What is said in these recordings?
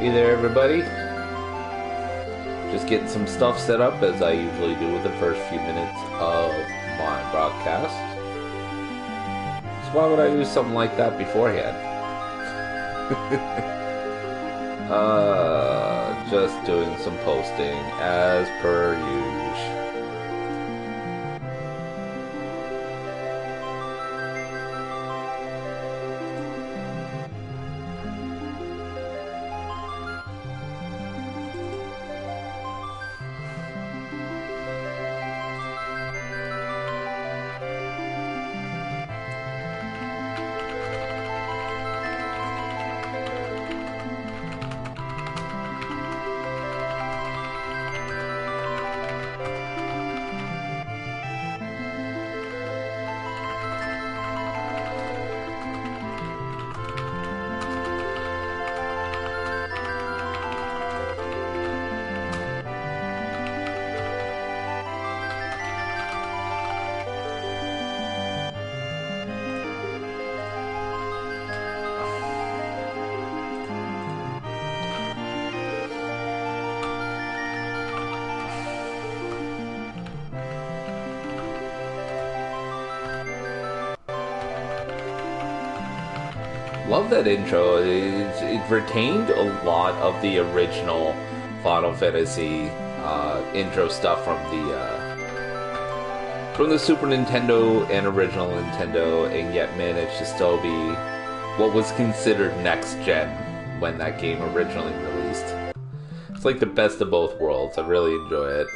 Hey there, everybody. Just getting some stuff set up as I usually do with the first few minutes of my broadcast. So why would I do something like that beforehand? Just doing some posting as per usual. Love that intro. It retained a lot of the original Final Fantasy intro stuff from the Super Nintendo and original Nintendo, and yet managed to still be what was considered next gen when that game originally released. It's like the best of both worlds. I really enjoy it.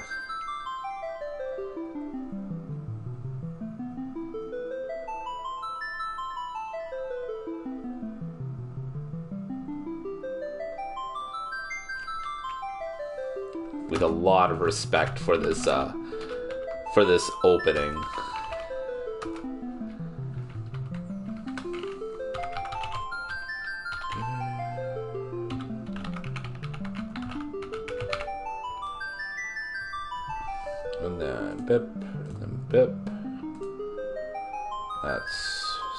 With a lot of respect for this opening. And then bip, and then bip. That's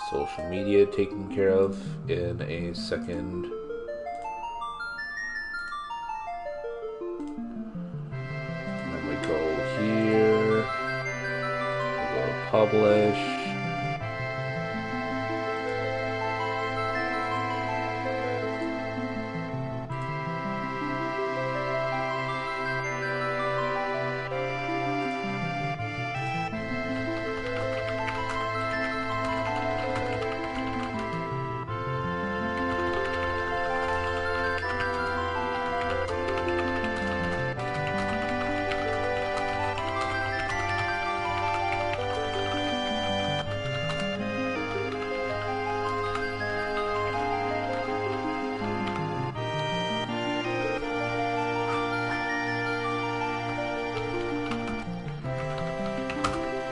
social media taken care of in a second. Publish.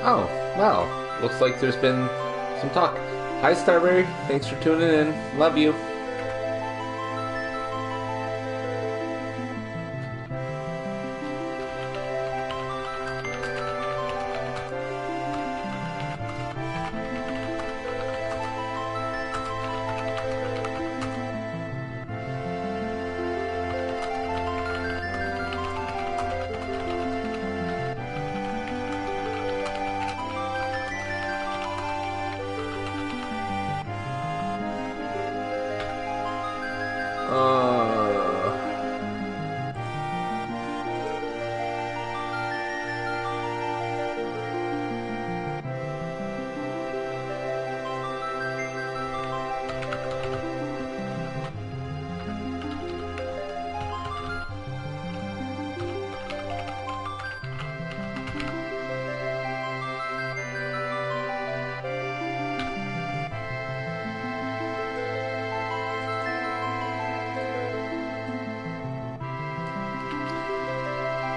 Oh, wow. Looks like there's been some talk. Hi, Starberry. Thanks for tuning in. Love you.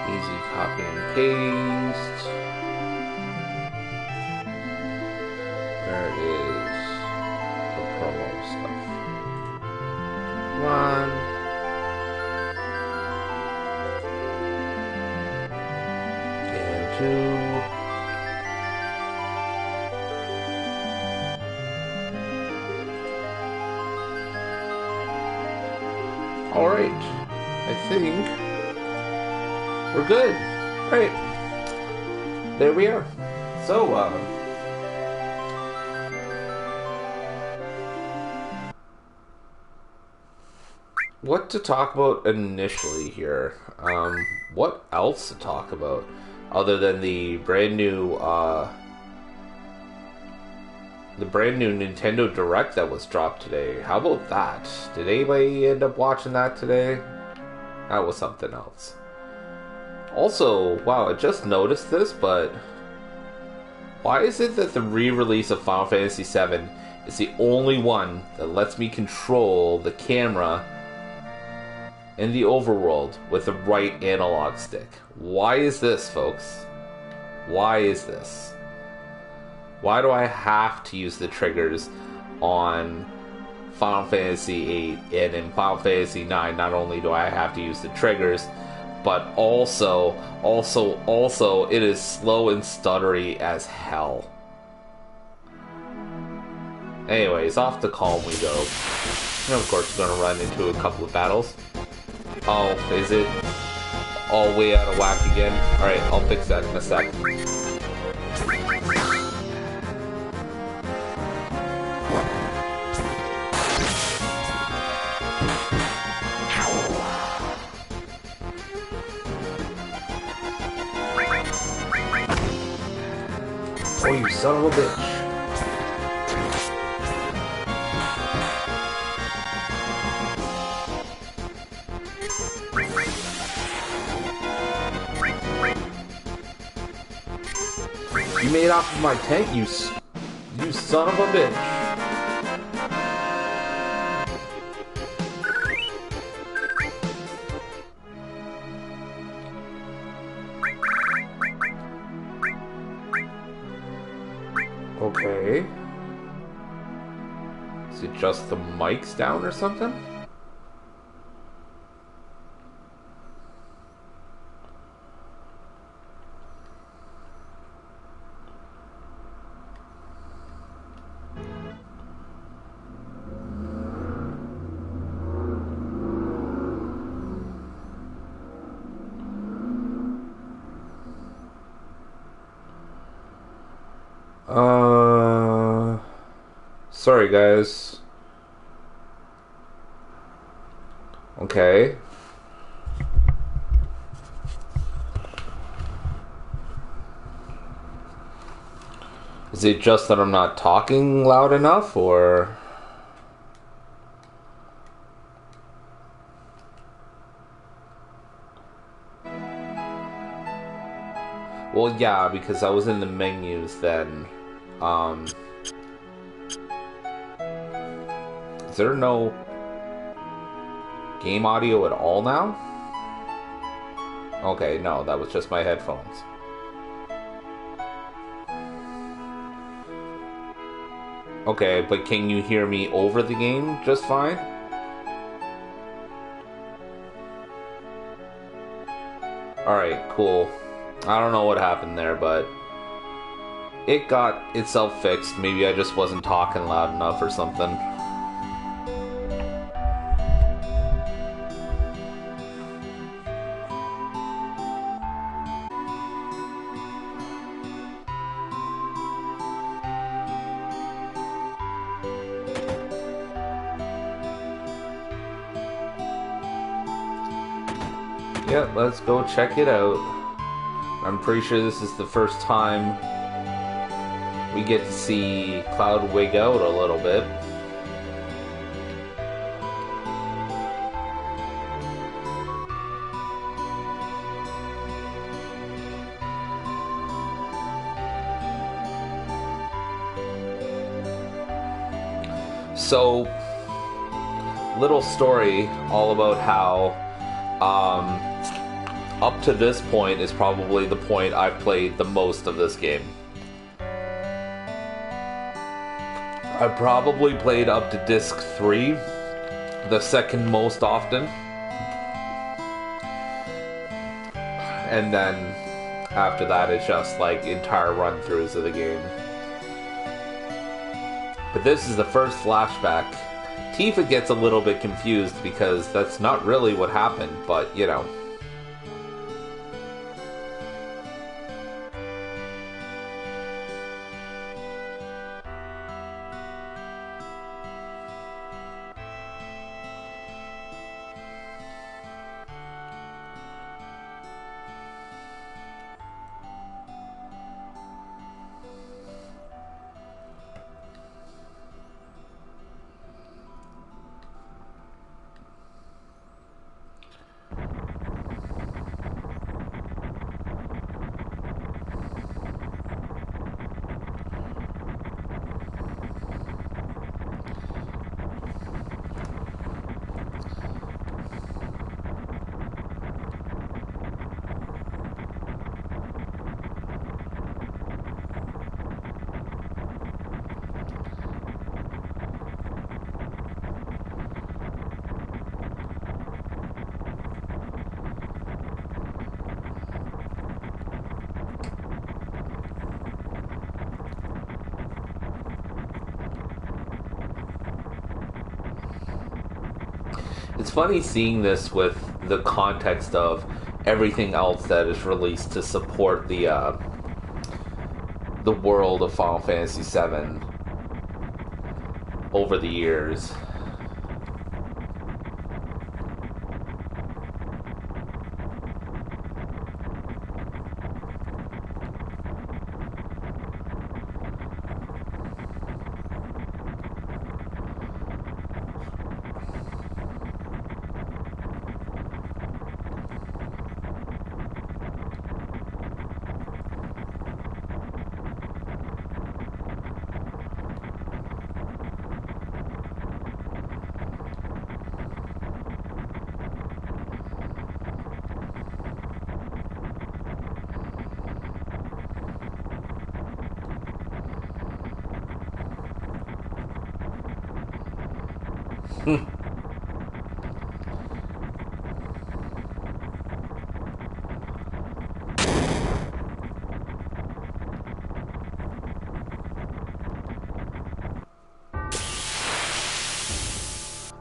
Easy copy and paste. There it is. The promo stuff. One. And two. Alright. I think we're good. Right. There we are. So, what to talk about initially here? What else to talk about other than the brand new Nintendo Direct that was dropped today? How about that? Did anybody end up watching that today? That was something else. Also, wow, I just noticed this, but why is it that the re-release of Final Fantasy VII is the only one that lets me control the camera in the overworld with the right analog stick? Why is this, folks? Why is this? Why do I have to use the triggers on Final Fantasy VIII, and in Final Fantasy IX, not only do I have to use the triggers, but also, it is slow and stuttery as hell. Anyways, off to Kalm we go. And of course, we're gonna run into a couple of battles. Oh, is it all way out of whack again? Alright, I'll fix that in a sec. Oh, you son of a bitch. You made off of my tank, you son of a bitch. Okay. Is it just the mic's down or something? Sorry, guys. Okay. Is it just that I'm not talking loud enough, or... Well, yeah, because I was in the menus then. Is there no game audio at all now? Okay, no, that was just my headphones. Okay, but can you hear me over the game just fine? Alright, cool. I don't know what happened there, but it got itself fixed. Maybe I just wasn't talking loud enough or something. Yeah, let's go check it out. I'm pretty sure this is the first time we get to see Cloud wig out a little bit. So, little story all about how up to this point is probably the point I've played the most of this game. I probably played up to disc 3, the second most often. And then after that it's just like entire run-throughs of the game. But this is the first flashback Tifa gets a little bit confused because that's not really what happened, but, you know. It's funny seeing this with the context of everything else that is released to support the world of Final Fantasy VII over the years.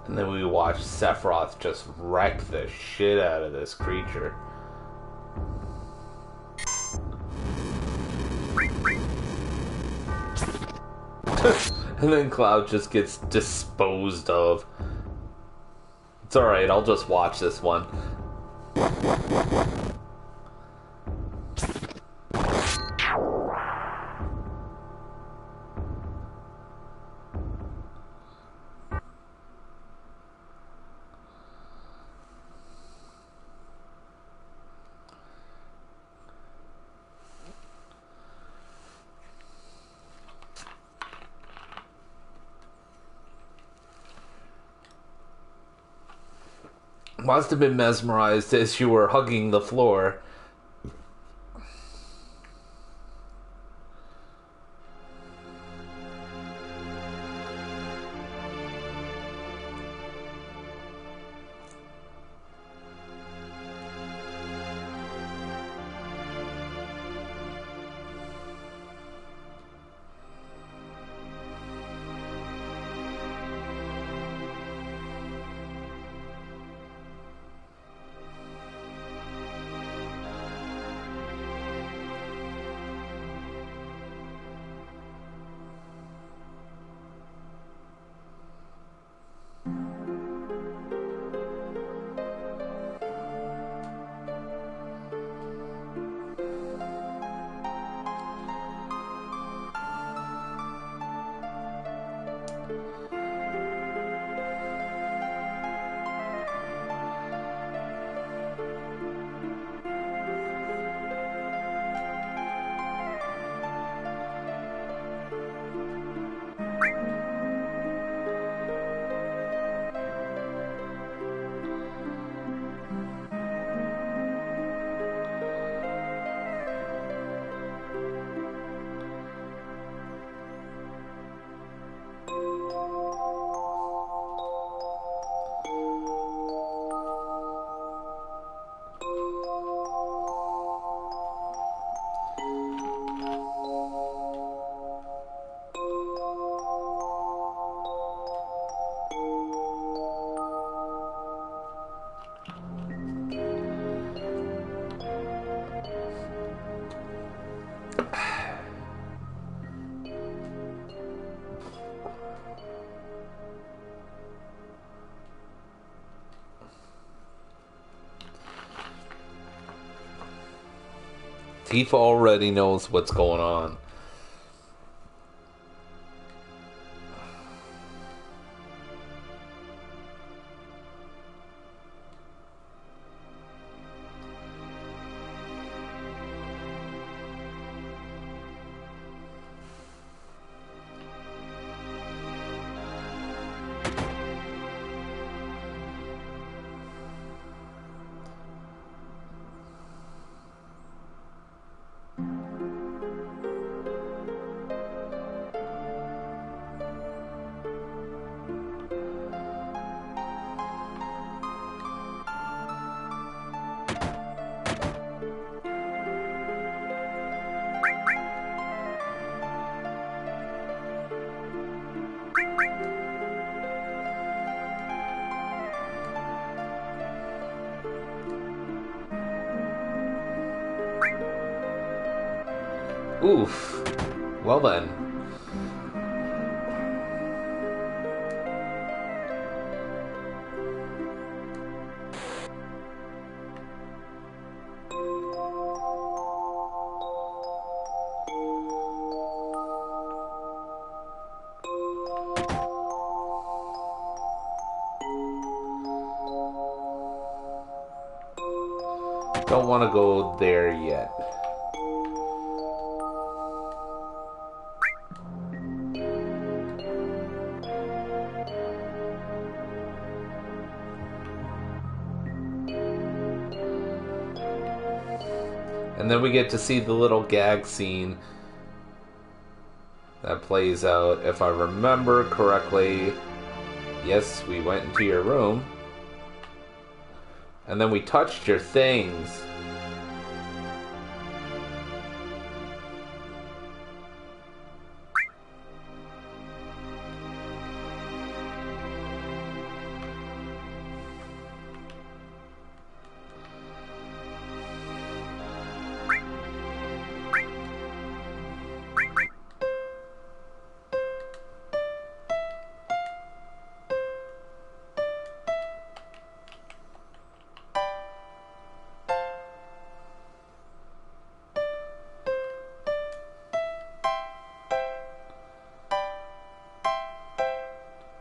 And then we watch Sephiroth just wreck the shit out of this creature. And then Cloud just gets disposed of. It's alright, I'll just watch this one. Must have been mesmerized as you were hugging the floor. Tifa already knows what's going on. Oof. Well then. Don't want to go there yet. And then we get to see the little gag scene that plays out. If I remember correctly, yes, we went into your room. And then we touched your things.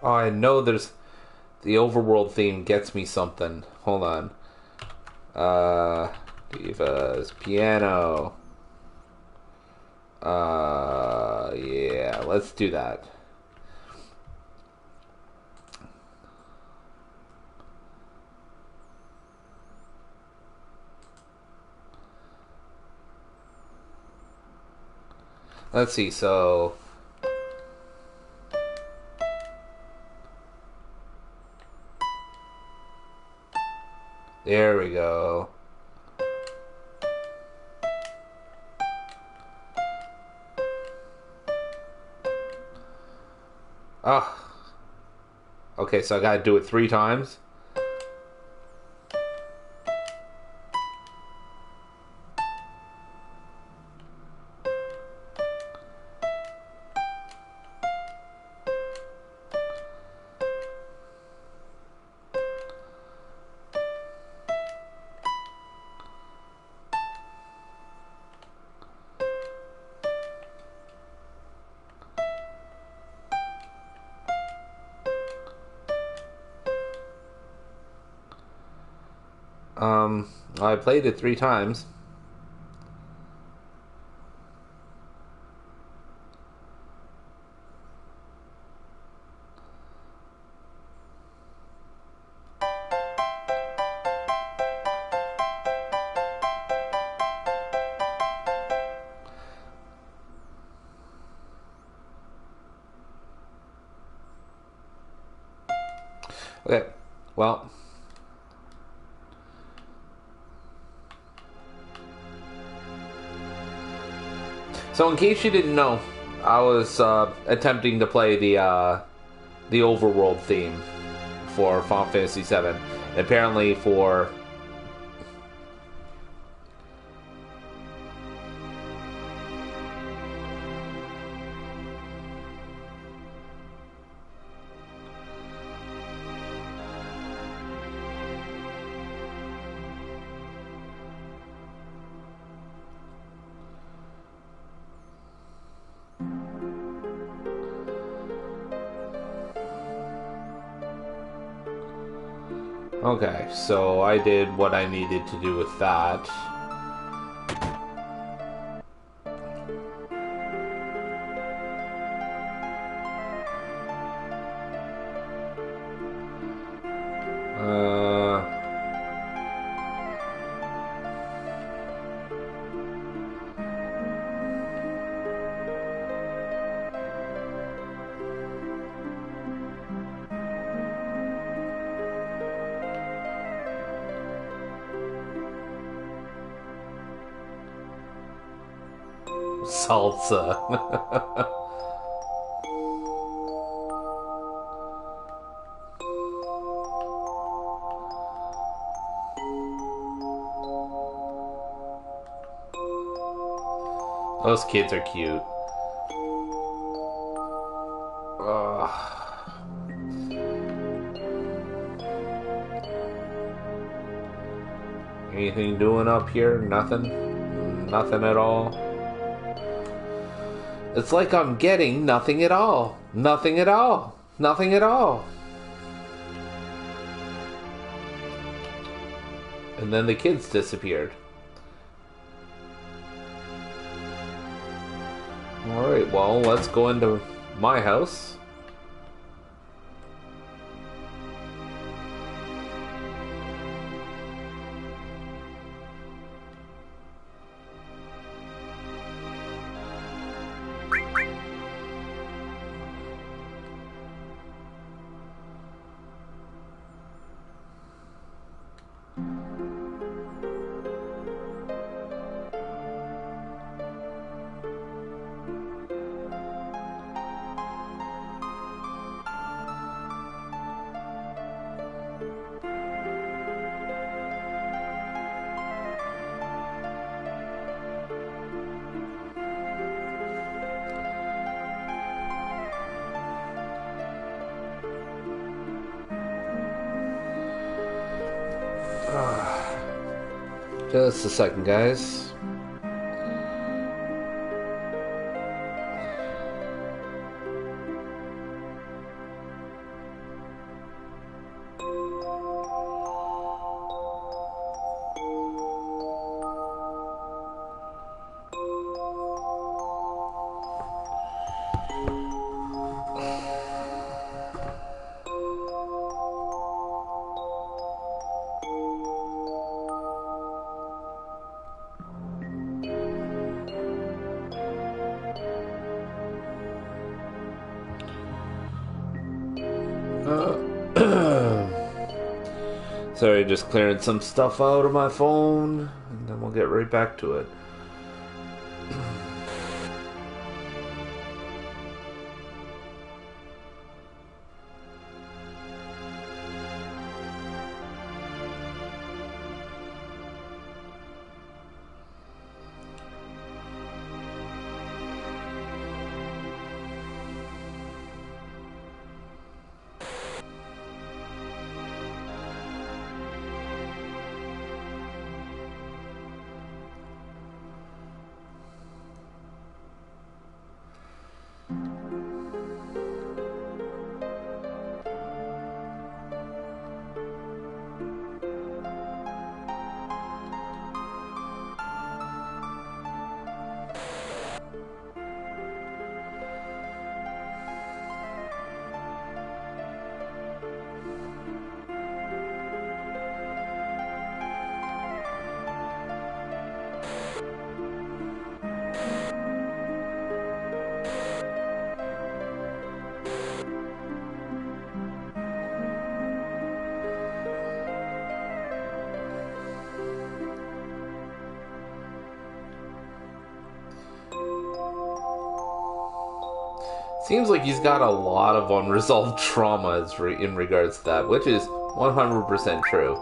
Oh, I know there's... The overworld theme gets me something. Hold on. Divas, piano. Yeah, let's do that. Let's see, so... There we go. Ah. Okay, so I gotta do it 3 times. I played it 3 times. Okay, well... So in case you didn't know, I was attempting to play the overworld theme for Final Fantasy VII. Apparently for... Okay, so I did what I needed to do with that. Salsa. Those kids are cute. Anything doing up here? Nothing? Nothing at all? It's like I'm getting nothing at all. Nothing at all. Nothing at all. And then the kids disappeared. Alright, well, let's go into my house. Just a second, guys. Sorry, just clearing some stuff out of my phone, and then we'll get right back to it. Seems like he's got a lot of unresolved trauma in regards to that, which is 100% true.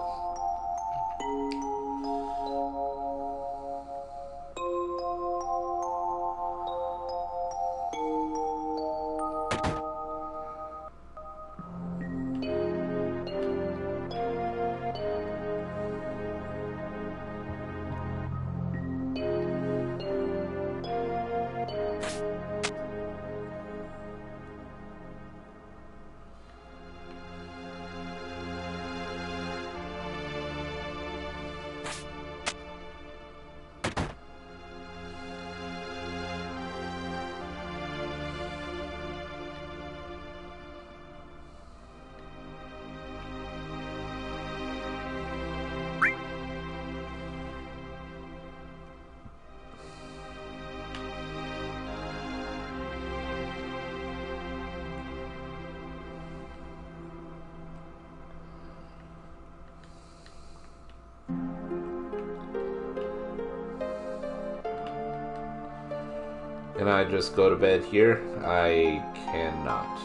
Can I just go to bed here? I cannot.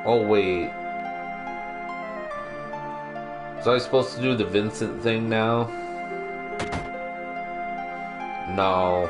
Oh, wait. Was I supposed to do the Vincent thing now? No.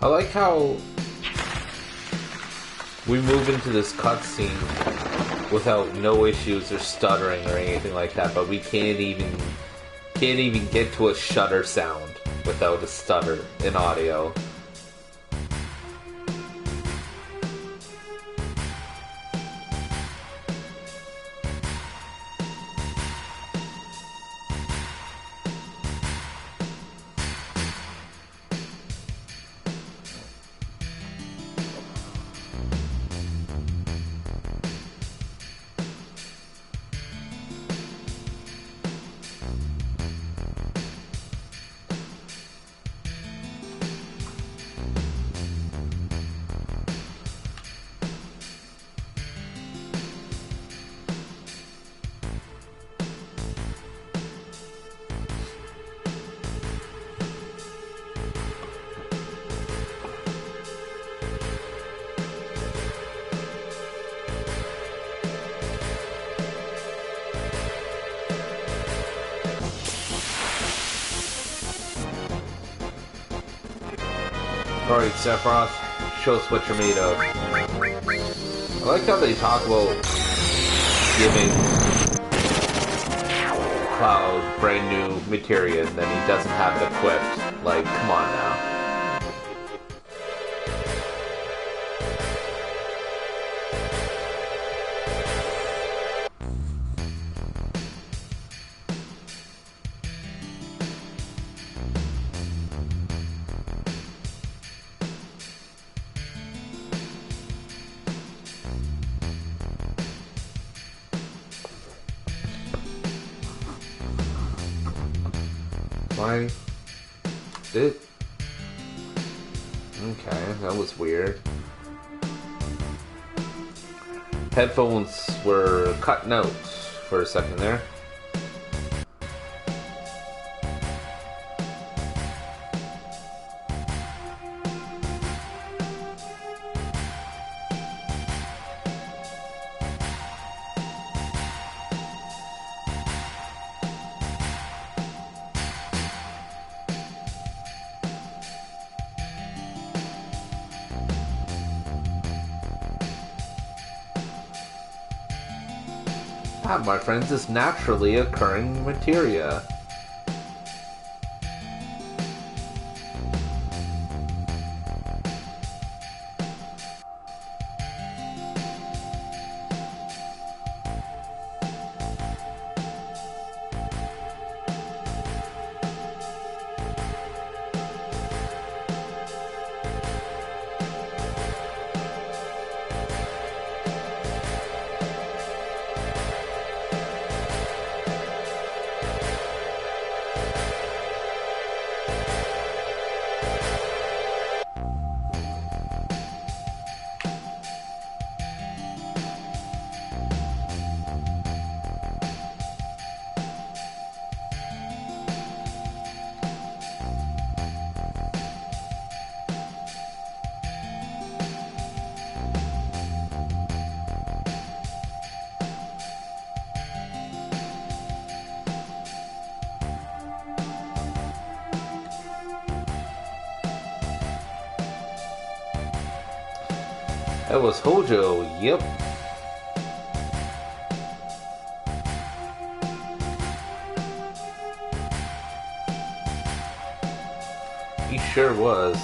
I like how we move into this cutscene without no issues or stuttering or anything like that, but we can't even get to a shutter sound without a stutter in audio. Alright, Sephiroth, show us what you're made of. I like how they talk about giving Cloud brand new materia and then he doesn't have it equipped. Like, come on now. Why? It? Okay, that was weird. Headphones were cutting out for a second there. That, my friends, is naturally occurring materia. That was Hojo, yep. He sure was.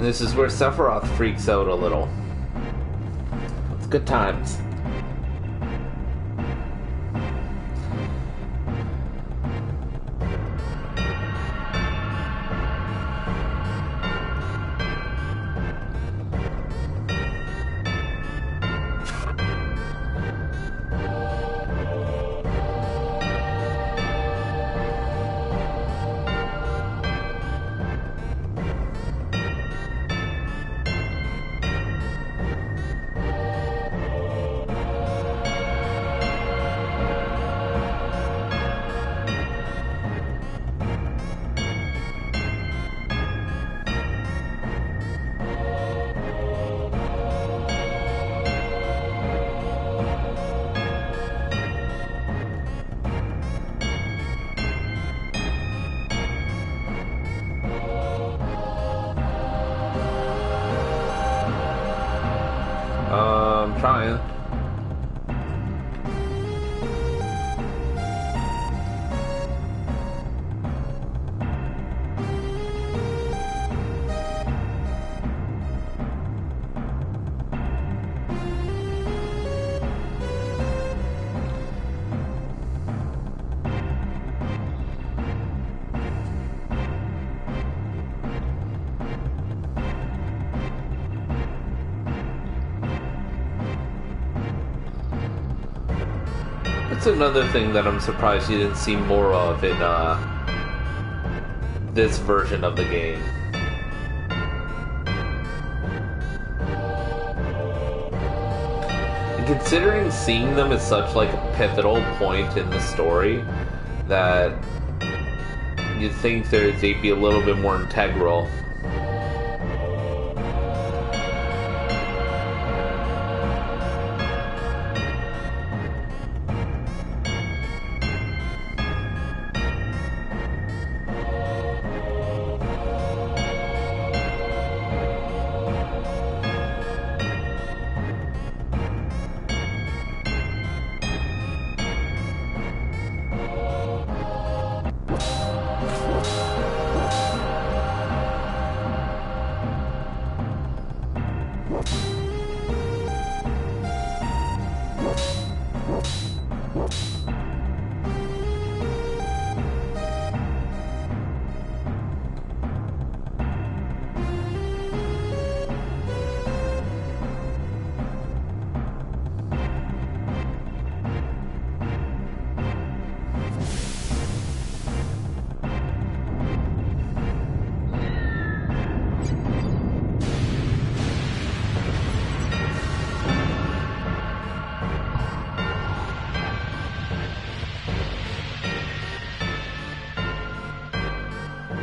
And this is where Sephiroth freaks out a little. It's good times. I'm trying. That's another thing that I'm surprised you didn't see more of in this version of the game. And considering seeing them as such like a pivotal point in the story, that you'd think they'd be a little bit more integral.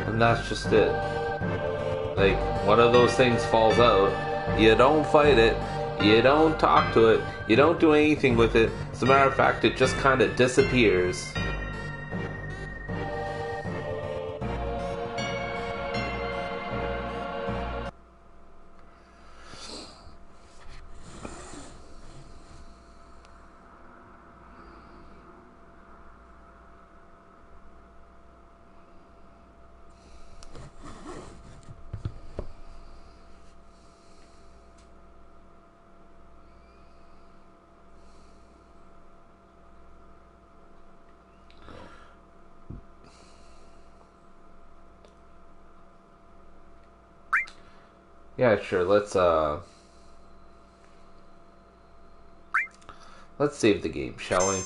And that's just it. Like, one of those things falls out, you don't fight it, you don't talk to it, you don't do anything with it. As a matter of fact, it just kind of disappears. Yeah, sure. Let's save the game, shall we?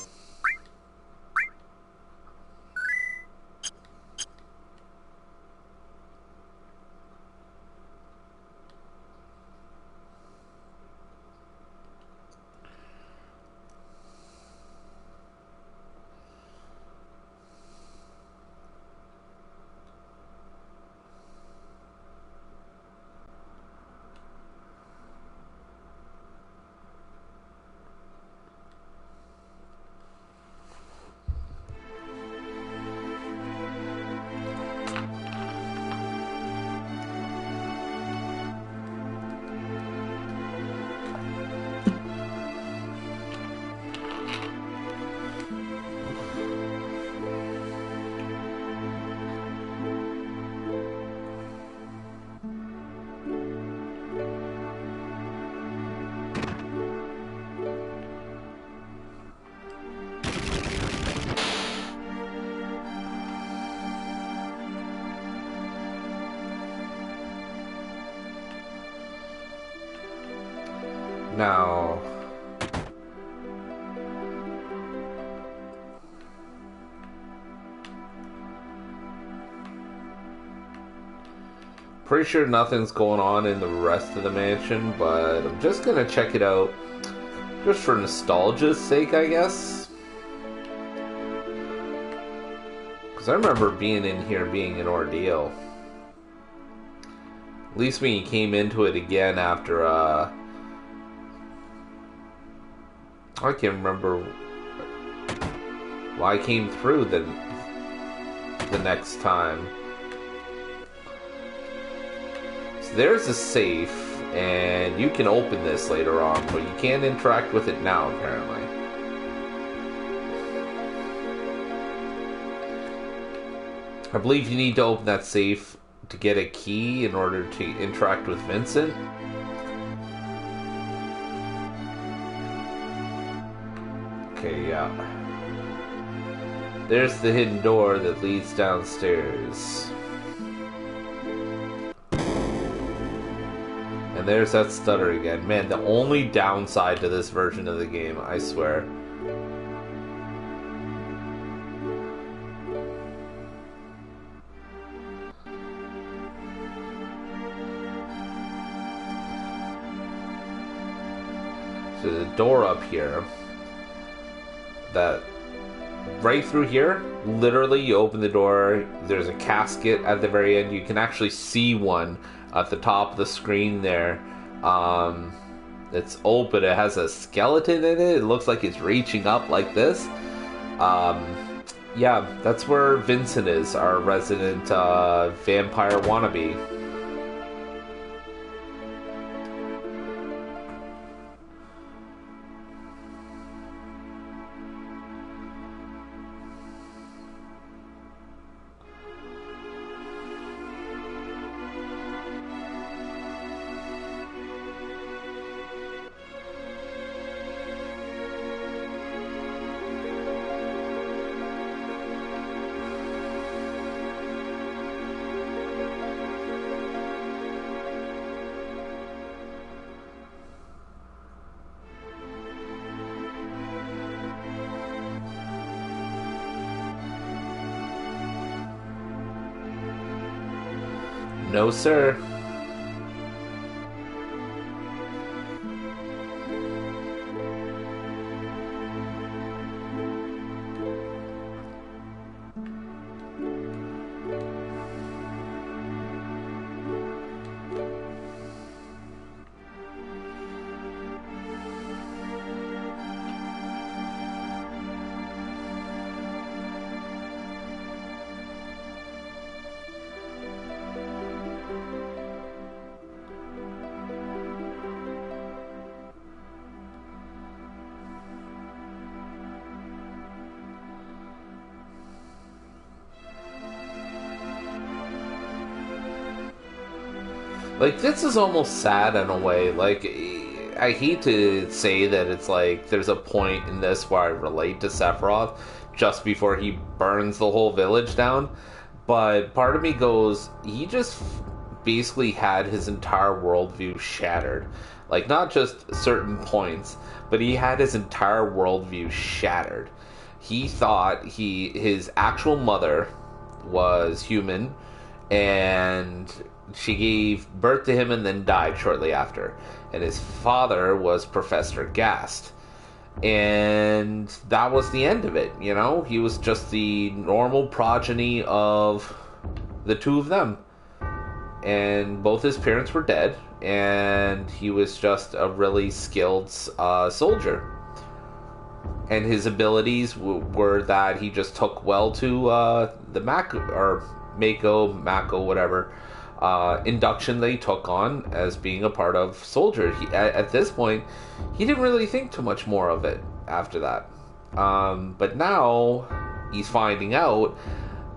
Now, pretty sure nothing's going on in the rest of the mansion, but I'm just gonna check it out just for nostalgia's sake, I guess. Because I remember being in here being an ordeal. At least when you came into it again after, I can't remember why I came through the next time. So there's a safe, and you can open this later on, but you can't interact with it now, apparently. I believe you need to open that safe to get a key in order to interact with Vincent. Okay, yeah. There's the hidden door that leads downstairs. And there's that stutter again. Man, the only downside to this version of the game, I swear. So the door up here that right through here, literally, you open the door, there's a casket at the very end. You can actually see one at the top of the screen there. It's open, it has a skeleton in it. It looks like it's reaching up like this. Yeah, that's where Vincent is, our resident vampire wannabe. No, sir. Like, this is almost sad in a way. Like, I hate to say that it's like there's a point in this where I relate to Sephiroth just before he burns the whole village down, but part of me goes, he just basically had his entire worldview shattered. Like, not just certain points, but he had his entire worldview shattered. He thought his actual mother was human, and she gave birth to him and then died shortly after. And his father was Professor Gast. And that was the end of it, you know? He was just the normal progeny of the two of them. And both his parents were dead, and he was just a really skilled soldier. And his abilities were that he just took well to the Mako, whatever, induction they took on as being a part of soldier. At this point, he didn't really think too much more of it after that. But now he's finding out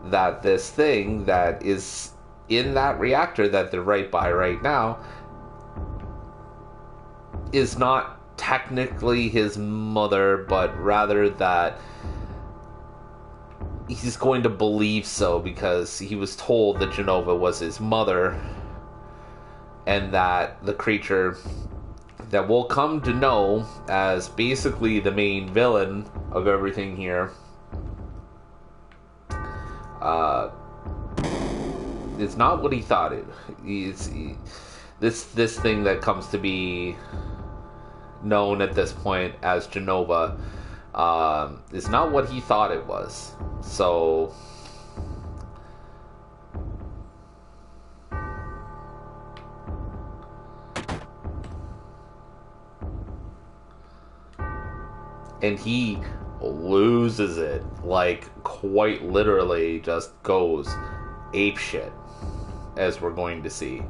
that this thing that is in that reactor that they're right by right now is not technically his mother, but rather that he's going to believe so because he was told that Jenova was his mother, and that the creature that we'll come to know as basically the main villain of everything here is not what he thought it. This thing that comes to be known at this point as Jenova is not what he thought it was. So and he loses it, like quite literally just goes apeshit, as we're going to see.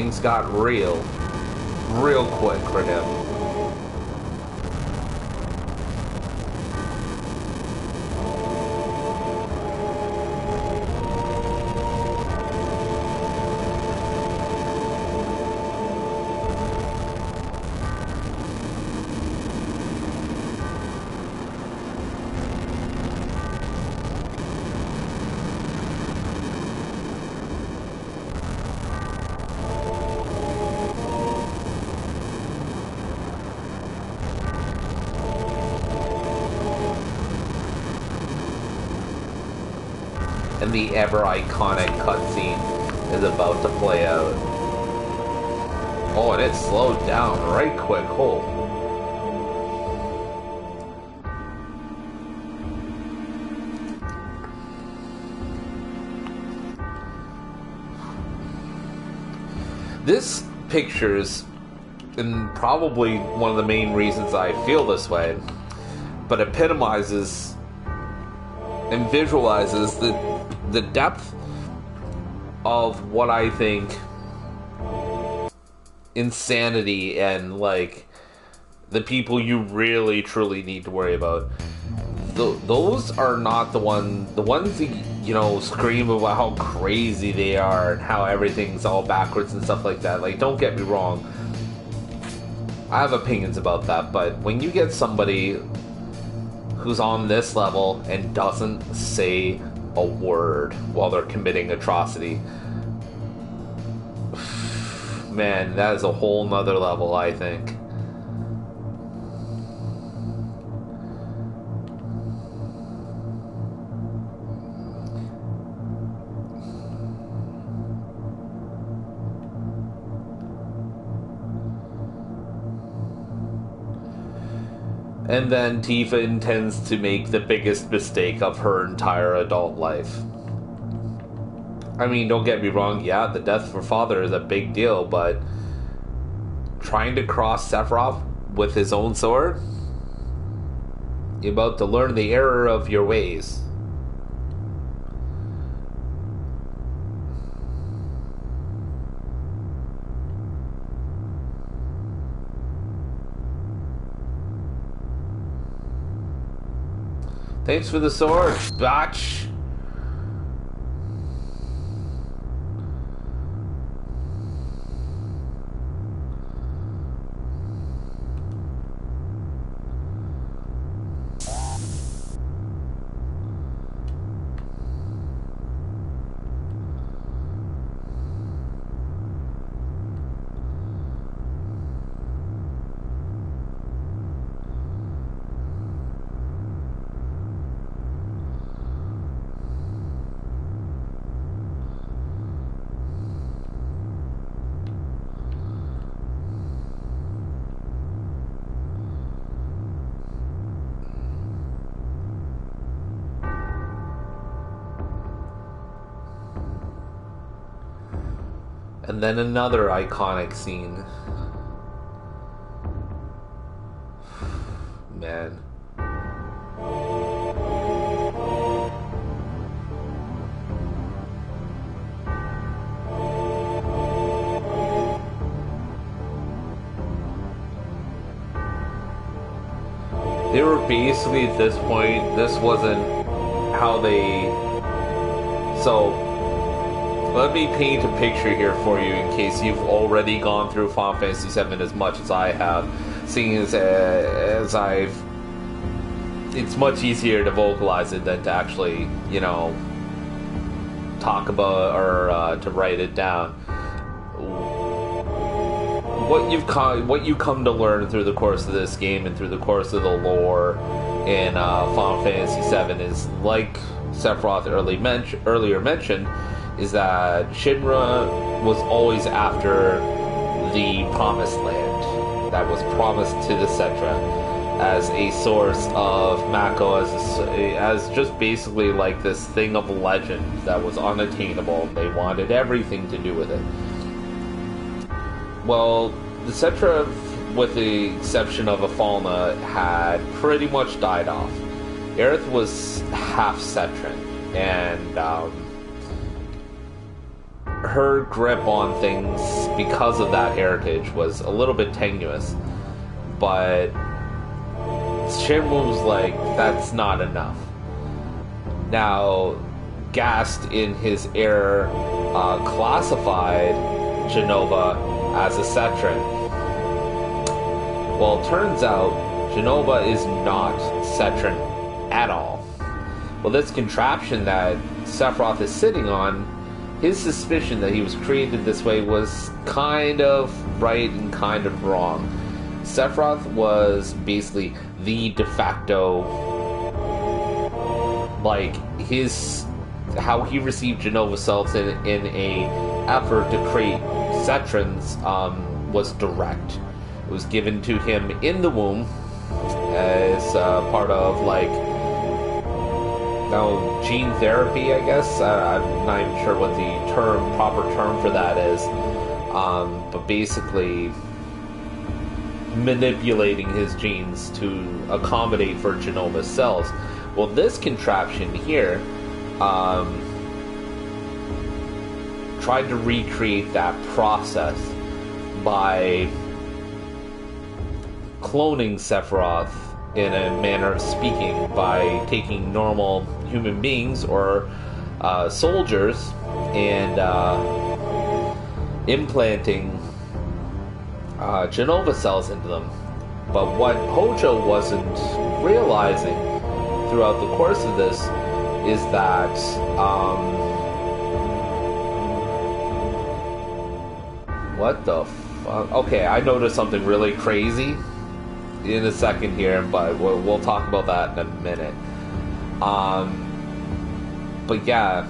things got real quick for him. And the ever iconic cutscene is about to play out. Oh, and it slowed down right quick. Oh. This pictures, and probably one of the main reasons I feel this way, but epitomizes and visualizes the depth of what I think insanity and like the people you really truly need to worry about. Those are not the ones that, you know, scream about how crazy they are and how everything's all backwards and stuff like that. Like, don't get me wrong, I have opinions about that, but when you get somebody who's on this level and doesn't say a word while they're committing atrocity, man, that is a whole nother level, I think. And then Tifa intends to make the biggest mistake of her entire adult life. I mean, don't get me wrong, yeah, the death of her father is a big deal, but trying to cross Sephiroth with his own sword? You're about to learn the error of your ways. Thanks for the sword, batch. And then another iconic scene. Man. They were basically, at this point, this wasn't how they... So, let me paint a picture here for you in case you've already gone through Final Fantasy VII as much as I have. Seeing as I've... It's much easier to vocalize it than to actually, you know, talk about or to write it down. What you come to learn through the course of this game and through the course of the lore in Final Fantasy VII is, like Sephiroth earlier mentioned, is that Shinra was always after the Promised Land that was promised to the Cetra as a source of Mako, as just basically like this thing of legend that was unattainable. They wanted everything to do with it. Well, the Cetra, with the exception of Afalna, had pretty much died off. Aerith was half Cetran, and her grip on things because of that heritage was a little bit tenuous, but Shenmue was like, that's not enough. Now, Gast in his error classified Jenova as a Cetran. Well, it turns out Jenova is not Cetran at all. Well, this contraption that Sephiroth is sitting on, his suspicion that he was created this way was kind of right and kind of wrong. Sephiroth was basically the de facto, like, how he received Jenova cells in a effort to create Cetrans was direct. It was given to him in the womb as part of, like, gene therapy, I guess. I'm not even sure what the proper term for that is. But basically manipulating his genes to accommodate for Jenova's cells. Well, this contraption here tried to recreate that process by cloning Sephiroth in a manner of speaking, by taking normal human beings or soldiers and implanting Jenova cells into them. But what Hojo wasn't realizing throughout the course of this is that what the fuck? Okay, I noticed something really crazy in a second here, but we'll talk about that in a minute. But yeah,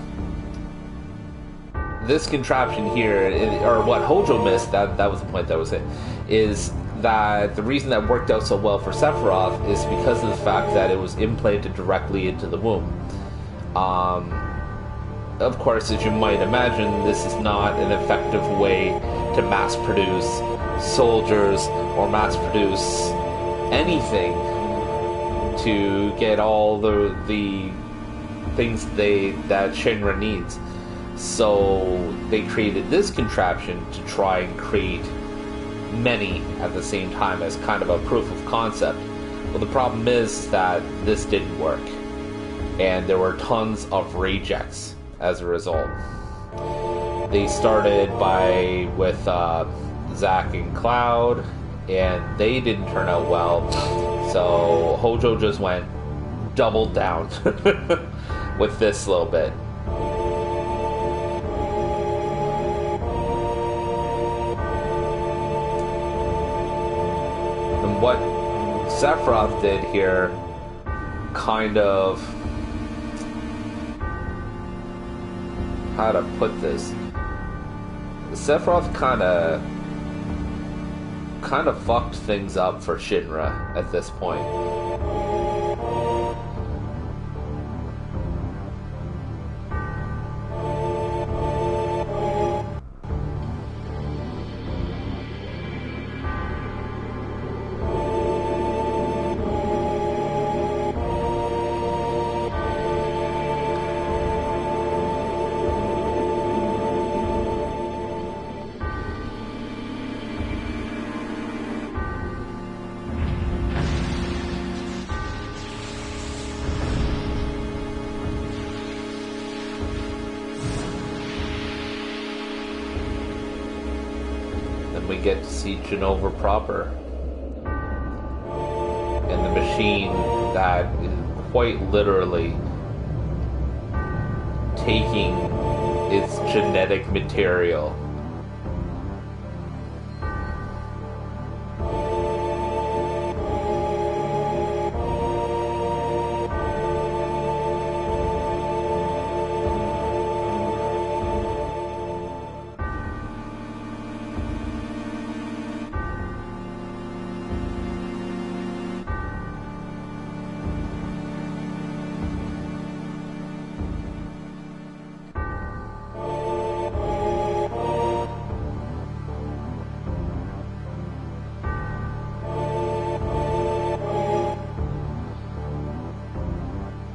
this contraption here, or what Hojo missed, that was the point that was it, is that the reason that worked out so well for Sephiroth is because of the fact that it was implanted directly into the womb. Of course, as you might imagine, this is not an effective way to mass produce soldiers or mass produce anything to get all the things that Shinra needs. So they created this contraption to try and create many at the same time as kind of a proof of concept. Well, the problem is that this didn't work, and there were tons of rejects as a result. They started with Zack and Cloud, and they didn't turn out well, so Hojo just went double down with this little bit. And what Sephiroth did here kind of, how to put this, Sephiroth kind of fucked things up for Shinra at this point. We get to see Jenova proper, and the machine that is quite literally taking its genetic material .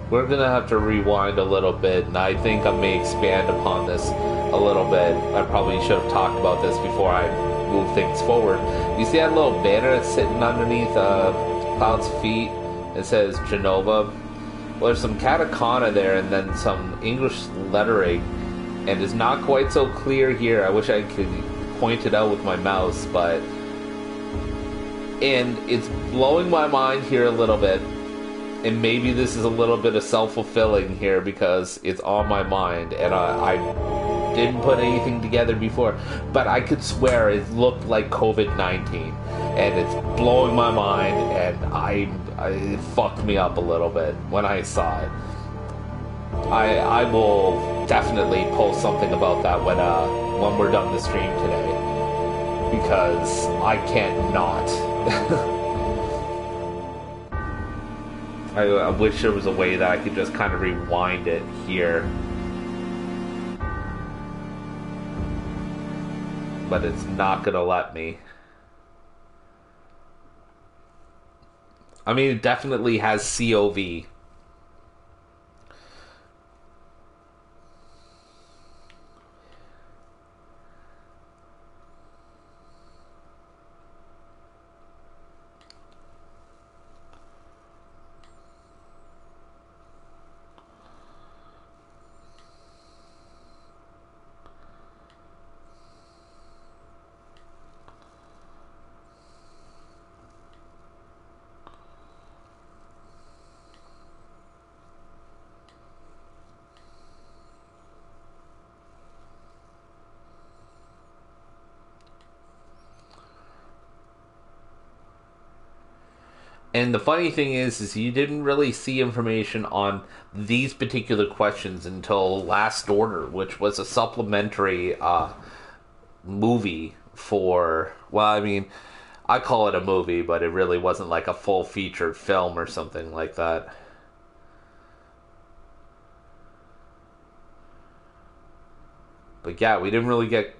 We're gonna have to rewind a little bit, and I think I may expand upon this a a little bit. I probably should have talked about this before I move things forward. You see that little banner that's sitting underneath Cloud's feet? It says Genova. Well, there's some katakana there and then some English lettering, and it's not quite so clear here. I wish I could point it out with my mouse, but... And it's blowing my mind here a little bit, and maybe this is a little bit of self-fulfilling here because it's on my mind, and I didn't put anything together before, but I could swear it looked like COVID-19, and it's blowing my mind, and it fucked me up a little bit when I saw it. I will definitely post something about that when we're done the stream today, because I can't not. I wish there was a way that I could just kind of rewind it here. But it's not gonna let me. I mean, it definitely has COV. And the funny thing is you didn't really see information on these particular questions until Last Order, which was a supplementary movie for, well, I mean, I call it a movie, but it really wasn't like a full featured film or something like that. But yeah, we didn't really get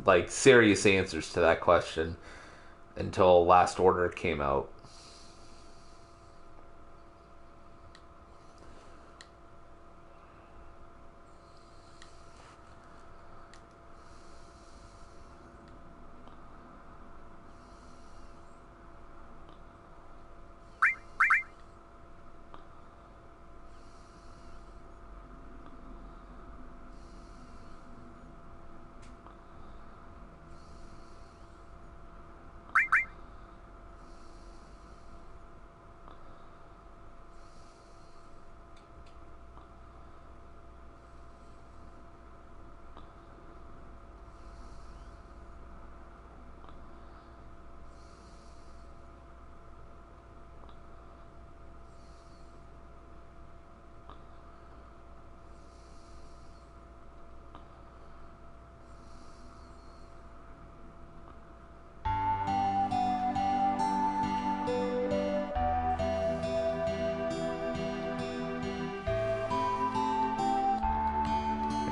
like serious answers to that question until Last Order came out.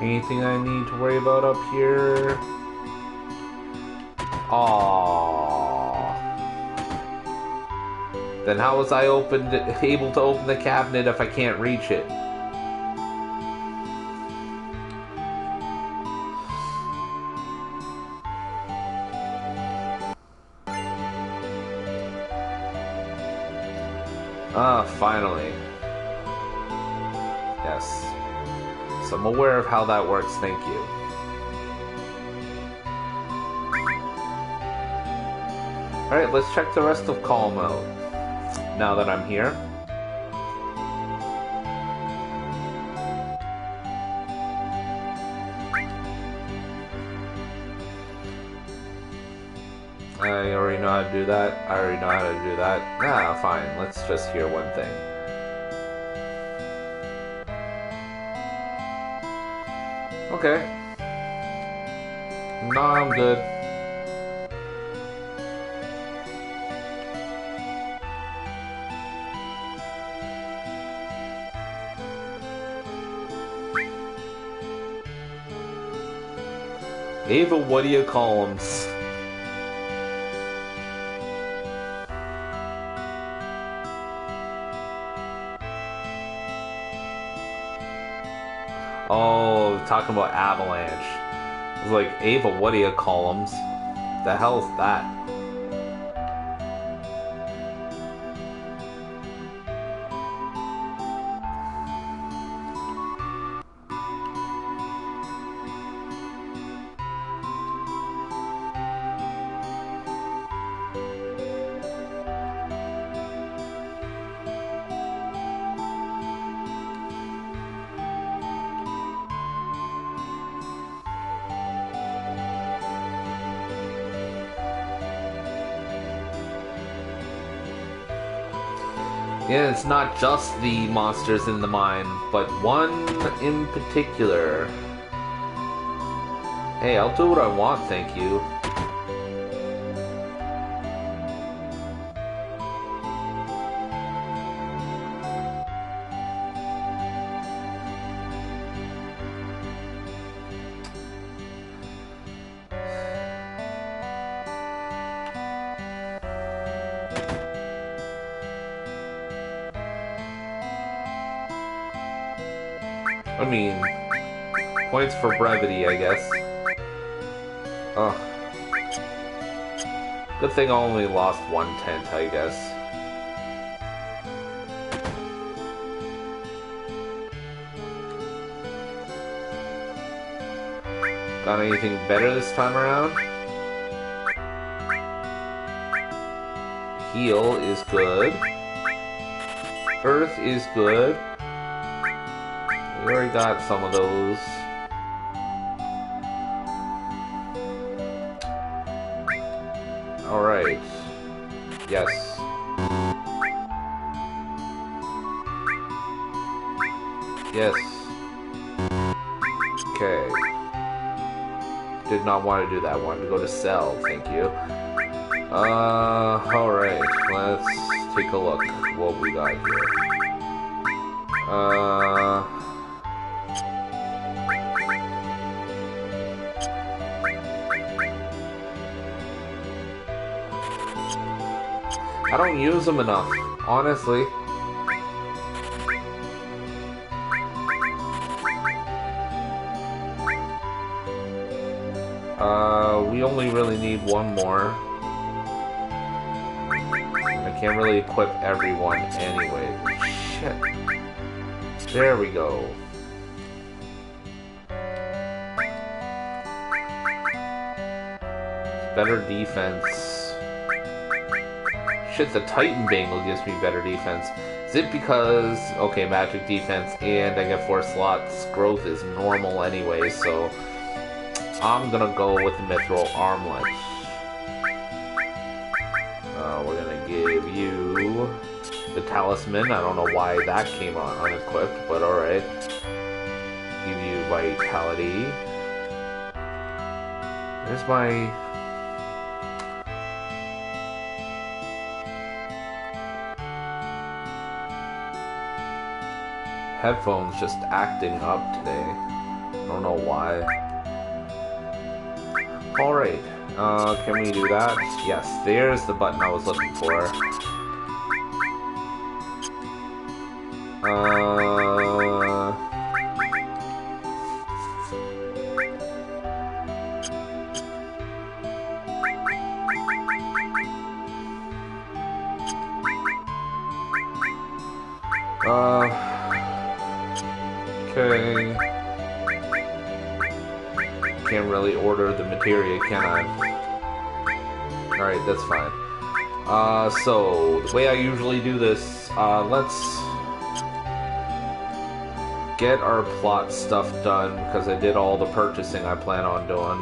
Anything I need to worry about up here? Aww. Then how was I able to open the cabinet if I can't reach it? Ah, finally. Yes. So I'm aware of how that works, thank you. Alright, let's check the rest of Kalm out. Now that I'm here. I already know how to do that. I already know how to do that. Ah, fine. Let's just hear one thing. Okay. No, I'm good. Ava, what do you call 'em? Oh, talking about avalanche. I was like, Ava, what do you call 'ems? The hell's that? Yeah, it's not just the monsters in the mine, but one in particular. Hey, I'll do what I want, thank you. I mean, points for brevity, I guess. Ugh. Good thing I only lost 1/10, I guess. Got anything better this time around? Heal is good. Earth is good. We already got some of those. Alright. Yes. Yes. Okay. Did not want to do that. Wanted to go to sell. Thank you. Alright. Let's take a look what we got here. I don't use them enough, honestly. We only really need one more. I can't really equip everyone anyway. Shit. There we go. Better defense. Shit, the Titan Bangle gives me better defense. Is it because, okay, magic defense and I get 4 slots, growth is normal anyway, so I'm gonna go with the Mithril Armlet. We're gonna give you the Talisman. I don't know why that came on unequipped, but alright. Give you Vitality. There's my... headphones just acting up today. I don't know why. Alright, can we do that? Yes, there's the button I was looking for. Okay. Can't really order the materia, can I? Alright, that's fine. So, the way I usually do this, let's get our plot stuff done, because I did all the purchasing I plan on doing.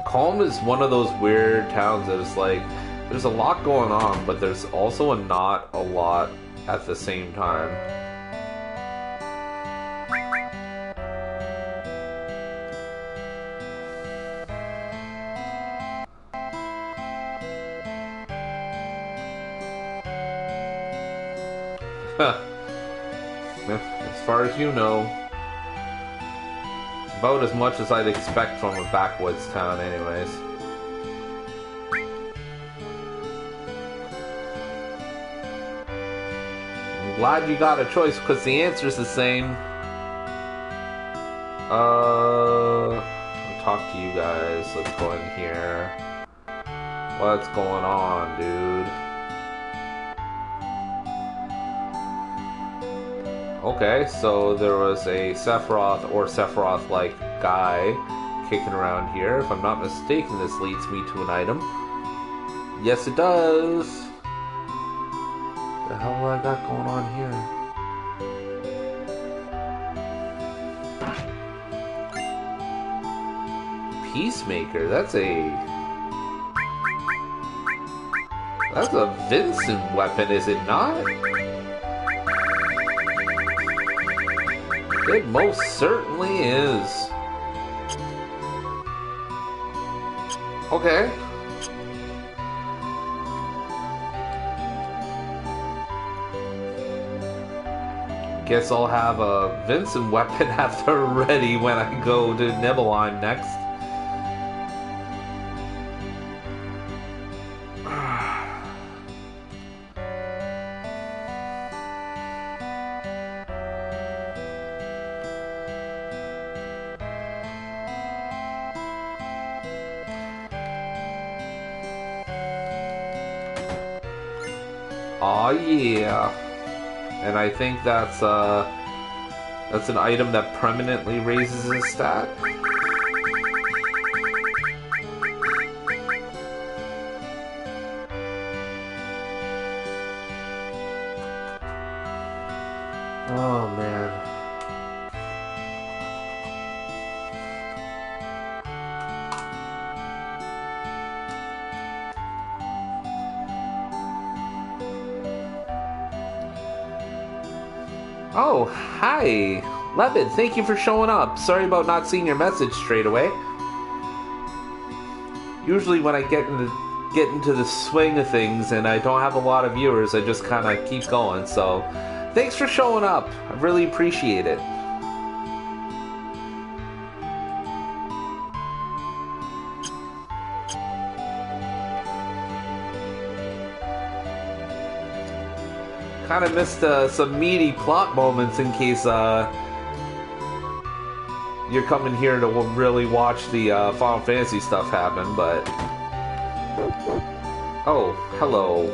Kalm is one of those weird towns that is like, there's a lot going on, but there's also not a lot at the same time. As far as you know, it's about as much as I'd expect from a backwoods town anyways. glad you got a choice because the answer's the same. I'll talk to you guys. Let's go in here. What's going on, dude? Okay, so there was a Sephiroth or Sephiroth-like guy kicking around here. If I'm not mistaken, this leads me to an item. Yes, it does. The hell do I got going on here? Peacemaker. That's a Vincent weapon, is it not? It most certainly is. Okay. Guess I'll have a Vincent weapon at the ready when I go to Nibelheim next. Aw, yeah. And I think that's an item that permanently raises his stat. Oh, man. Oh, hi! Levin, thank you for showing up. Sorry about not seeing your message straight away. Usually when I get into the swing of things and I don't have a lot of viewers, I just kind of keep going. So, thanks for showing up. I really appreciate it. Kind of missed some meaty plot moments in case you're coming here to really watch the Final Fantasy stuff happen, but... Oh, hello,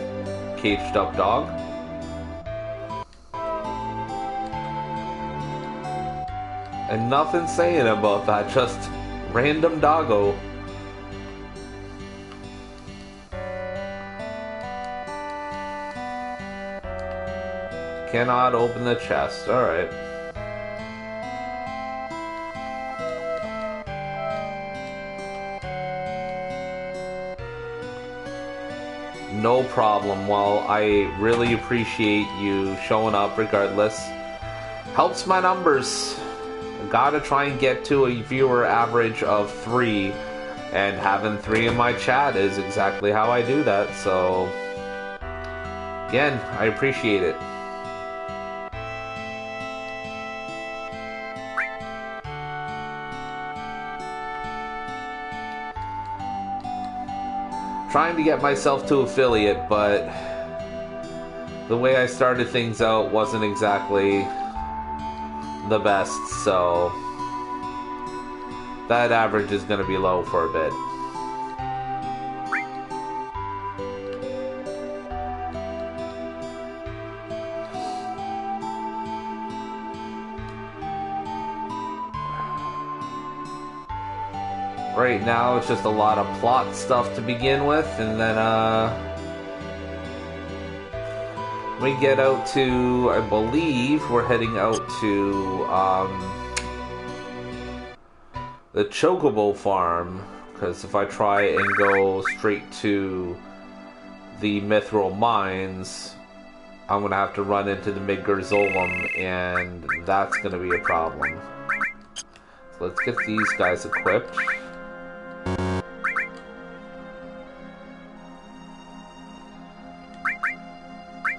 caged up dog. And nothing saying about that, just random doggo. Cannot open the chest. Alright. No problem. Well, I really appreciate you showing up regardless. Helps my numbers. Gotta try and get to a viewer average of 3. And having 3 in my chat is exactly how I do that. So, again, I appreciate it. Trying to get myself to affiliate, but the way I started things out wasn't exactly the best, so that average is going to be low for a bit. Right now, it's just a lot of plot stuff to begin with, and then, we get out to, I believe, we're heading out to, the Chocobo farm, because if I try and go straight to the Mithril mines, I'm gonna have to run into the Midgard-Zolom, and that's gonna be a problem. So let's get these guys equipped.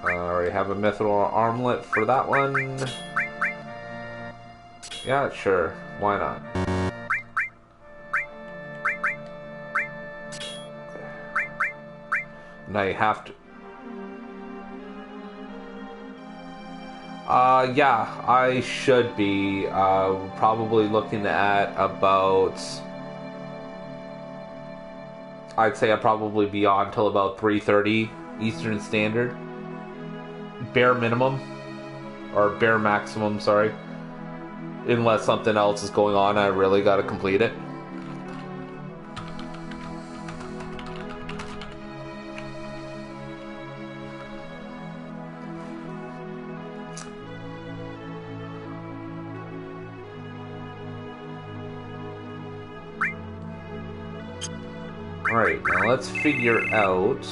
I already have a mithril armlet for that one. Yeah, sure. Why not? Now you have to... Yeah, I should be probably looking at about... I'd say I'd probably be on till about 3:30 Eastern Standard. Bare minimum. Or bare maximum, sorry. Unless something else is going on, I really gotta complete it. Alright, now let's figure out...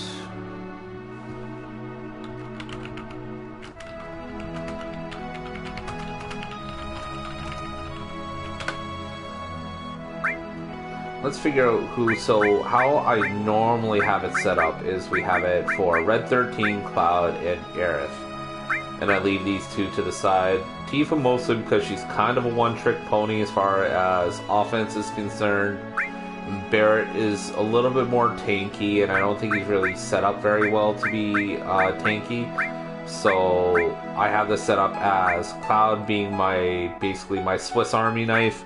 Let's figure out who... So, how I normally have it set up is we have it for Red 13, Cloud, and Aerith. And I leave these two to the side. Tifa mostly because she's kind of a one-trick pony as far as offense is concerned. Barrett is a little bit more tanky, and I don't think he's really set up very well to be tanky. So I have this set up as Cloud being basically my Swiss Army knife,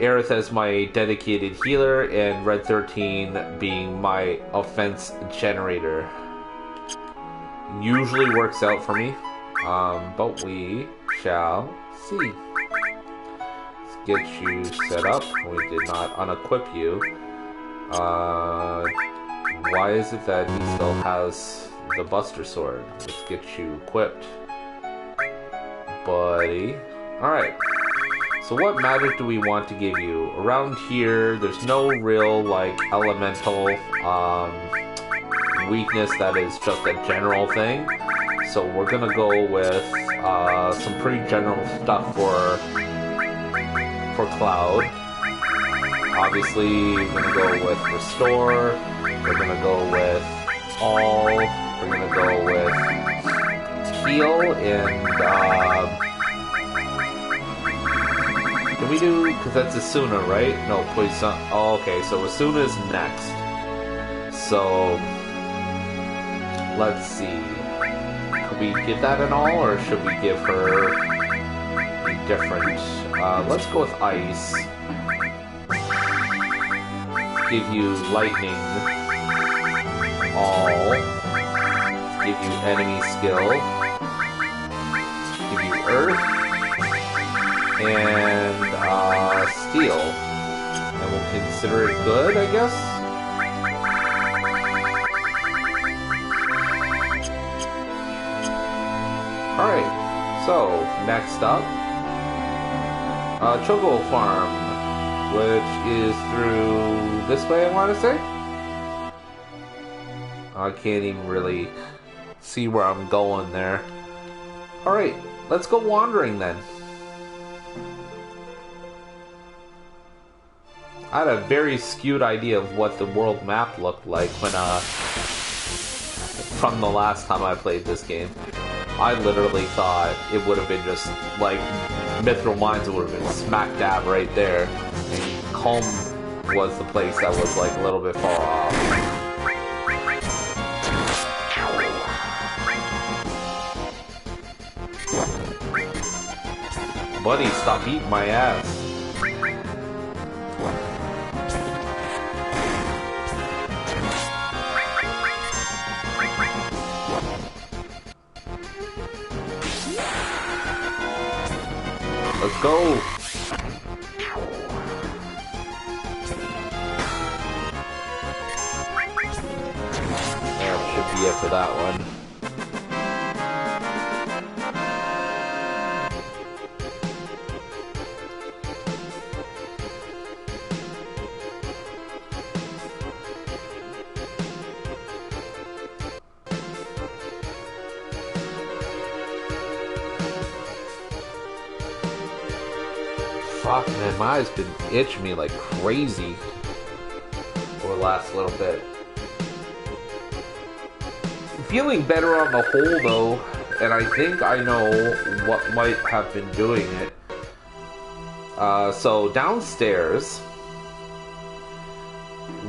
Aerith as my dedicated healer, and Red 13 being my offense generator. Usually works out for me, but we shall see. Get you set up. We did not unequip you. Why is it that he still has the Buster Sword? Let's get you equipped, buddy. Alright. So what magic do we want to give you? Around here, there's no real, like, elemental weakness that is just a general thing. So we're gonna go with some pretty general stuff for Cloud. Obviously, we're gonna go with Restore. We're gonna go with All. We're gonna go with Heal and can we do, because that's Asuna, right? No, Poison. Oh, okay, so Asuna is next. So let's see. Could we give that an All, or should we give her a different? Let's go with Ice. Give you Lightning. All. Give you Enemy Skill. Give you Earth. And, Steel. And we'll consider it good, I guess? Alright, so, next up. Choco Farm, which is through this way, I want to say. I can't even really see where I'm going there. Alright, let's go wandering then. I had a very skewed idea of what the world map looked like when, from the last time I played this game. I literally thought it would have been just, like, Mithril Mines would have been smack dab right there. And Kalm was the place that was, like, a little bit far off. Buddy, stop eating my ass. Let's go! That should be it for that one. Fuck, man, my eyes been itching me like crazy over the last little bit. I'm feeling better on the whole, though, and I think I know what might have been doing it. So, downstairs,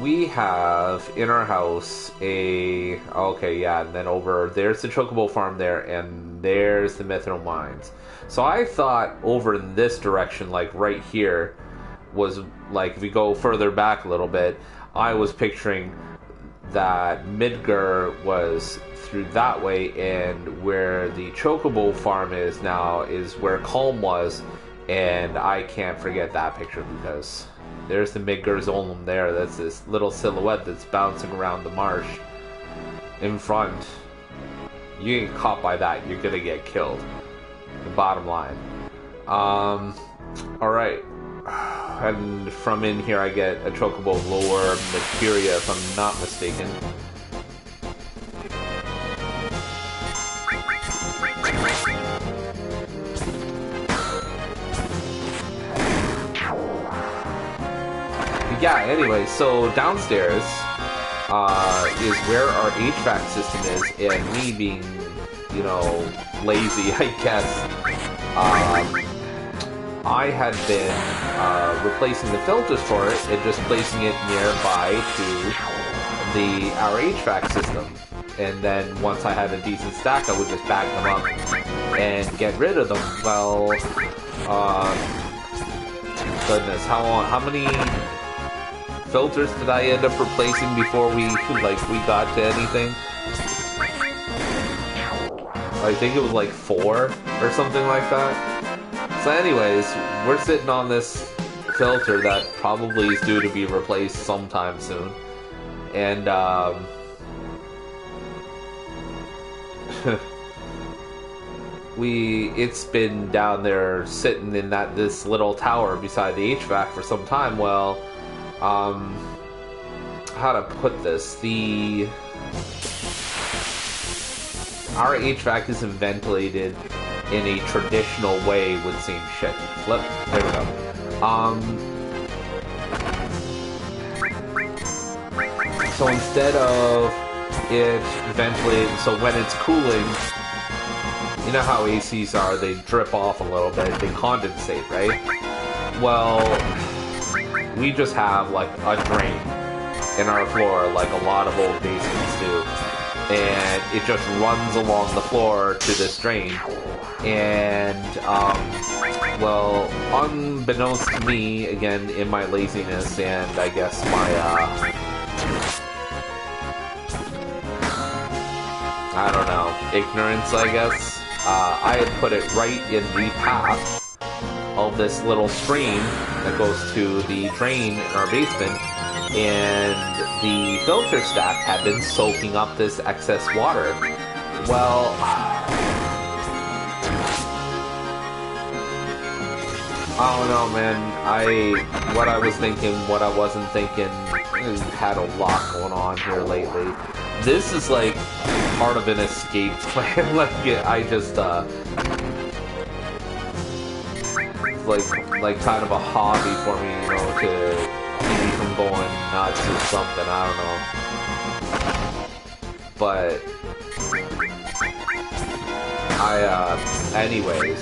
we have in our house okay, yeah, and then over there's the Chocobo farm there, and there's the Mithril mines. So I thought over in this direction, like right here, was like if we go further back a little bit, I was picturing that Midgar was through that way, and where the Chocobo farm is now is where Kalm was, and I can't forget that picture because there's the Midgar Zolom there. That's this little silhouette that's bouncing around the marsh in front. You get caught by that, you're gonna get killed. The bottom line. Alright. And from in here I get a Chocobo lure materia, if I'm not mistaken. Yeah, anyway, so downstairs is where our HVAC system is, and me being, you know, lazy, I guess, I had been replacing the filters for it and just placing it nearby to our HVAC system. And then once I had a decent stack, I would just bag them up and get rid of them. Well, goodness, how many filters did I end up replacing before we got to anything? I think it was like 4 or something like that. So anyways, we're sitting on this filter that probably is due to be replaced sometime soon. And it's been down there sitting in this little tower beside the HVAC for some time. Well, how to put this? Our HVAC isn't ventilated in a traditional way with same shit. Flip. There we go. So instead of it ventilating, so when it's cooling, you know how ACs are, they drip off a little bit, they condensate, right? Well, we just have like a drain in our floor, like a lot of old basements do, and it just runs along the floor to this drain. And well, unbeknownst to me, again in my laziness and I guess my I don't know, ignorance, I guess, I had put it right in the path of this little stream that goes to the drain in our basement, and the filter stack had been soaking up this excess water. Well, I don't know, man. What I was thinking, what I wasn't thinking, had a lot going on here lately. This is like part of an escape plan. Like, I just like kind of a hobby for me, you know, to keep me from going nuts or something. I don't know. But anyways,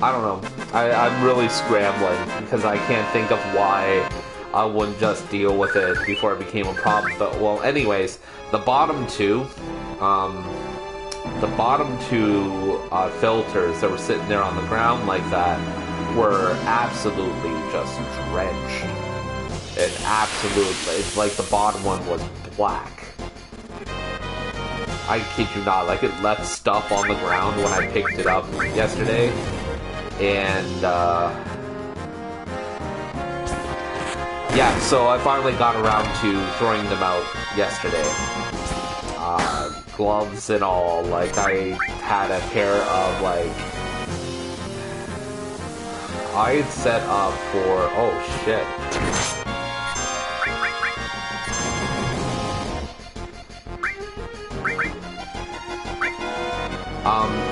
I don't know. I'm really scrambling because I can't think of why I wouldn't just deal with it before it became a problem. But, well, anyways, the bottom two filters that were sitting there on the ground like that were absolutely just drenched. And absolutely, it's like the bottom one was black. I kid you not, like it left stuff on the ground when I picked it up yesterday. And, yeah, so I finally got around to throwing them out yesterday. Gloves and all, like I had a pair of, like, I had set up for, oh shit.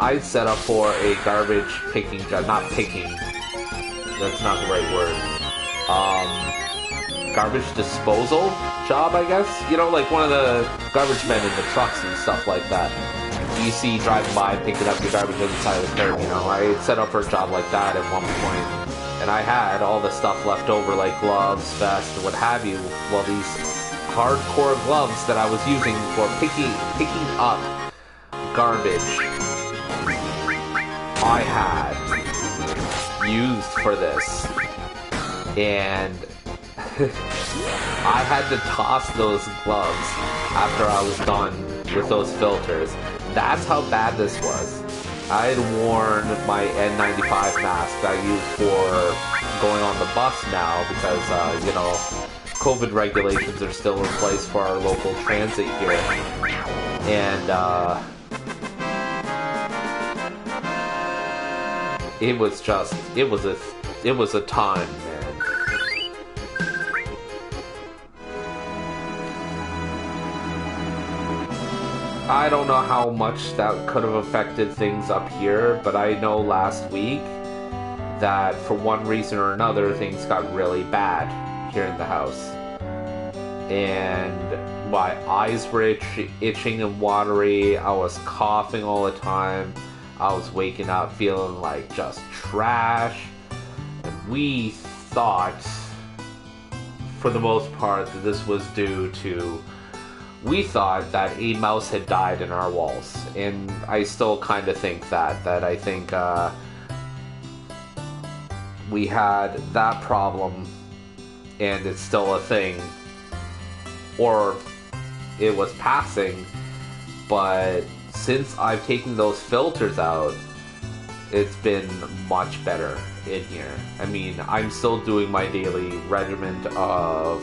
I set up for a garbage picking job, not picking, that's not the right word, garbage disposal job, I guess? You know, like one of the garbage men in the trucks and stuff like that. You see driving by picking up your garbage on the side of the curb, you know. I set up for a job like that at one point, and I had all the stuff left over, like gloves, vests, what have you. Well, these hardcore gloves that I was using for picking up garbage, I had used for this, and I had to toss those gloves after I was done with those filters. That's how bad this was. I had worn my N95 mask that I use for going on the bus now because, you know, COVID regulations are still in place for our local transit here. And, it was a time, man. I don't know how much that could have affected things up here, but I know last week that for one reason or another, things got really bad here in the house. And my eyes were itching and watery, I was coughing all the time, I was waking up feeling like just trash. And we thought, for the most part, that this was due to... We thought that a mouse had died in our walls. And I still kind of think that. That I think we had that problem, and it's still a thing. Or it was passing, but since I've taken those filters out, it's been much better in here. I mean, I'm still doing my daily regimen of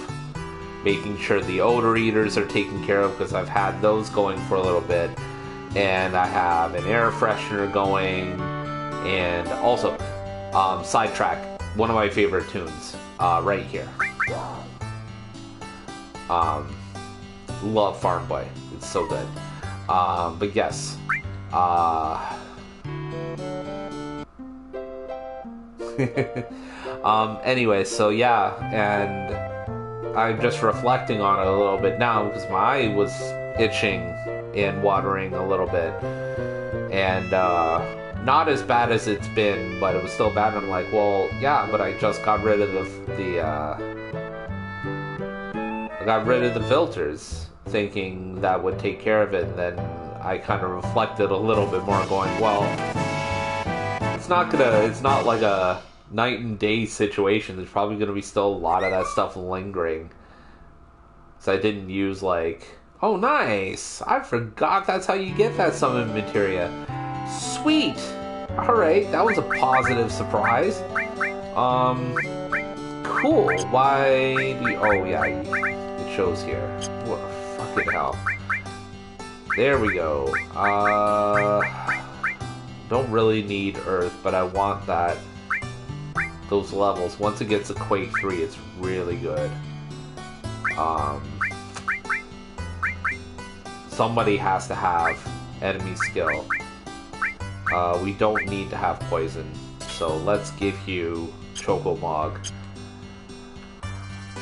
making sure the odor eaters are taken care of, because I've had those going for a little bit, and I have an air freshener going, and also, sidetrack, one of my favorite tunes, right here. Love Farm Boy, it's so good. But yes, anyway, so yeah, and I'm just reflecting on it a little bit now because my eye was itching and watering a little bit, and not as bad as it's been, but it was still bad. And I'm like, well, yeah, but I just got rid of I got rid of the filters, thinking that would take care of it. And then I kind of reflected a little bit more, going, well, it's not like a night and day situation. There's probably going to be still a lot of that stuff lingering. So I didn't use, like, oh, nice, I forgot that's how you get that summon materia. Sweet. Alright, that was a positive surprise. Cool. Why do you... Oh, yeah, it shows here. What fucking hell. There we go. Don't really need Earth, but I want that... those levels. Once it gets to Quake 3, it's really good. Somebody has to have enemy skill. We don't need to have poison, so let's give you Chocomog.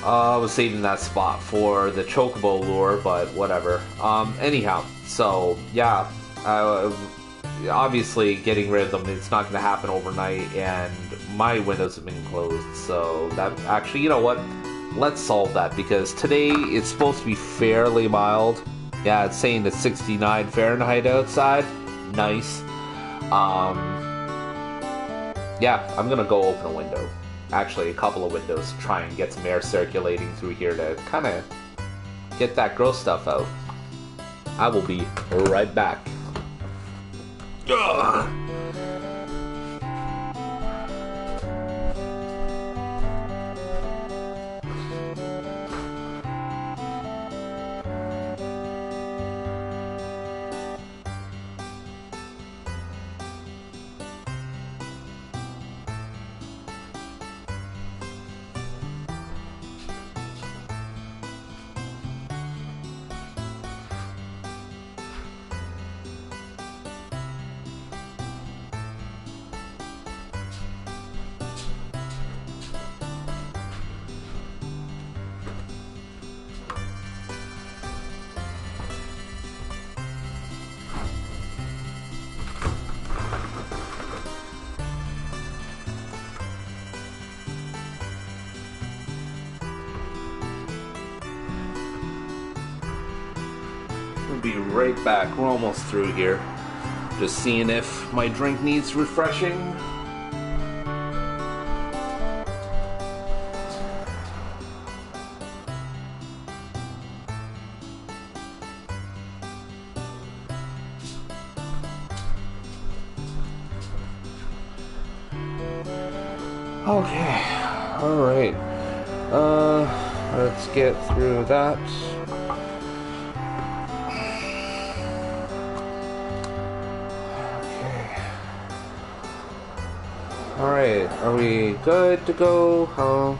I was saving that spot for the Chocobo lure, but whatever. Anyhow, so yeah, obviously getting rid of them, it's not going to happen overnight, and my windows have been closed, so that actually, you know what, let's solve that, because today it's supposed to be fairly mild. Yeah, it's saying it's 69 Fahrenheit outside. Nice. Yeah, I'm gonna go open a window. Actually, a couple of windows to try and get some air circulating through here to kind of get that gross stuff out. I will be right back. Ugh. be right back. We're almost through here. Just seeing if my drink needs refreshing. Okay, alright. Let's get through that. Okay. Alright, are we good to go?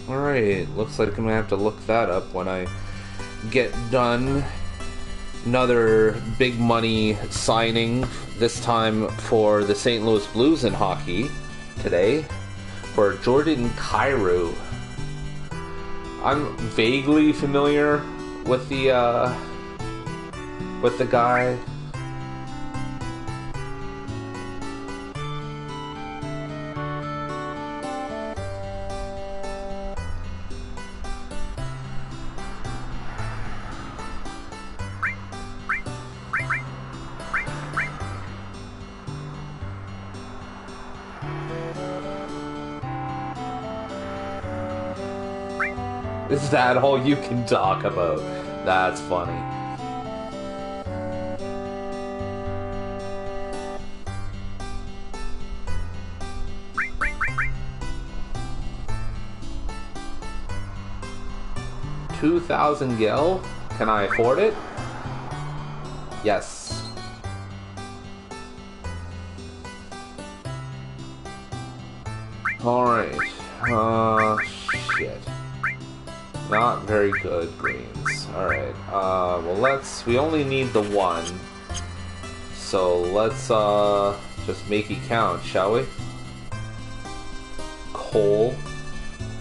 Alright, looks like I'm gonna have to look that up when I get done. Another big money signing, this time for the St. Louis Blues in hockey today, for Jordan Kyrou. I'm vaguely familiar with the guy. Is that all you can talk about? That's funny. $2,000 gil? Can I afford it? Yes. Alright. Shit. Not very good greens. Alright. Well, we only need the one. So let's, just make it count, shall we? Cole.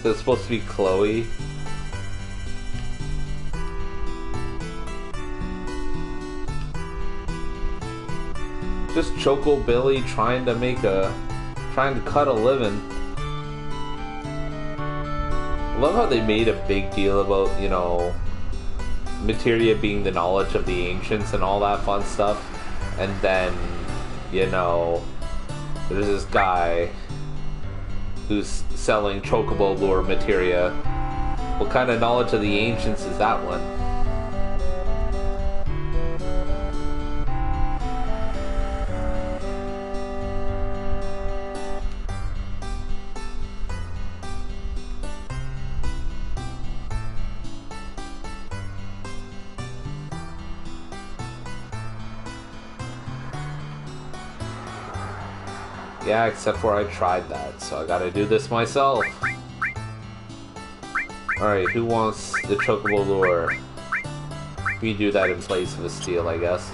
So it's supposed to be Chloe. Just Choco Billy trying to cut a living. I love how they made a big deal about, you know, materia being the knowledge of the ancients and all that fun stuff. And then, you know, there's this guy who's selling chocobo lure materia. What kind of knowledge of the ancients is that one? Yeah, except for I tried that, so I gotta do this myself. Alright, who wants the chocobo lure? We do that in place of a steel, I guess.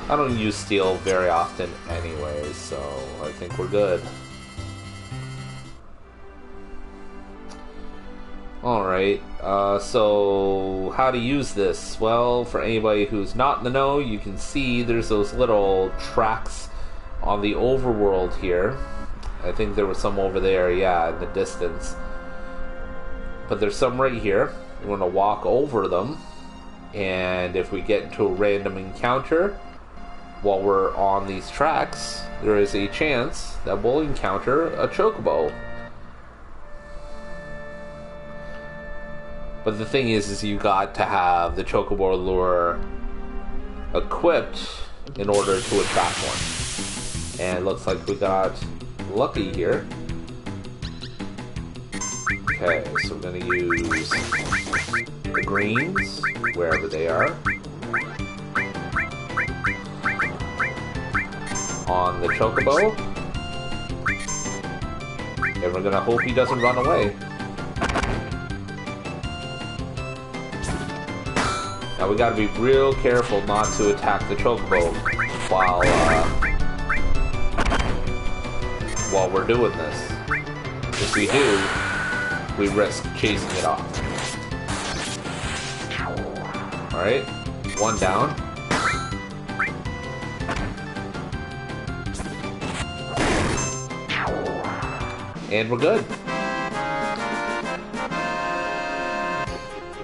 I don't use steel very often anyways, so I think we're good. Alright, so how to use this? Well, for anybody who's not in the know, you can see there's those little tracks on the overworld here. I think there was some over there, yeah, in the distance. But there's some right here. We're going to walk over them. And if we get into a random encounter while we're on these tracks, there is a chance that we'll encounter a chocobo. But the thing is you got to have the chocobo lure equipped in order to attract one. And it looks like we got lucky here. Okay, so we're gonna use the greens, wherever they are, on the chocobo. And we're gonna hope he doesn't run away. Now we gotta be real careful not to attack the chocobo while we're doing this. If we do, we risk chasing it off. Alright, one down. And we're good.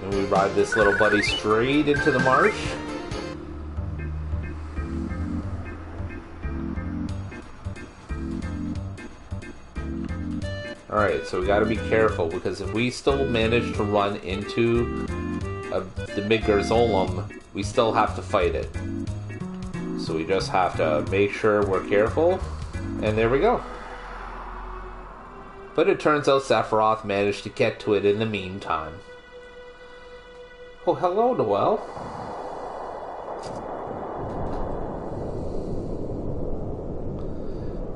And we ride this little buddy straight into the marsh. Alright, so we gotta be careful, because if we still manage to run into the Midgarzolum, we still have to fight it. So we just have to make sure we're careful, and there we go. But it turns out Sephiroth managed to get to it in the meantime. Oh, hello, Noelle.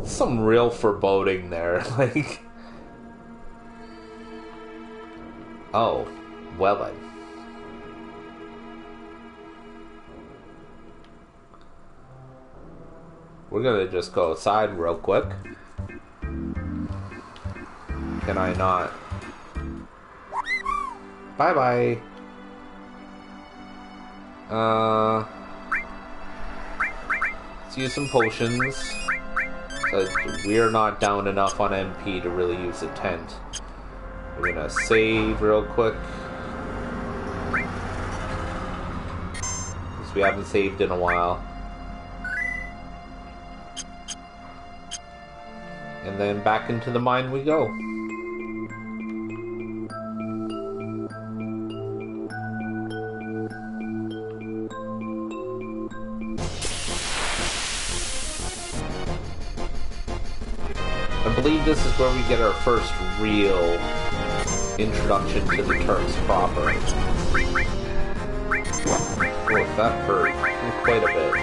Some real foreboding there, like... Oh, well then. We're gonna just go outside real quick. Can I not? Bye-bye. Let's use some potions. Because we're not down enough on MP to really use a tent. We're gonna save real quick. Because we haven't saved in a while. And then back into the mine we go. I believe this is where we get our first real introduction to the Turks proper. Oh, that hurt quite a bit.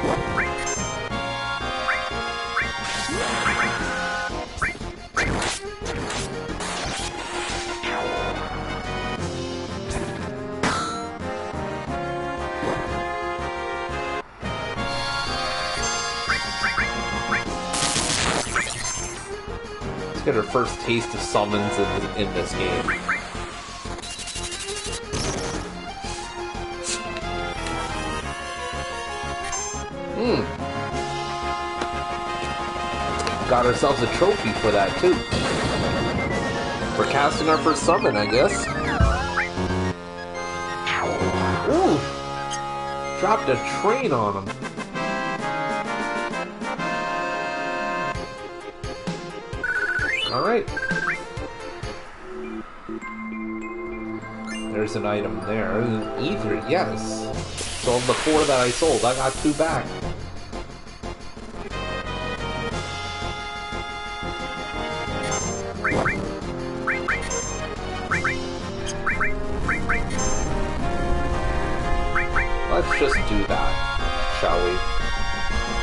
Let's get our first taste of summons in this game. Got ourselves a trophy for that too. For casting our first summon, I guess. Ooh! Dropped a train on him. Alright. There's an item there. Ether, yes. So of the 4 that I sold, I got 2 back. Let's just do that, shall we?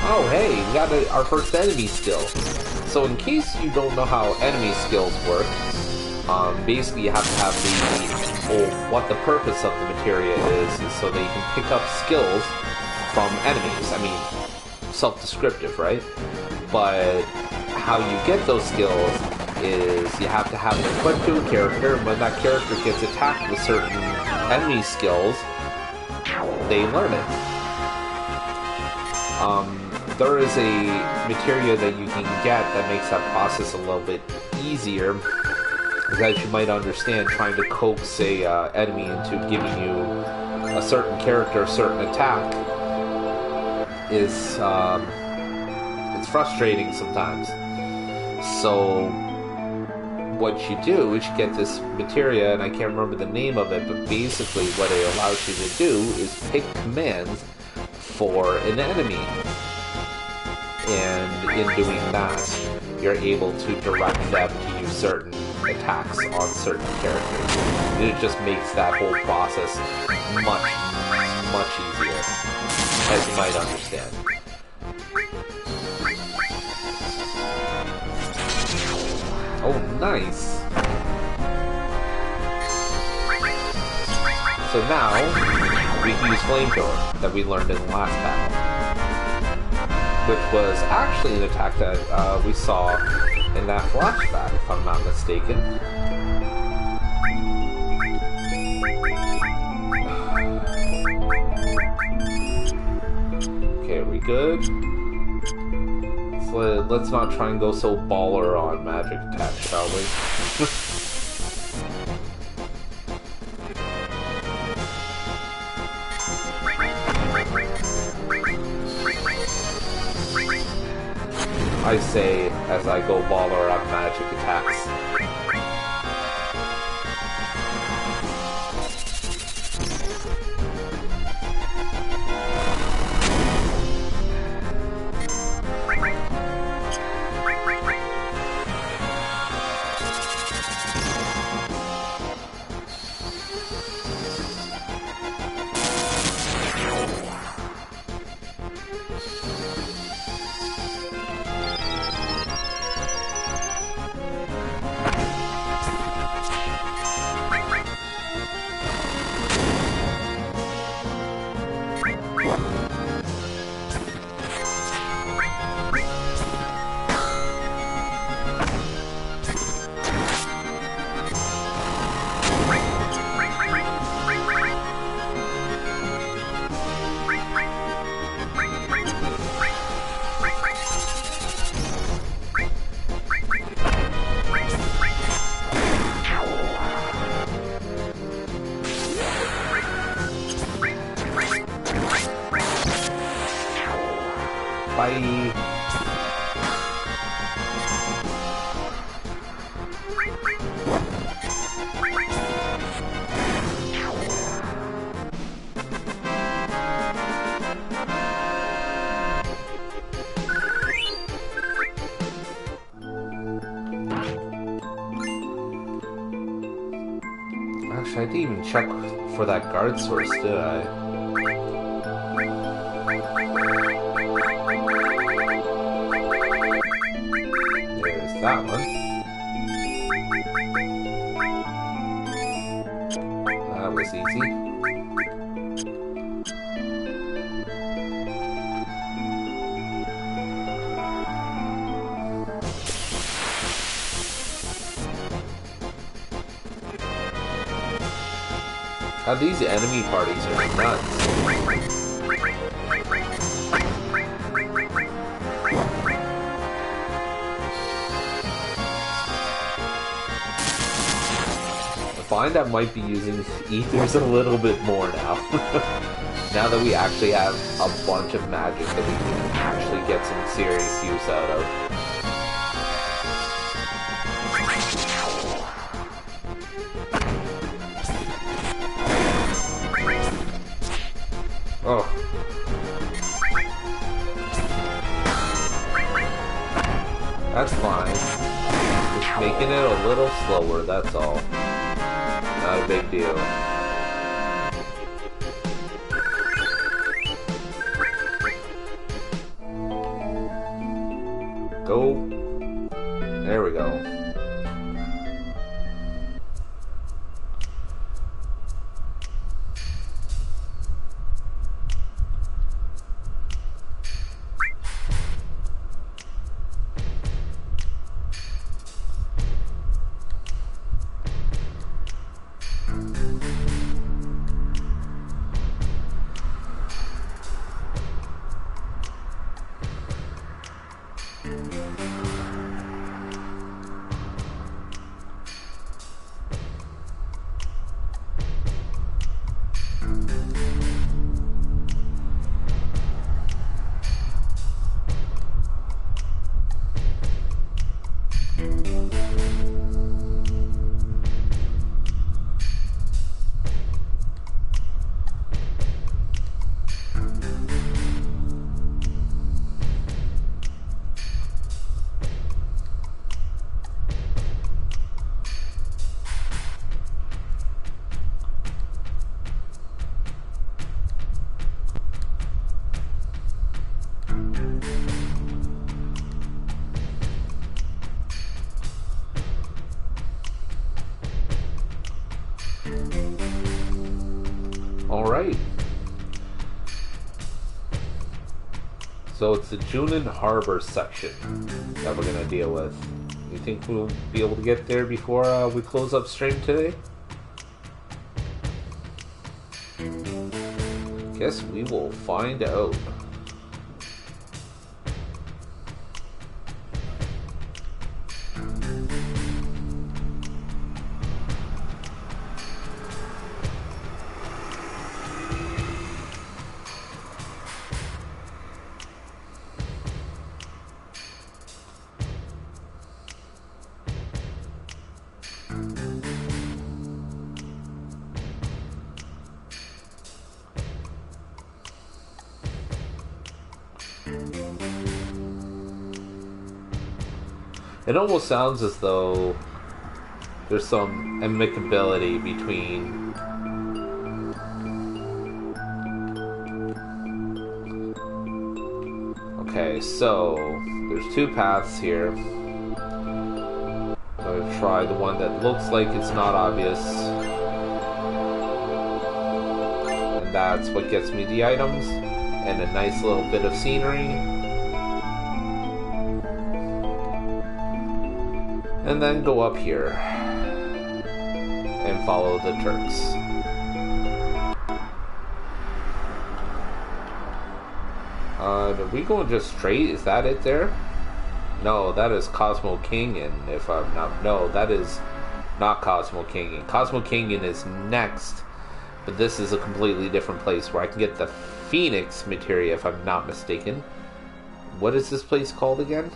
Oh, hey, we got our first enemy skill. So in case you don't know how enemy skills work, basically you have to have what the purpose of the materia is so that you can pick up skills from enemies. I mean, self-descriptive, right? But how you get those skills is you have to have them equipped to a character, and when that character gets attacked with certain enemy skills, they learn it. There is a materia that you can get that makes that process a little bit easier. As you might understand, trying to coax a enemy into giving you a certain character, a certain attack is it's frustrating sometimes. So what you do is you get this materia, and I can't remember the name of it, but basically what it allows you to do is pick commands for an enemy. And in doing that, you're able to direct them to use certain attacks on certain characters. And it just makes that whole process much, much easier, as you might understand. Oh, nice! So now, we can use Flamethrower that we learned in the last battle. Which was actually an attack that we saw in that flashback, if I'm not mistaken. good. So let's not try and go so baller on magic attack, shall we? I say as I go baller on magic attacks. Bye. Actually, I didn't even check for that guard source, did I? That one. That was easy. God, these enemy parties are nuts. I find I might be using ethers a little bit more now. Now that we actually have a bunch of magic that we can actually get some serious use out of. Oh. That's fine. Just making it a little slower, that's all. Not a big deal. Go. There we go. Alright. So it's the Junon Harbor section that we're going to deal with. You think we'll be able to get there before we close up stream today? Guess we will find out. It almost sounds as though there's some amicability between okay, so there's two paths here. I'm gonna try the one that looks like it's not obvious. And that's what gets me the items and a nice little bit of scenery. And then go up here and follow the Turks. Are we going just straight? Is that it there? No, that is Cosmo Canyon, if I'm not... No, that is not Cosmo Canyon. Cosmo Canyon is next, but this is a completely different place where I can get the Phoenix materia, if I'm not mistaken. What is this place called again?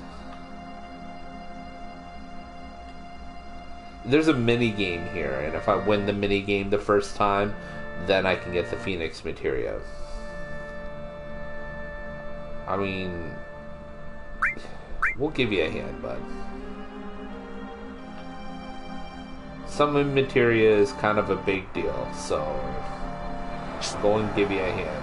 There's a mini game here, and if I win the mini game the first time, then I can get the Phoenix materia. I mean, we'll give you a hand, bud. Summon materia is kind of a big deal, so I'm going to give you a hand.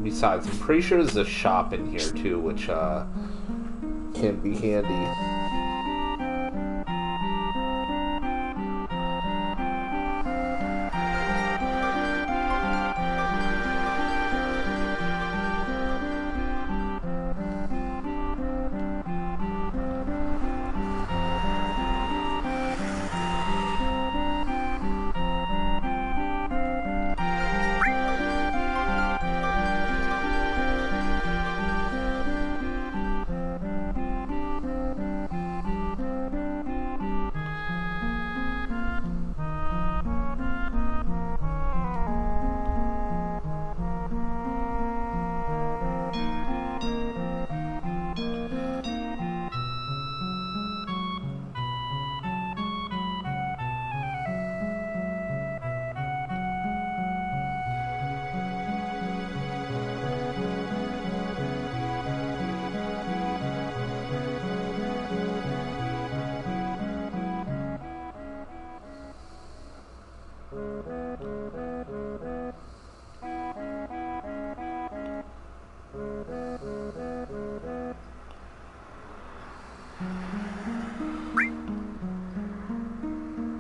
Besides, I'm pretty sure there's a shop in here too, which can be handy.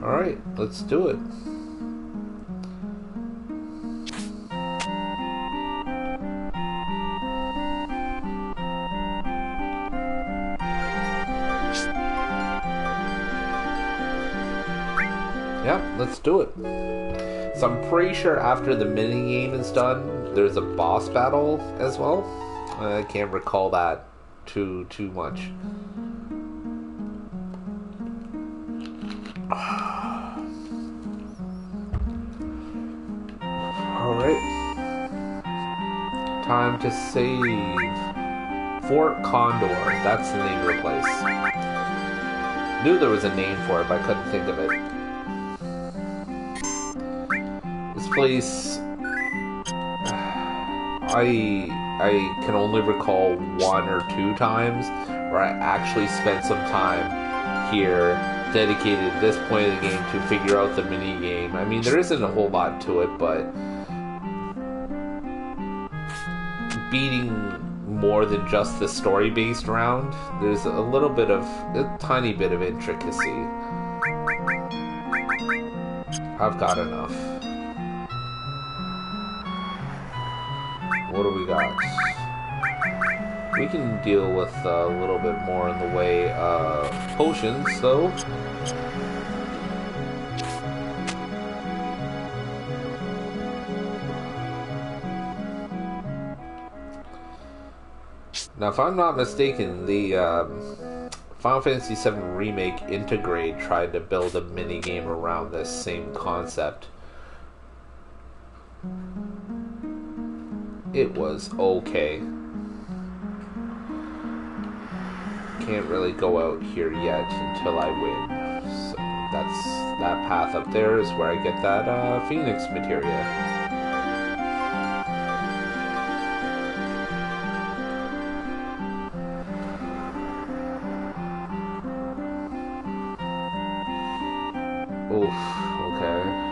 Alright, let's do it. Yeah, let's do it. So I'm pretty sure after the mini game is done, there's a boss battle as well. I can't recall that too much. Alright. Time to save. Fort Condor. That's the name of the place. Knew there was a name for it, but I couldn't think of it. This place... I can only recall one or two times where I actually spent some time here dedicated at this point of the game to figure out the mini game. I mean, there isn't a whole lot to it, but beating more than just the story-based round, there's a tiny bit of intricacy. I've got enough. What do we got? We can deal with a little bit more in the way of potions, though. Now, if I'm not mistaken, the Final Fantasy VII Remake Integrate tried to build a minigame around this same concept. It was okay. Can't really go out here yet until I win. So that path up there is where I get that Phoenix materia. Oof, okay.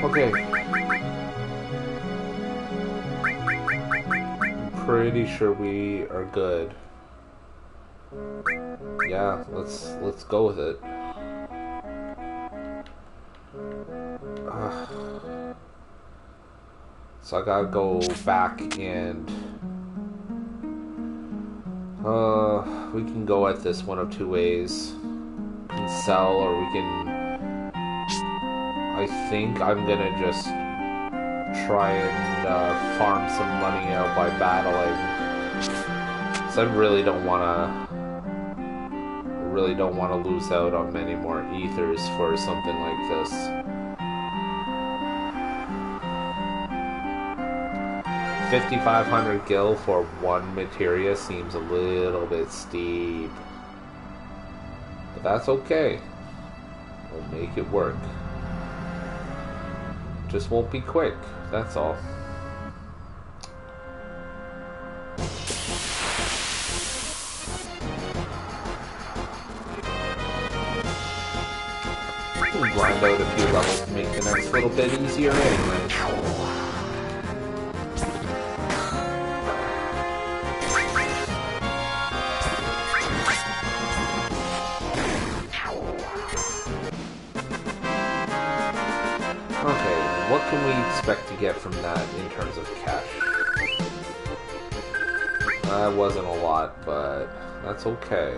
Okay. I'm pretty sure we are good. Yeah, let's go with it. So I gotta go back and we can go at this one of two ways. We can sell, or we can. I think I'm gonna just try and farm some money out by battling. So I really don't wanna lose out on many more ethers for something like this. 5,500 gil for one materia seems a little bit steep. But that's okay. We'll make it work. Just won't be quick, that's all. We'll grind out a few levels to make the next little bit easier anyways. What can we expect to get from that in terms of cash? That wasn't a lot, but that's okay.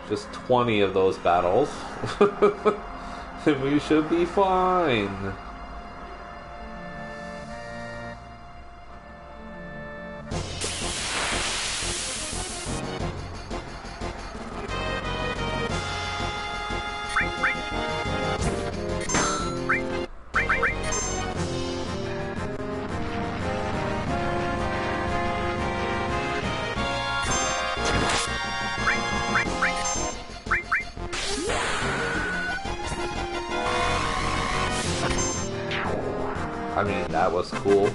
Just 20 of those battles. And we should be fine. I mean, that was cool.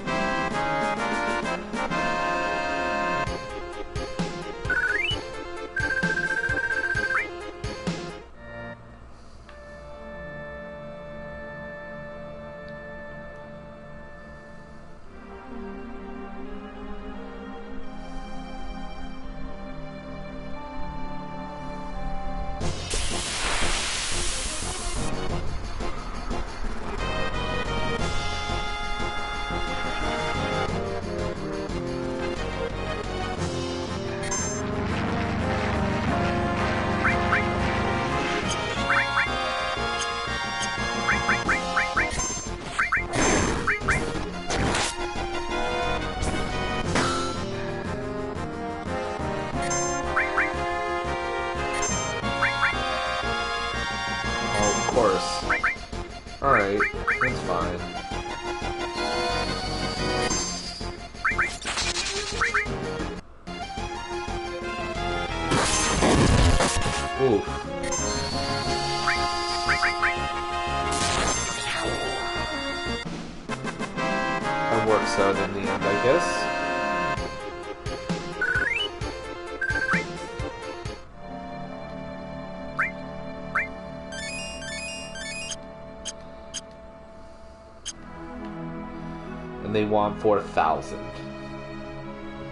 Alright, that's fine. Oof. That works out in the end, I guess. And they want 4,000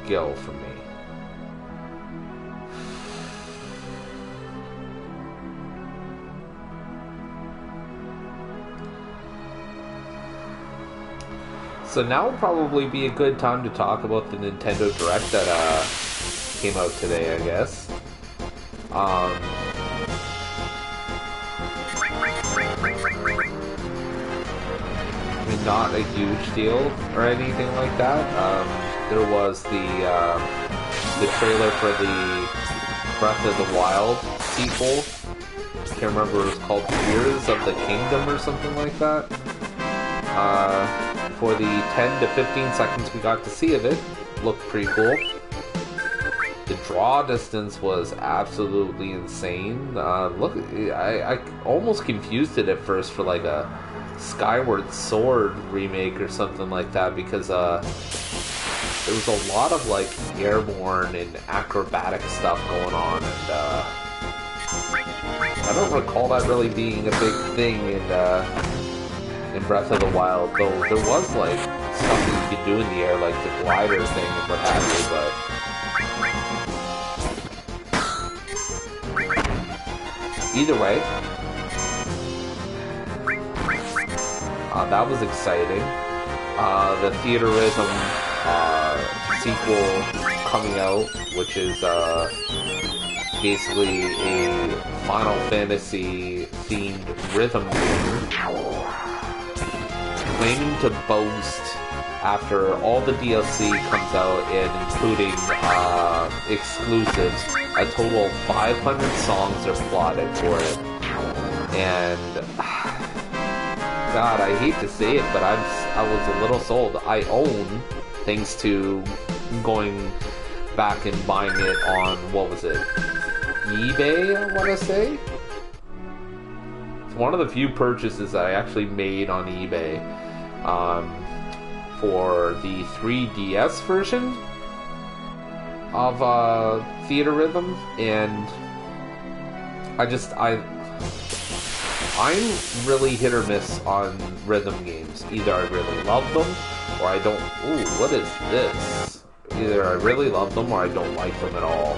gil from me. So now would probably be a good time to talk about the Nintendo Direct that came out today, I guess. I mean, not a huge deal or anything like that. there was the trailer for the Breath of the Wild sequel. I can't remember what it was called, Tears of the Kingdom or something like that. For the 10 to 15 seconds we got to see of it, looked pretty cool. The draw distance was absolutely insane. Look, I almost confused it at first for like a Skyward Sword remake or something like that, because there was a lot of like airborne and acrobatic stuff going on, and I don't recall that really being a big thing in Breath of the Wild, though there was like stuff that you could do in the air, like the glider thing and what have you, but either way, that was exciting. The Theaterism sequel coming out, which is basically a Final Fantasy themed rhythm game, claiming to boast, after all the DLC comes out and including exclusives, a total of 500 songs are plotted for it. And God, I hate to say it, but I was a little sold. I own, thanks to going back and buying it on, what was it, eBay, I want to say? It's one of the few purchases I actually made on eBay for the 3DS version of Theatrhythm, and I'm really hit or miss on rhythm games. Either I really love them, or I don't. Ooh, what is this? Either I really love them, or I don't like them at all.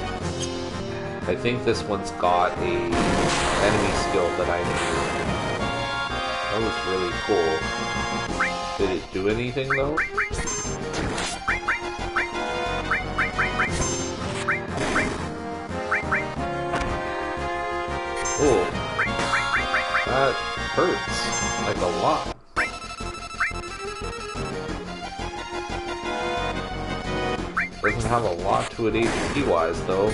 I think this one's got a enemy skill that I need. That was really cool. Did it do anything though? Ooh. That hurts, like a lot. Doesn't have a lot to it HP-wise, though.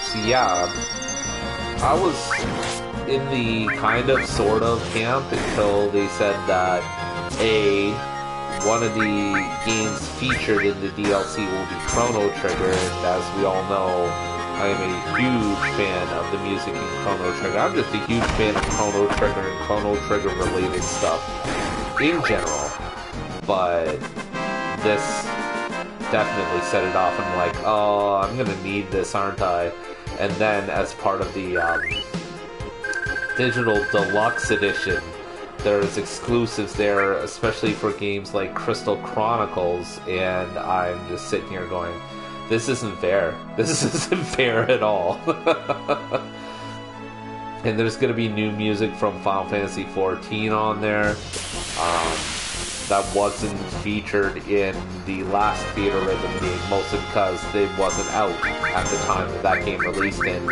So yeah, I was in the kind of, sort of camp until they said that one of the games featured in the DLC will be Chrono Trigger, and as we all know, I am a huge fan of the music in Chrono Trigger. I'm just a huge fan of Chrono Trigger and Chrono Trigger related stuff in general, but this definitely set it off. I'm like, oh, I'm gonna need this, aren't I? And then as part of the digital deluxe edition, there's exclusives there, especially for games like Crystal Chronicles, and I'm just sitting here going, this isn't fair. This isn't fair at all. And there's going to be new music from Final Fantasy XIV on there. That wasn't featured in the last Theatrhythm game, mostly because it wasn't out at the time that game released, and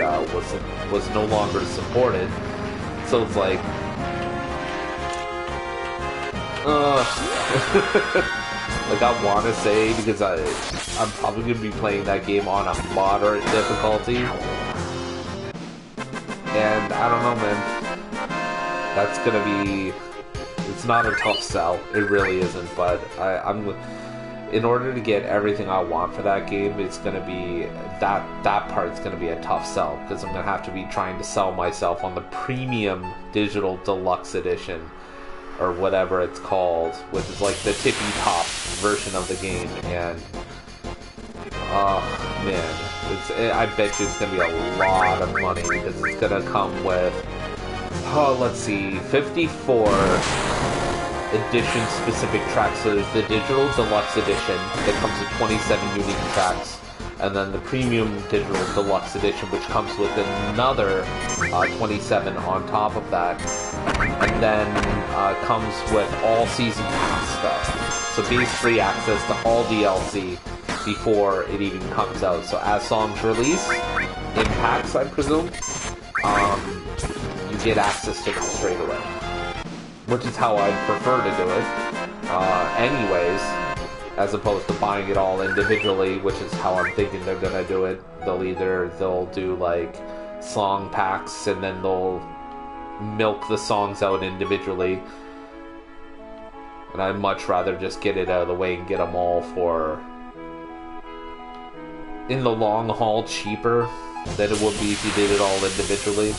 was no longer supported. So it's like, like I want to say, because I'm probably going to be playing that game on a moderate difficulty, and I don't know, man, that's going to be, it's not a tough sell, it really isn't, but I'm in order to get everything I want for that game, it's going to be, that part's going to be a tough sell, because I'm going to have to be trying to sell myself on the premium digital deluxe edition, or whatever it's called, which is like the tippy top version of the game, and oh man, I bet you it's gonna be a lot of money, because it's gonna come with, let's see, 54 edition specific tracks. So there's the digital deluxe edition that comes with 27 unique tracks, and then the premium digital deluxe edition, which comes with another 27 on top of that, and then comes with all season pass stuff. So base free access to all DLC before it even comes out. So as songs release in packs, I presume, you and get access to them straight away. Which is how I'd prefer to do it, anyways, as opposed to buying it all individually, which is how I'm thinking they're gonna do it. They'll do like song packs, and then they'll milk the songs out individually. And I'd much rather just get it out of the way and get them all for, in the long haul, cheaper than it would be if you did it all individually.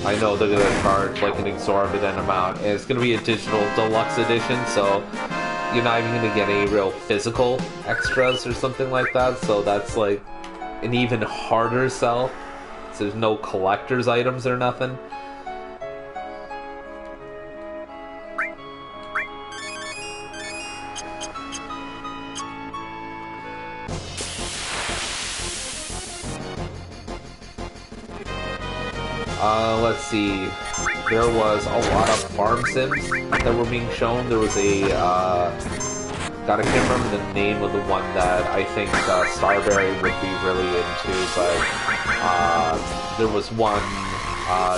I know they're gonna charge like an exorbitant amount, and it's gonna be a digital deluxe edition, so you're not even gonna get any real physical extras or something like that, so that's like an even harder sell. So there's no collector's items or nothing. Let's see. There was a lot of farm sims that were being shown. There was a, God, I can't remember the name of the one that I think Starberry would be really into, but there was one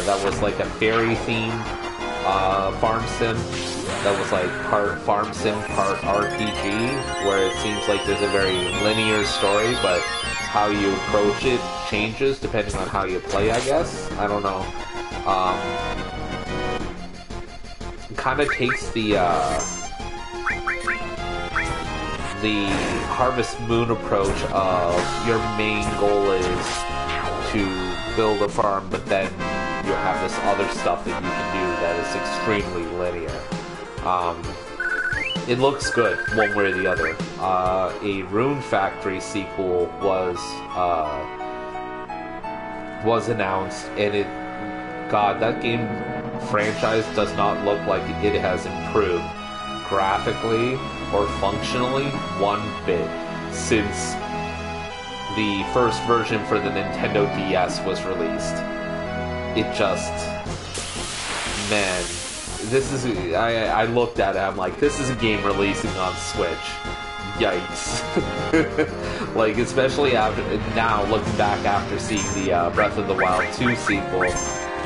that was like a fairy-themed farm sim that was like part farm sim, part RPG, where it seems like there's a very linear story, but how you approach it changes depending on how you play, I guess. I don't know. Kind of takes the Harvest Moon approach of your main goal is to build a farm, but then you have this other stuff that you can do that is extremely linear. It looks good one way or the other. A Rune Factory sequel was announced, and God, that game franchise does not look like it has improved graphically or functionally one bit since the first version for the Nintendo DS was released. It just, man, this is, I looked at it, I'm like, this is a game releasing on Switch. Yikes. Like, especially after, now looking back after seeing the Breath of the Wild 2 sequel,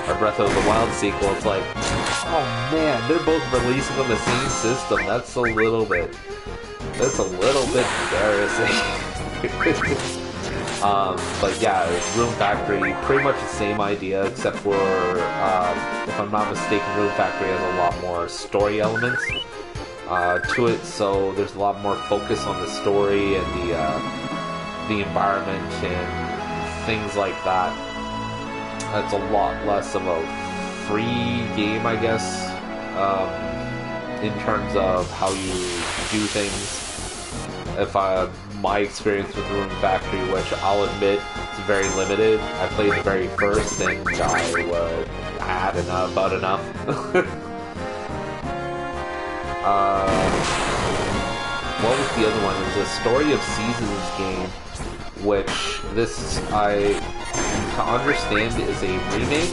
or Breath of the Wild sequel, it's like, oh man, they're both releasing on the same system. That's a little bit embarrassing. But yeah, Rune Factory, pretty much the same idea, except for, if I'm not mistaken, Rune Factory has a lot more story elements to it, so there's a lot more focus on the story and the environment and things like that. It's a lot less of a free game, I guess, in terms of how you do things. My experience with Rune Factory, which I'll admit is very limited. I played the very first and I had about enough. What was the other one? It was a Story of Seasons game, which this, to understand, is a remake.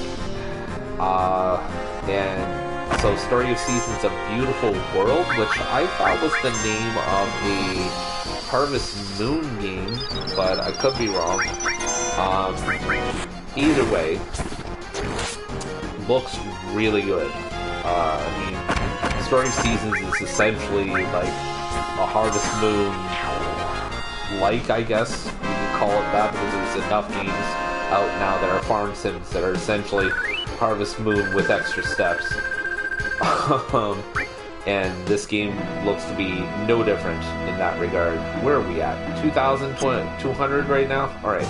And so Story of Seasons, A Beautiful World, which I thought was the name of a Harvest Moon game, but I could be wrong. Either way, looks really good. I mean, Story of Seasons is essentially like a Harvest Moon, like, I guess you can call it that, because there's enough games out now that are farm sims that are essentially Harvest Moon with extra steps. And this game looks to be no different in that regard. Where are we at? 2,200 right now? Alright.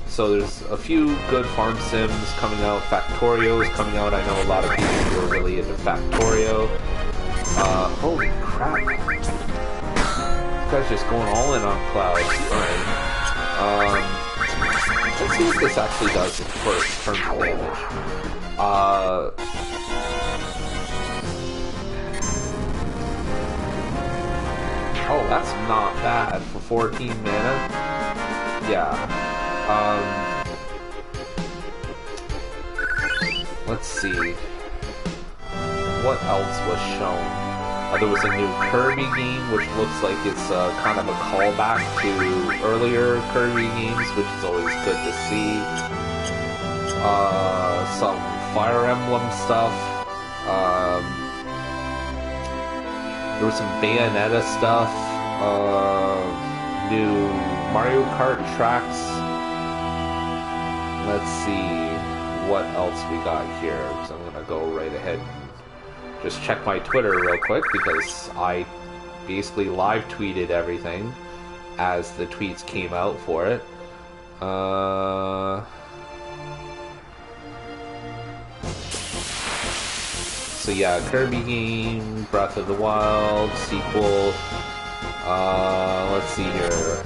So there's a few good farm sims coming out. Factorio is coming out. I know a lot of people who are really into Factorio. Holy crap. This guy's just going all in on Cloud. Alright. Let's see what this actually does for terms of damage. Oh, that's not bad for 14 mana. Yeah. let's see. What else was shown? There was a new Kirby game, which looks like it's kind of a callback to earlier Kirby games, which is always good to see. Some Fire Emblem stuff. There was some Bayonetta stuff. New Mario Kart tracks. Let's see what else we got here, because I'm gonna go right ahead and just check my Twitter real quick, because I basically live tweeted everything as the tweets came out for it. So yeah, Kirby game, Breath of the Wild, sequel. Let's see here.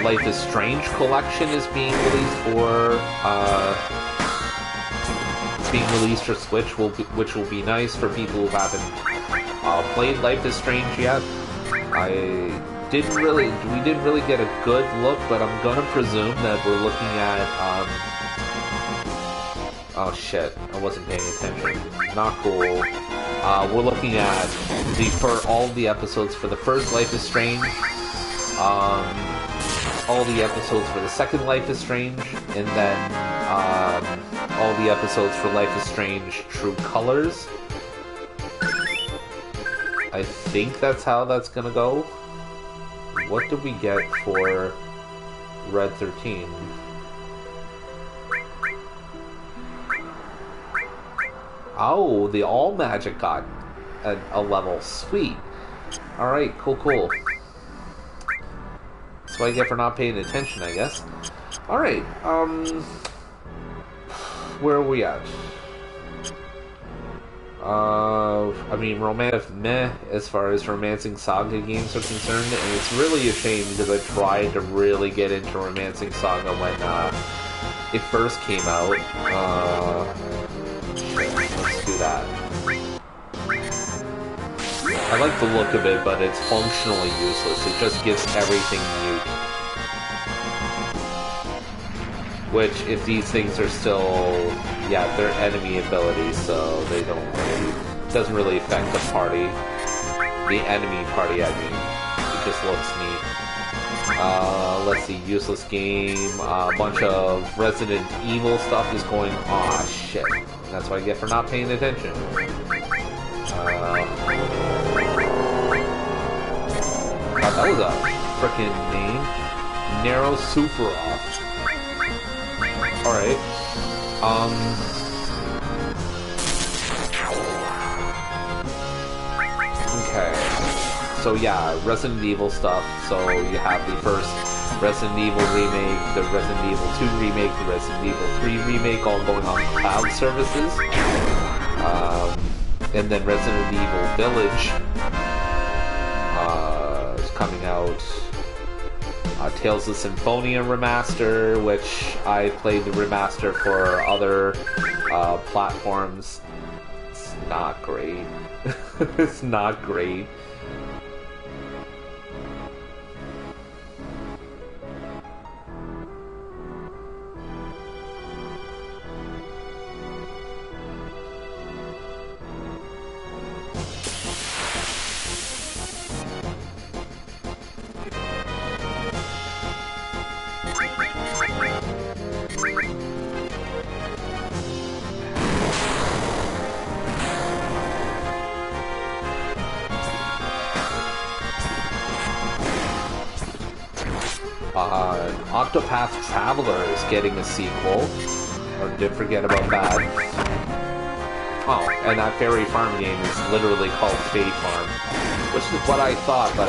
Life is Strange collection is being released for Switch, which will be nice for people who haven't played Life is Strange yet. We didn't really get a good look, but I'm gonna presume that we're looking at oh shit, I wasn't paying attention. Not cool. We're looking at for all the episodes for the first Life is Strange, all the episodes for the second Life is Strange, and then all the episodes for Life is Strange True Colors. I think that's how that's gonna go. What did we get for Red 13? Oh, the All Magic got a level. Sweet. Alright, cool. That's what I get for not paying attention, I guess. Alright, where are we at? I mean, romantic meh as far as Romancing Saga games are concerned, and it's really a shame because I tried to really get into Romancing Saga when it first came out. Let's do that. I like the look of it, but it's functionally useless. It just gives everything mute. Which, if these things are still, yeah, they're enemy abilities, so they don't really, it doesn't really affect the party. The enemy party, I mean. It just looks neat. Let's see, useless game, a bunch of Resident Evil stuff is going on. Aw, shit. That's what I get for not paying attention. God, that was a frickin' name. Narrow Sephiroth. Alright. Okay. So yeah, Resident Evil stuff. So you have the first Resident Evil remake, the Resident Evil 2 remake, the Resident Evil 3 remake, all going on cloud services. And then Resident Evil Village is coming out. Tales of Symphonia remaster, which I played the remaster for other platforms. It's not great. It's not great. Octopath Traveler is getting a sequel. Or did forget about that. Oh, and that Fairy Farm game is literally called Fairy Farm. Which is what I thought, but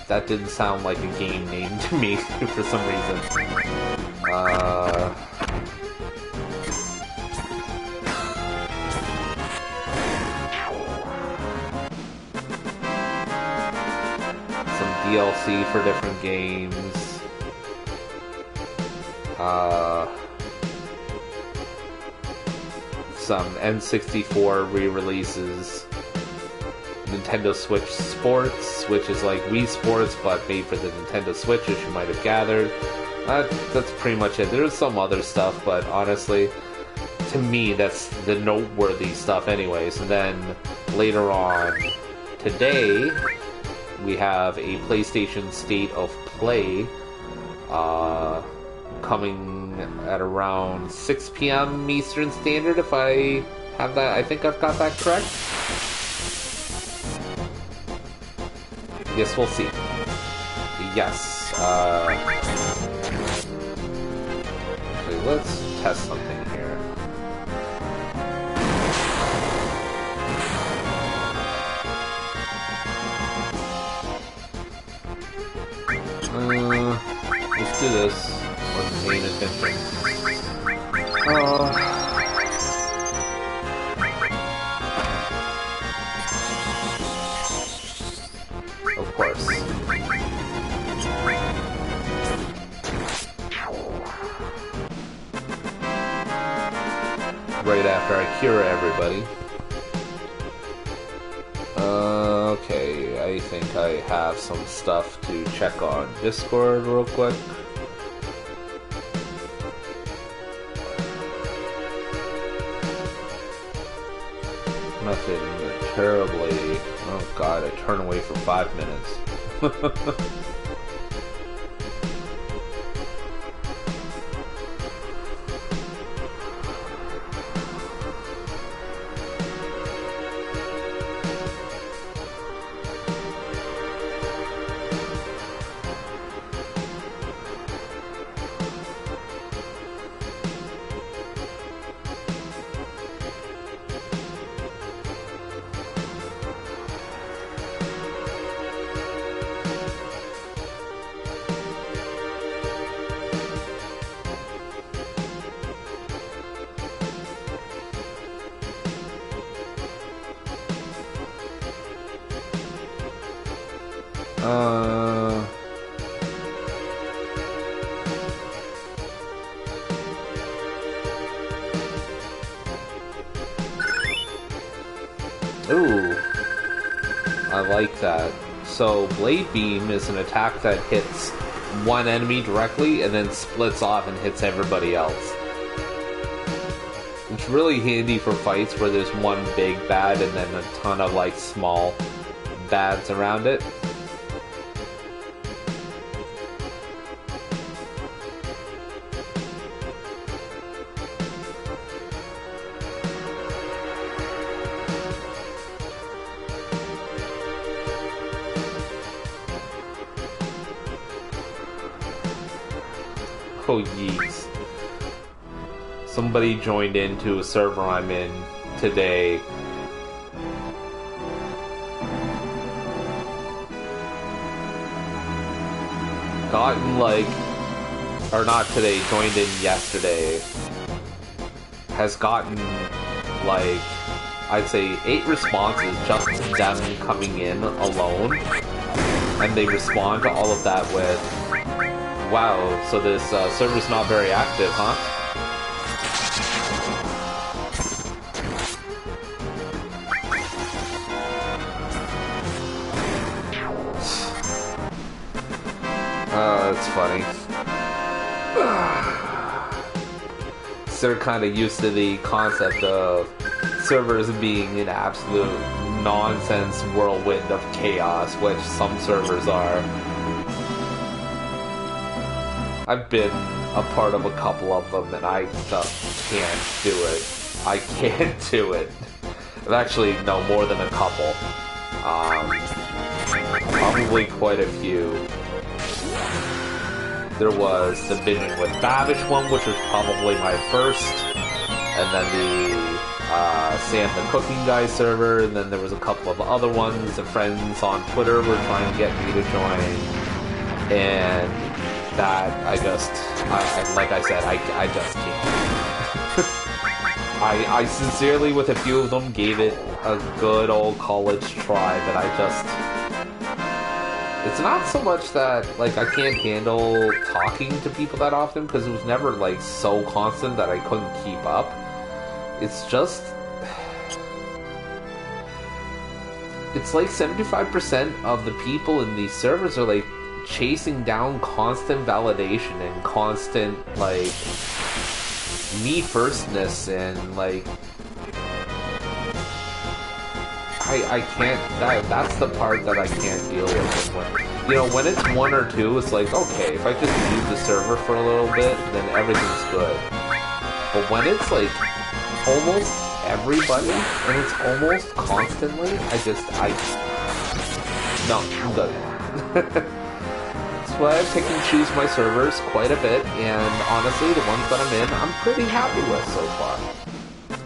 that didn't sound like a game name to me for some reason. Some DLC for different games. Some N64 re-releases, Nintendo Switch Sports, which is like Wii Sports but made for the Nintendo Switch, as you might have gathered. That's pretty much it. There's some other stuff, but honestly, to me, that's the noteworthy stuff anyways. And then later on today, we have a PlayStation State of Play coming at around 6 p.m. Eastern Standard, if I have that. I think I've got that correct. Yes, we'll see. Yes. Actually, let's test something here. Let's do this. Wasn't paying attention. Of course. Right after I cure everybody. Okay, I think I have some stuff to check on Discord real quick. Nothing terribly... Oh god, I turn away for 5 minutes. Ooh, I like that. So, Blade Beam is an attack that hits one enemy directly and then splits off and hits everybody else. It's really handy for fights where there's one big bad and then a ton of, like, small bads around it. Oh, yeez. Somebody joined into a server I'm in today. Gotten like... Or not today, joined in yesterday. Has gotten like... I'd say 8 responses just to them coming in alone. And they respond to all of that with... Wow, so this server's not very active, huh? It's funny. They're kind of used to the concept of servers being an absolute nonsense whirlwind of chaos, which some servers are. I've been a part of a couple of them, and I just can't do it. I can't do it. I've actually known more than a couple. Probably quite a few. There was the Vision with Babish one, which was probably my first. And then the Sam the Cooking Guy server, and then there was a couple of other ones. The friends on Twitter were trying to get me to join. And... that, I like I said, I just can't. I sincerely, with a few of them, gave it a good old college try, but I just... It's not so much that, like, I can't handle talking to people that often, because it was never, like, so constant that I couldn't keep up. It's just... It's like 75% of the people in these servers are, like, chasing down constant validation and constant, like, me-firstness and, like, I can't, that's the part that I can't deal with. When, you know, when it's 1 or 2, it's like, okay, if I just leave the server for a little bit, then everything's good. But when it's, like, almost everybody, and it's almost constantly, no, I'm good. That's why I pick and choose my servers quite a bit, and honestly, the ones that I'm in, I'm pretty happy with so far.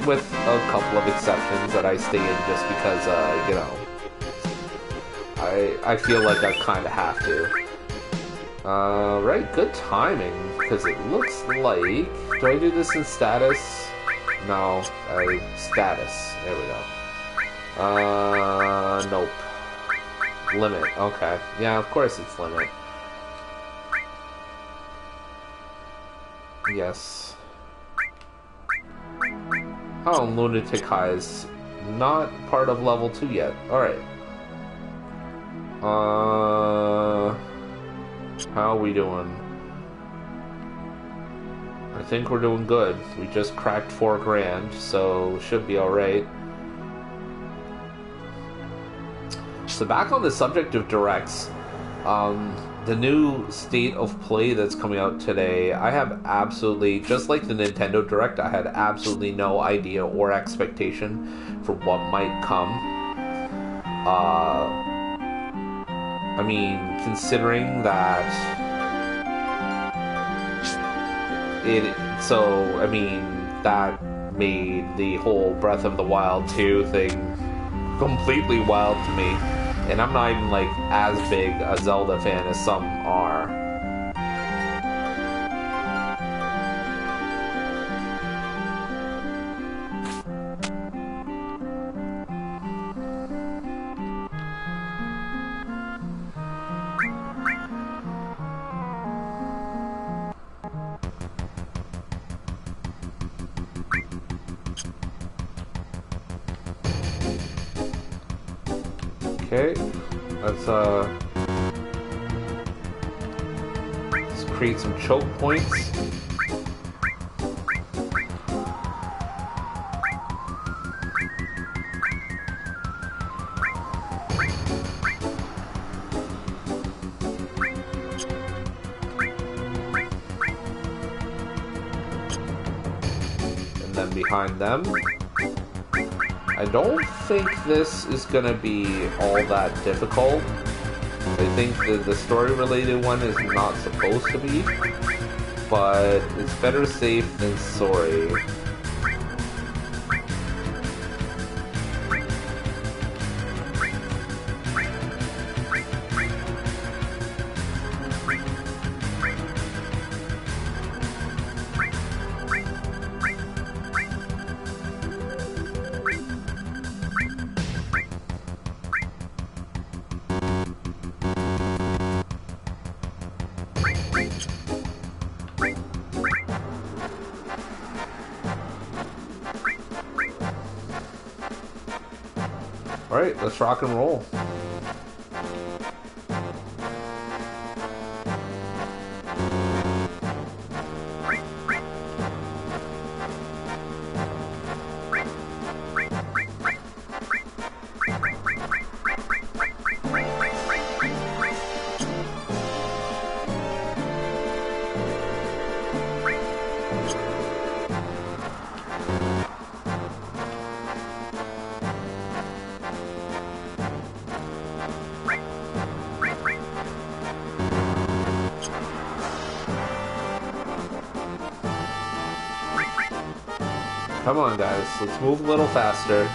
With a couple of exceptions that I stay in just because, you know, I feel like I kind of have to. Right, good timing, because it looks like... Do I do this in status? No, status. There we go. Nope. Limit, okay. Yeah, of course it's limit. Yes. Oh, Lunatic High is not part of level 2 yet. Alright. How are we doing? I think we're doing good. We just cracked 4 grand, so should be alright. So back on the subject of directs, the new State of Play that's coming out today, I have absolutely, just like the Nintendo Direct, I had absolutely no idea or expectation for what might come. I mean, considering that that made the whole Breath of the Wild 2 thing completely wild to me. And I'm not even, like, as big a Zelda fan as some are. Okay, let's create some choke points. And then behind them. I don't think this is gonna be all that difficult. I think the story-related one is not supposed to be, but it's better safe than sorry. Alright, let's rock and roll. Come on, guys. Let's move a little faster.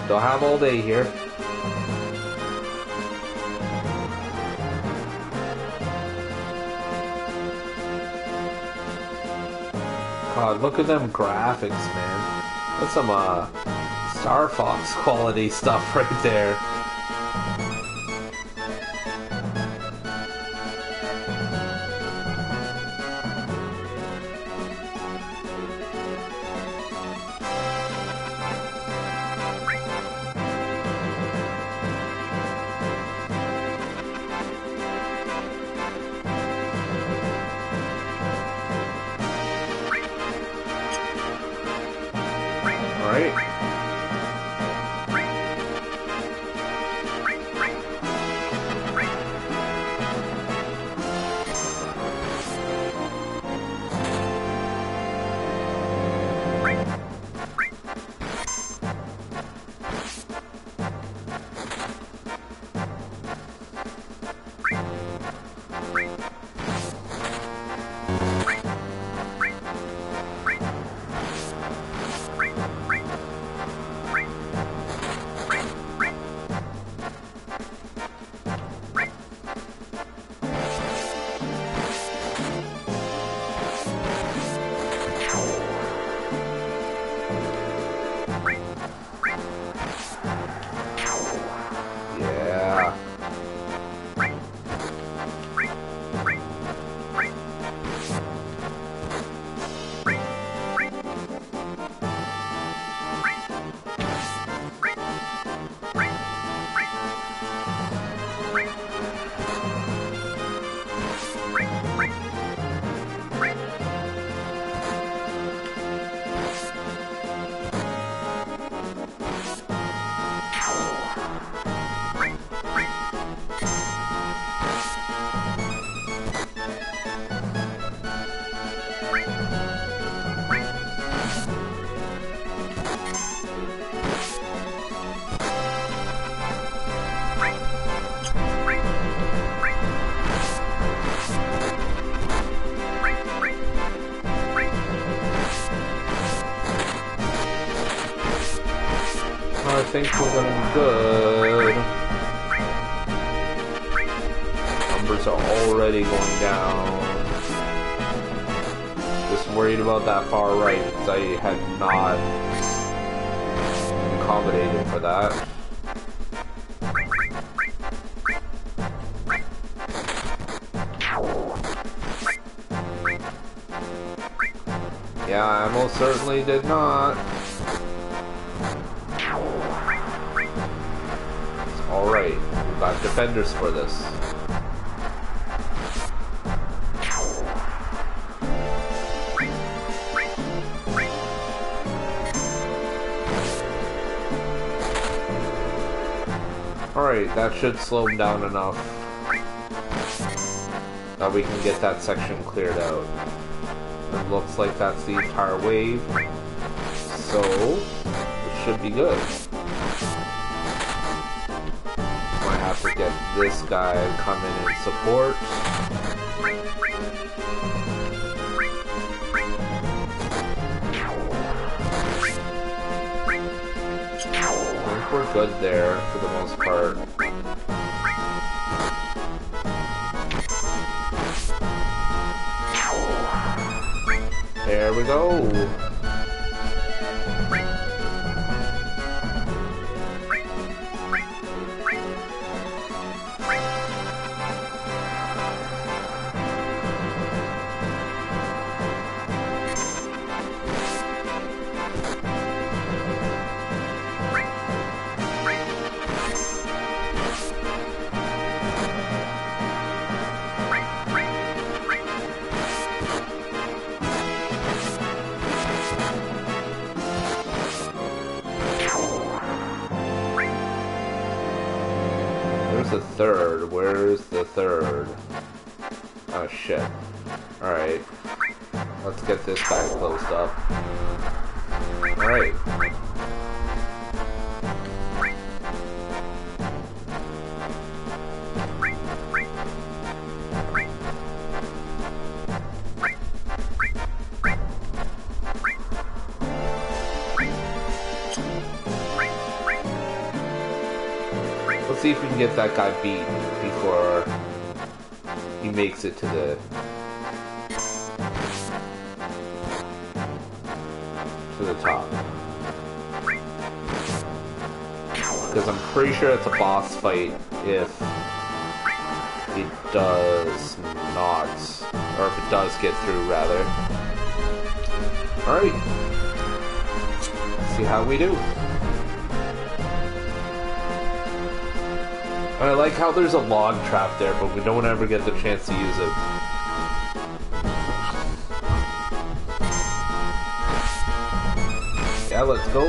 Don't have all day here. God, look at them graphics, man. That's some, Star Fox quality stuff right there. Alright. I think we're gonna be good. Numbers are already going down. Just worried about that far right because I had not accommodated for that. Yeah, I most certainly did not. Alright, we've got defenders for this. Alright, that should slow him down enough that we can get that section cleared out. It looks like that's the entire wave, so it should be good. Might have to get this guy to come in and support. I think we're good there for the most part. There we go. The third. Where's the third? Oh shit. Alright. Let's get this guy closed up. Alright. Let's see if we can get that guy beat before he makes it to the top. Because I'm pretty sure it's a boss fight if it does not, or if it does get through rather. Alright. See how we do. I like how there's a log trap there, but we don't ever get the chance to use it. Yeah, let's go.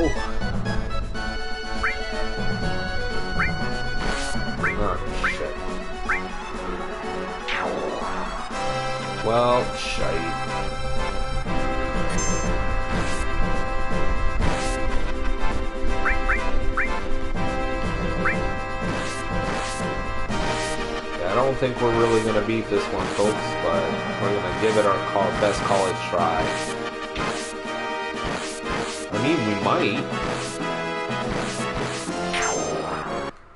Oh, shit. Well, shite. I don't think we're really going to beat this one, folks, but we're going to give it our best college try. I mean, we might.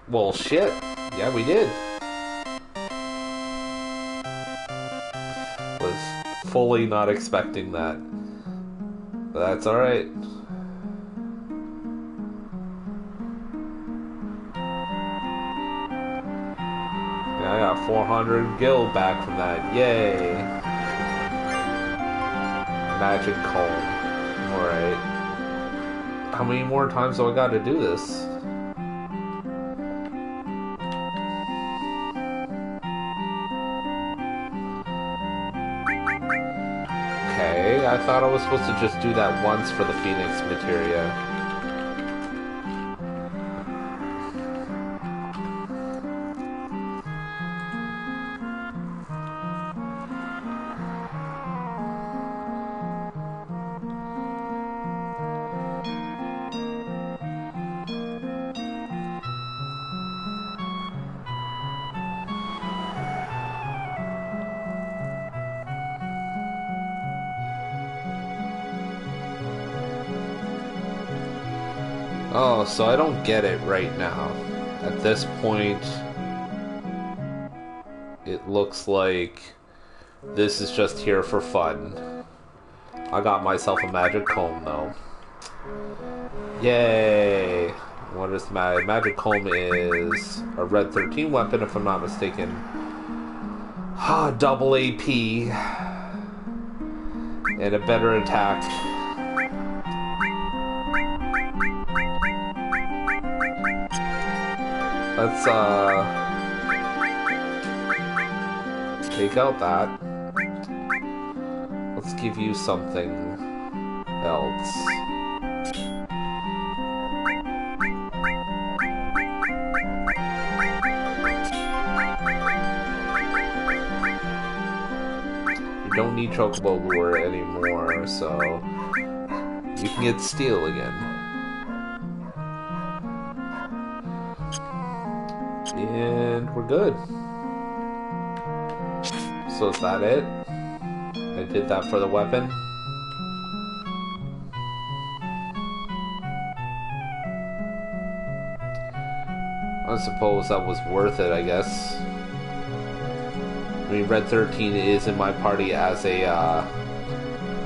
Well, shit. Yeah, we did. Was fully not expecting that. But that's alright. I got 400 gil back from that. Yay! Magic Kalm. Alright. How many more times do I gotta do this? Okay, I thought I was supposed to just do that once for the Phoenix materia. Oh, so I don't get it right now. At this point, it looks like this is just here for fun. I got myself a magic comb, though. Yay! What is magic comb? Is a red 13 weapon, if I'm not mistaken. Double AP and a better attack. Let's take out that. Let's give you something else. You don't need Chocobo Lure anymore, so you can get Steel again. And we're good. So is that it? I did that for the weapon. I suppose that was worth it, I guess. I mean, Red 13 is in my party as a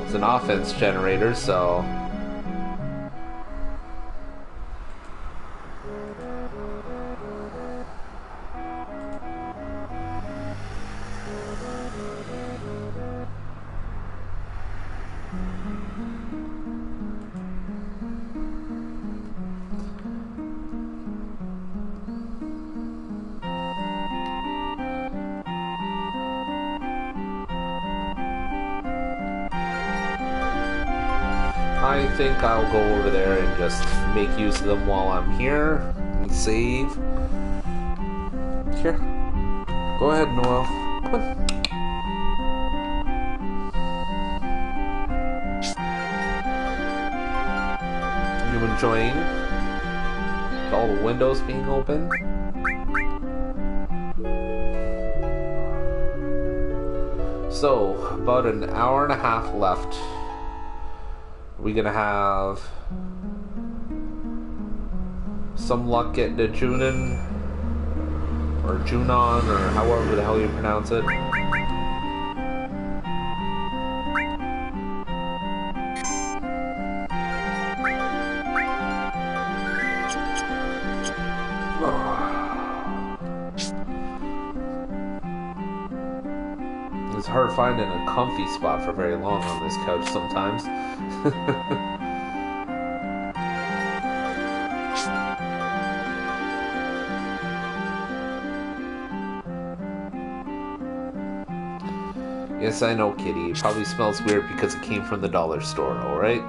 as an offense generator, so I think I'll go over there and just make use of them while I'm here and save. Here. Go ahead, Noel. Come on. You enjoying all the windows being open? So, about an hour and a half left. We're gonna have some luck getting to Junon or Junon or however the hell you pronounce it. It's hard finding a comfy spot for very long on this couch sometimes. Yes, I know, kitty. It probably smells weird because it came from the dollar store, alright?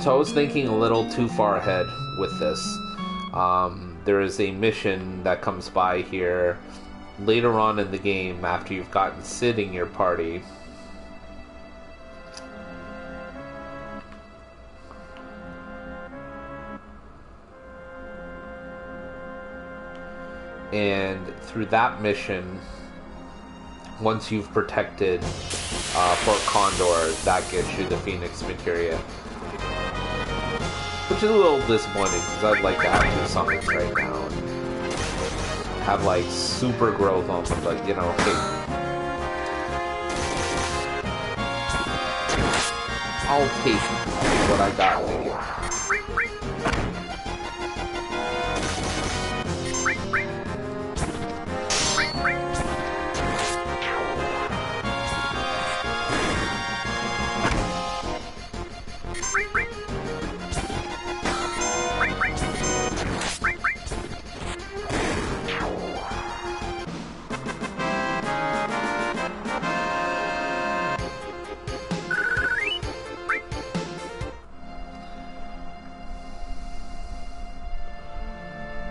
So I was thinking a little too far ahead with this. There is a mission that comes by here later on in the game after you've gotten Sid in your party. And through that mission, once you've protected Fort Condor, that gets you the Phoenix materia. Which is a little disappointing, because I'd like to have two summons right now. And have, like, super growth on them, but, you know, hey. I'll take what I got to give.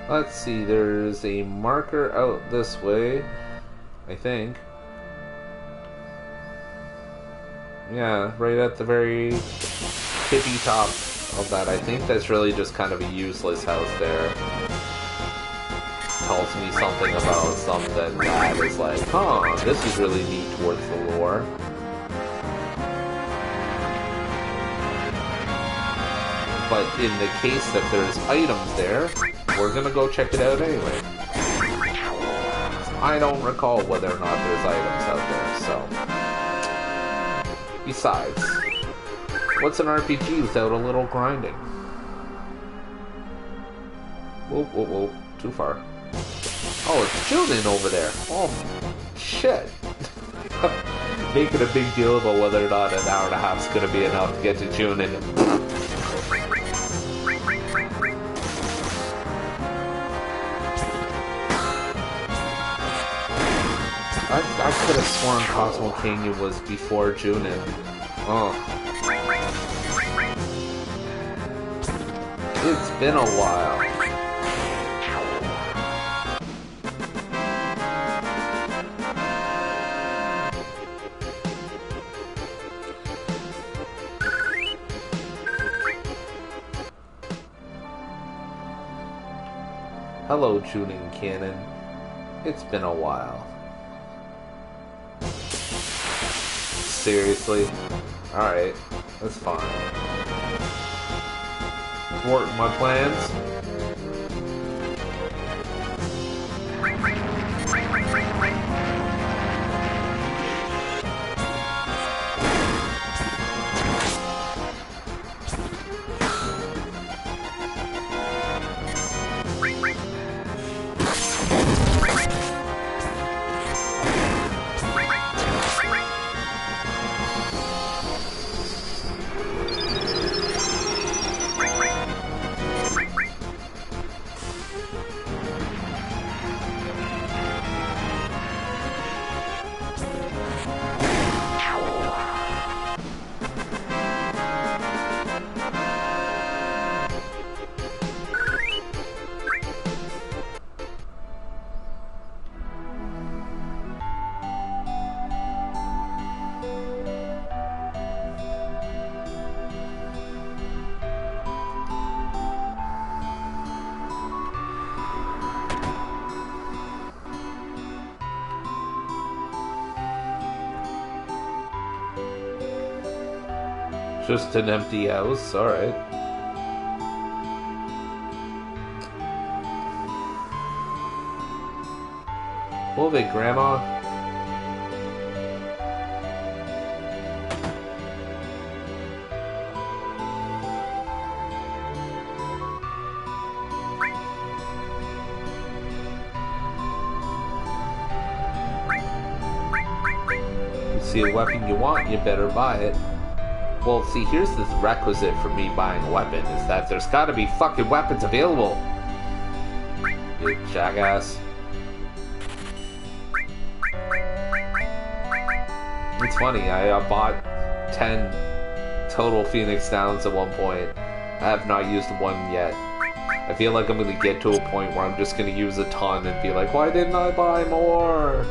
Let's see, there's a marker out this way, I think. Yeah, right at the very tippy top of that. I think that's really just kind of a useless house there. Tells me something about something that is like, huh, this is really neat towards the lore. But in the case that there's items there, we're gonna go check it out anyway. I don't recall whether or not there's items out there, so... Besides, what's an RPG without a little grinding? Whoa, whoa, whoa, too far. Oh, it's Junon over there. Oh, shit. Making a big deal about whether or not an hour and a half is gonna be enough to get to Junon. I could have sworn Cosmo Canyon was before Junon. Oh. It's been a while. Hello, Junon Cannon. It's been a while. Seriously? Alright, that's fine. Thwart my plans? Just an empty house, alright. Move it, Grandma. You see a weapon you want, you better buy it. Well, see, here's the requisite for me buying a weapon, is that there's gotta be fucking weapons available. You jackass. It's funny, I bought 10 total Phoenix Downs at one point. I have not used one yet. I feel like I'm gonna get to a point where I'm just gonna use a ton and be like, why didn't I buy more?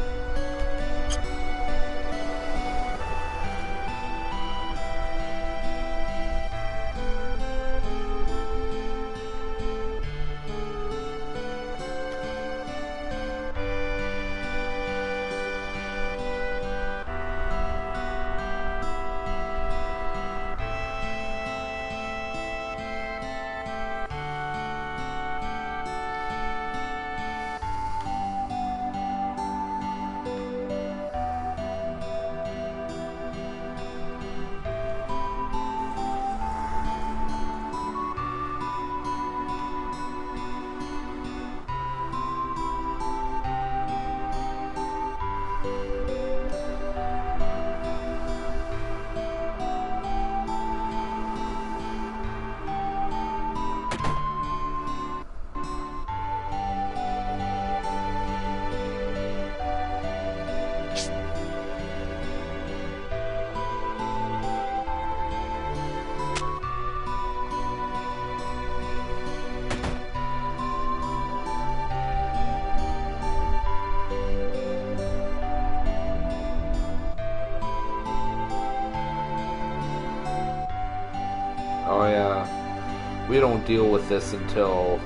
Oh yeah, we don't deal with this until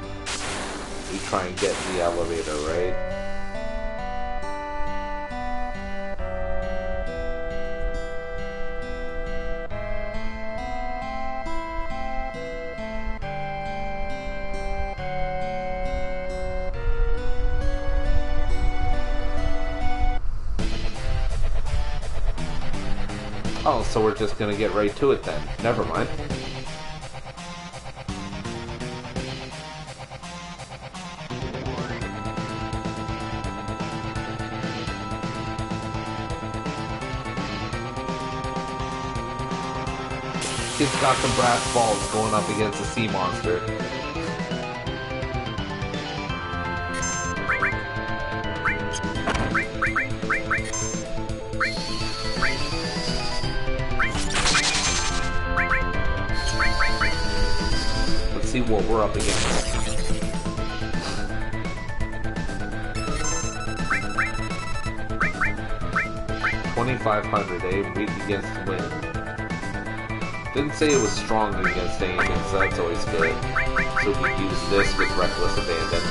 we try and get in the elevator, right? Oh, so we're just gonna get right to it then. Never mind. Kid's got some brass balls going up against a sea monster. Let's see what we're up against. $2,500, eh? Weak against wind. Didn't say it was strong against anything, so that's always good. So we use this with Reckless Abandon.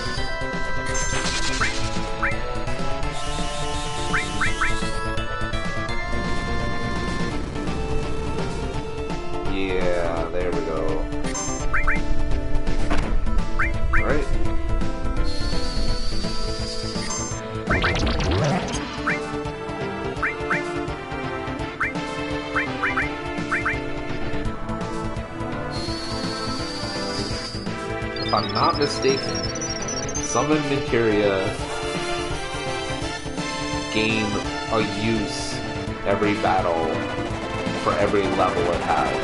Yeah, there we go. Alright. If I'm not mistaken, summon materia gain a use every battle for every level it has.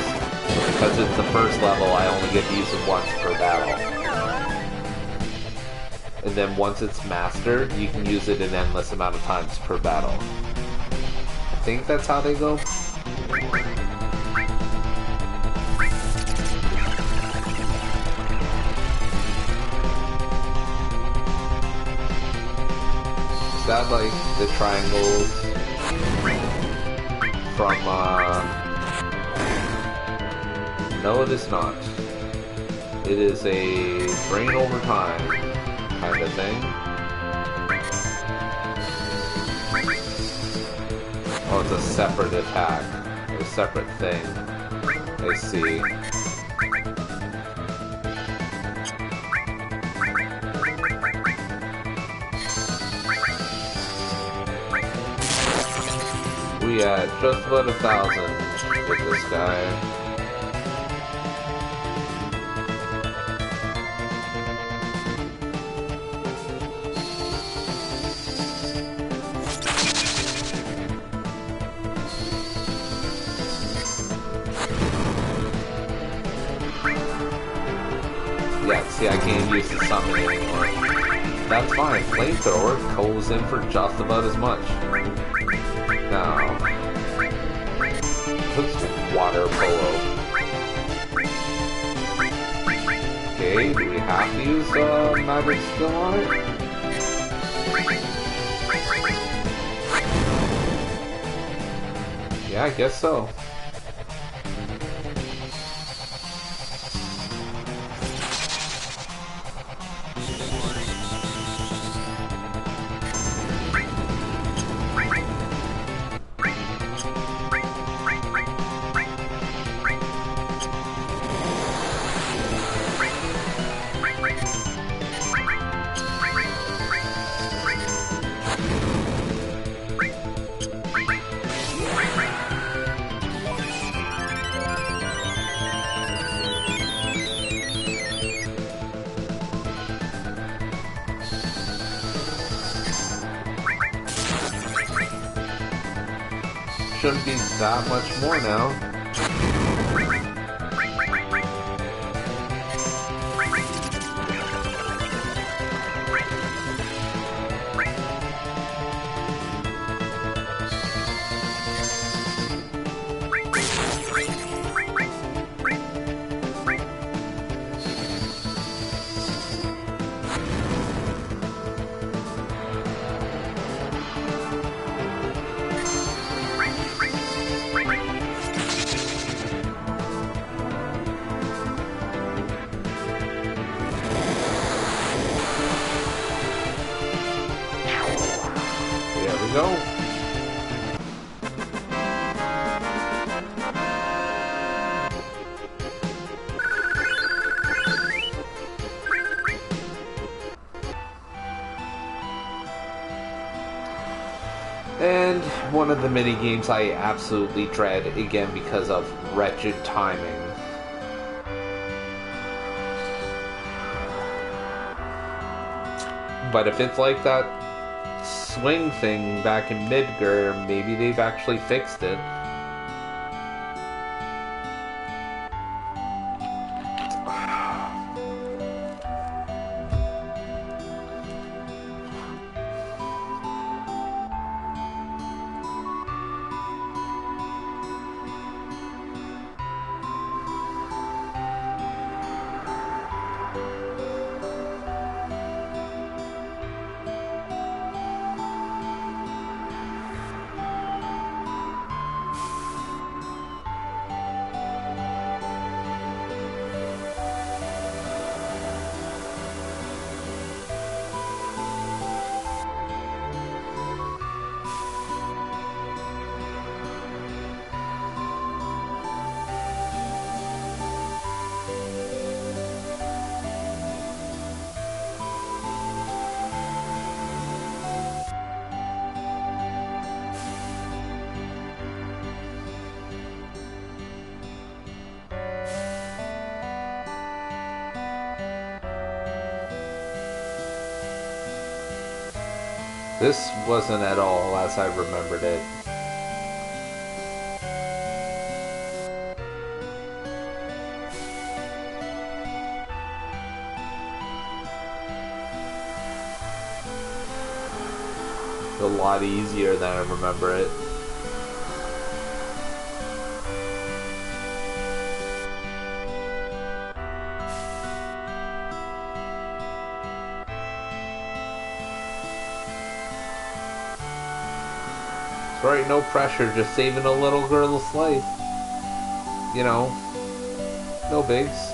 So because it's the first level, I only get to use it once per battle. And then once it's mastered, you can use it an endless amount of times per battle. I think that's how they go. Got like the triangles from no, it is not. It is a brain over time kind of thing. Oh, it's a separate attack, a separate thing. I see. We at just about 1,000 with this guy. Yeah, see, I can't use the summon anymore. That's fine. Flamethrower goes in for just about as much. Now, what's water polo? Okay, do we have to use magic skill on it? Yeah, I guess so. Shouldn't be that much more now. Go. And one of the mini games I absolutely dread, again because of wretched timing. But if it's like that swing thing back in Midgar, maybe they've actually fixed it. This wasn't at all as I remembered it. A lot easier than I remember it. Right, no pressure, just saving a little girl's life. You know, no bigs.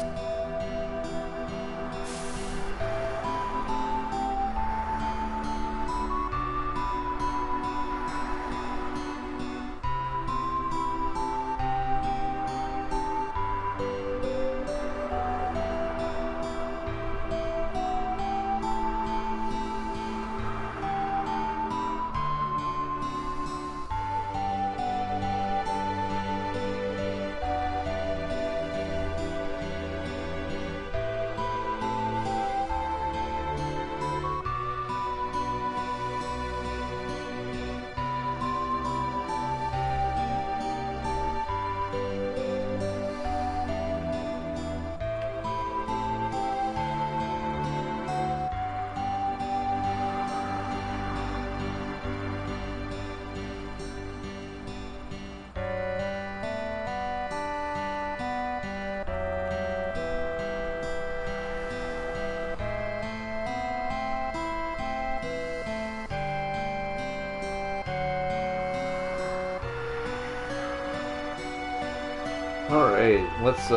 Alright, let's,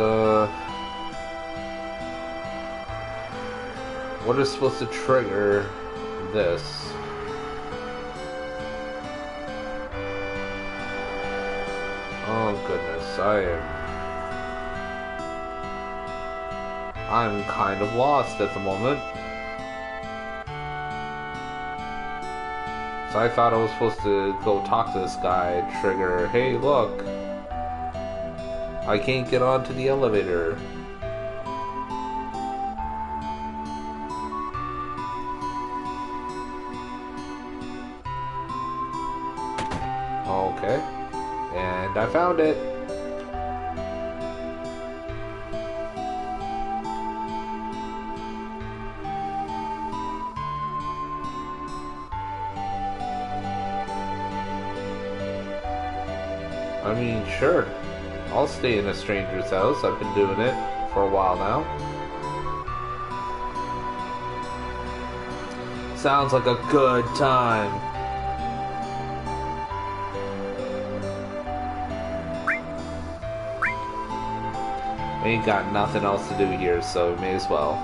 what is supposed to trigger this? Oh goodness, I'm kind of lost at the moment. So I thought I was supposed to go talk to this guy, trigger, hey look, I can't get onto the elevator. Okay, and I found it. I mean, sure, I'll stay in a stranger's house. I've been doing it for a while now. Sounds like a good time. We ain't got nothing else to do here, so may as well.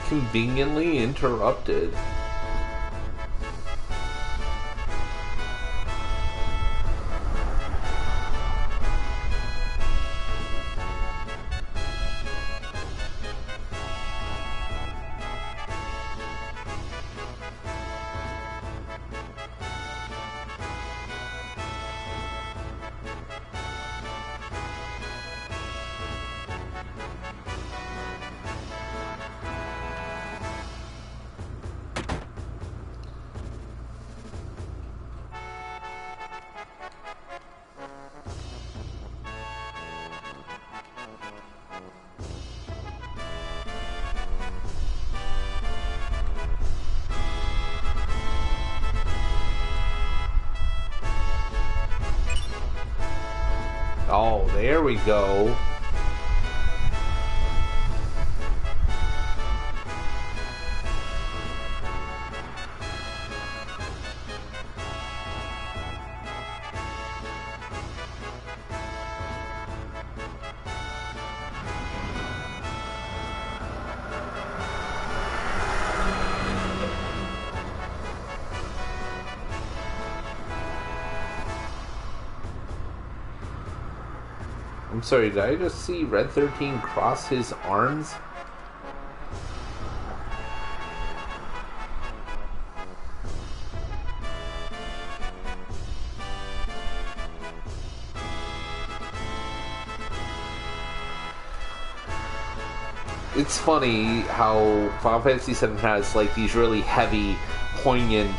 Conveniently interrupted. Oh, there we go. I'm sorry, did I just see Red 13 cross his arms? It's funny how Final Fantasy VII has like these really heavy, poignant,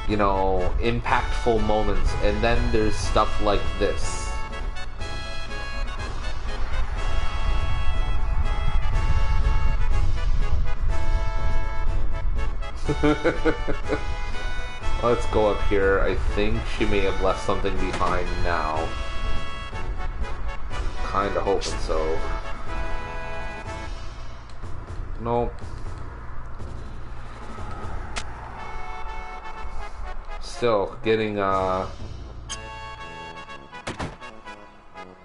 you know, impactful moments, and then there's stuff like this. Let's go up here. I think she may have left something behind now. Kinda hoping so. Nope. Still getting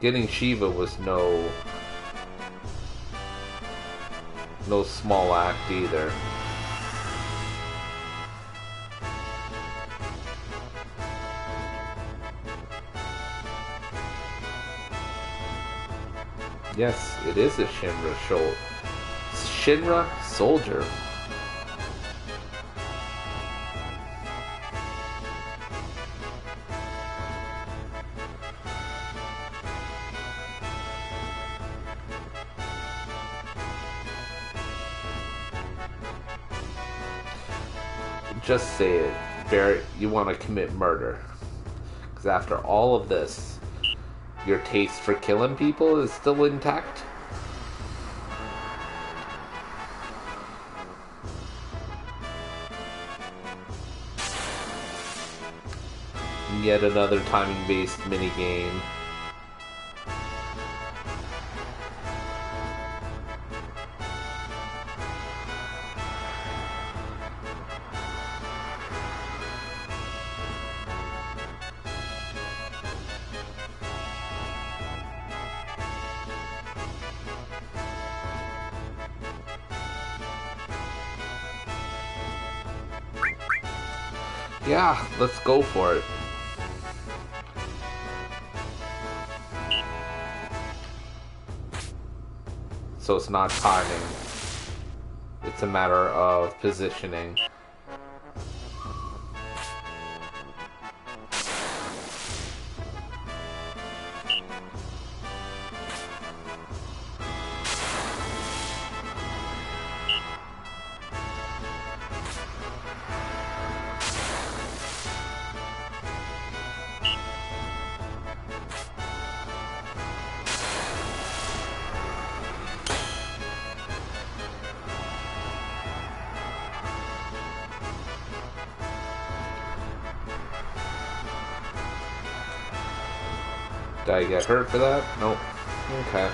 Getting Shiva was no small act either. Yes, it is a Shinra soldier. Just say it. Barrett, you want to commit murder. Because after all of this, your taste for killing people is still intact? Yet another timing-based minigame. Yeah, let's go for it. So it's not timing. It's a matter of positioning. Did I get hurt for that? Nope. Okay.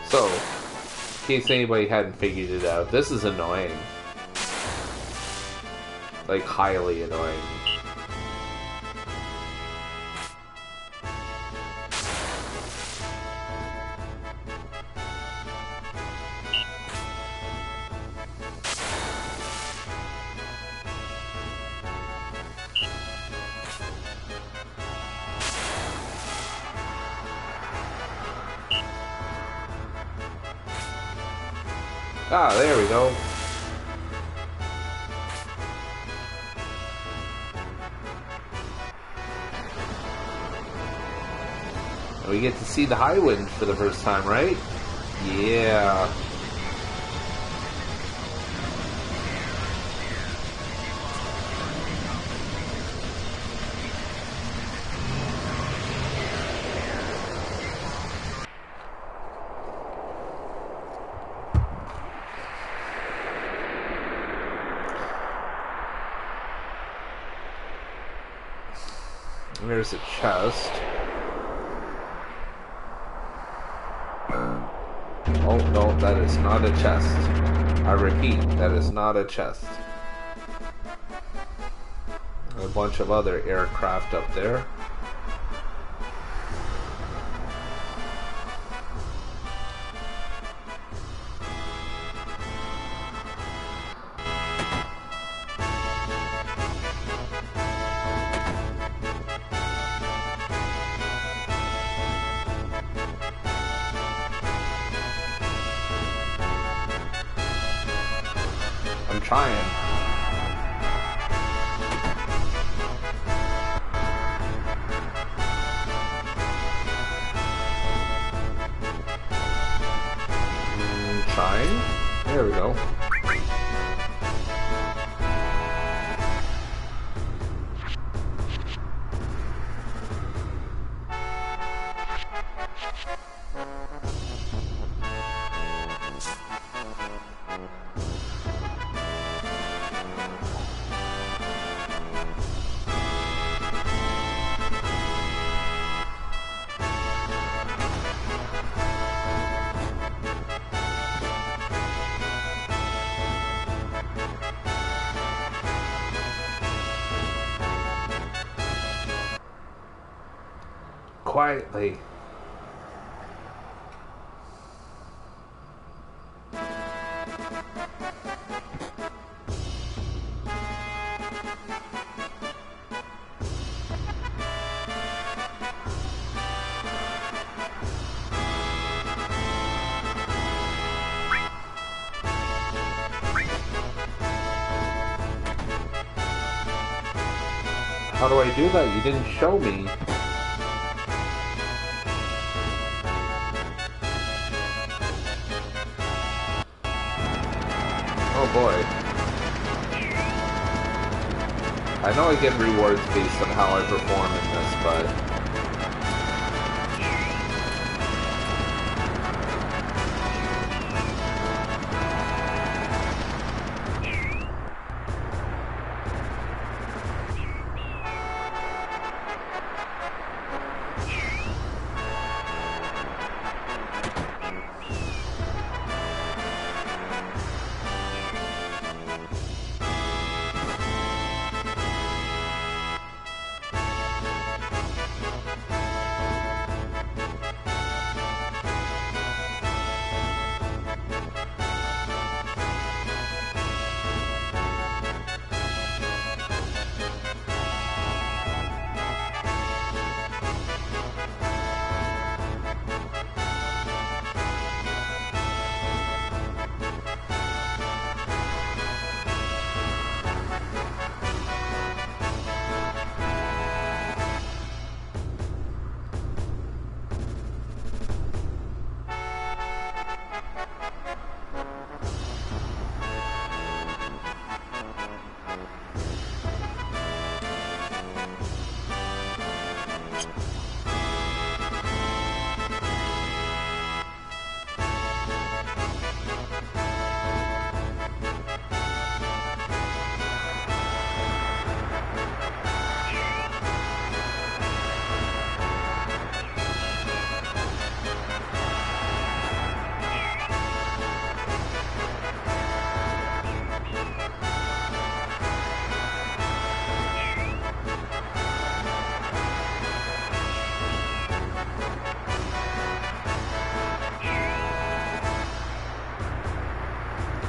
So, in case anybody hadn't figured it out, this is annoying. Like, highly annoying. Ah, there we go. And we get to see the high wind for the first time, right? Yeah. There's a chest. Oh no, that is not a chest. I repeat, that is not a chest. A bunch of other aircraft up there. I'm trying. Trying? There we go. quietly. How do I do that? You didn't show me. Oh boy. I know I get rewards based on how I perform in this, but...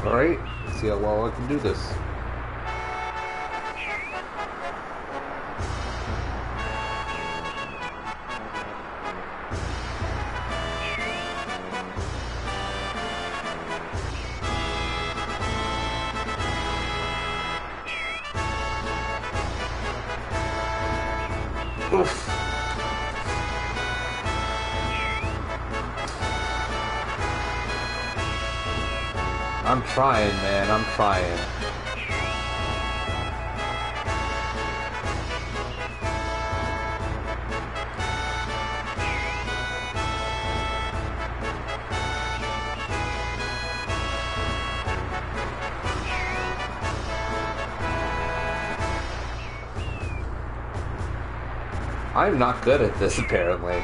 Alright, let's see how well I can do this. Oof. I'm trying, man. I'm trying. I'm not good at this, apparently.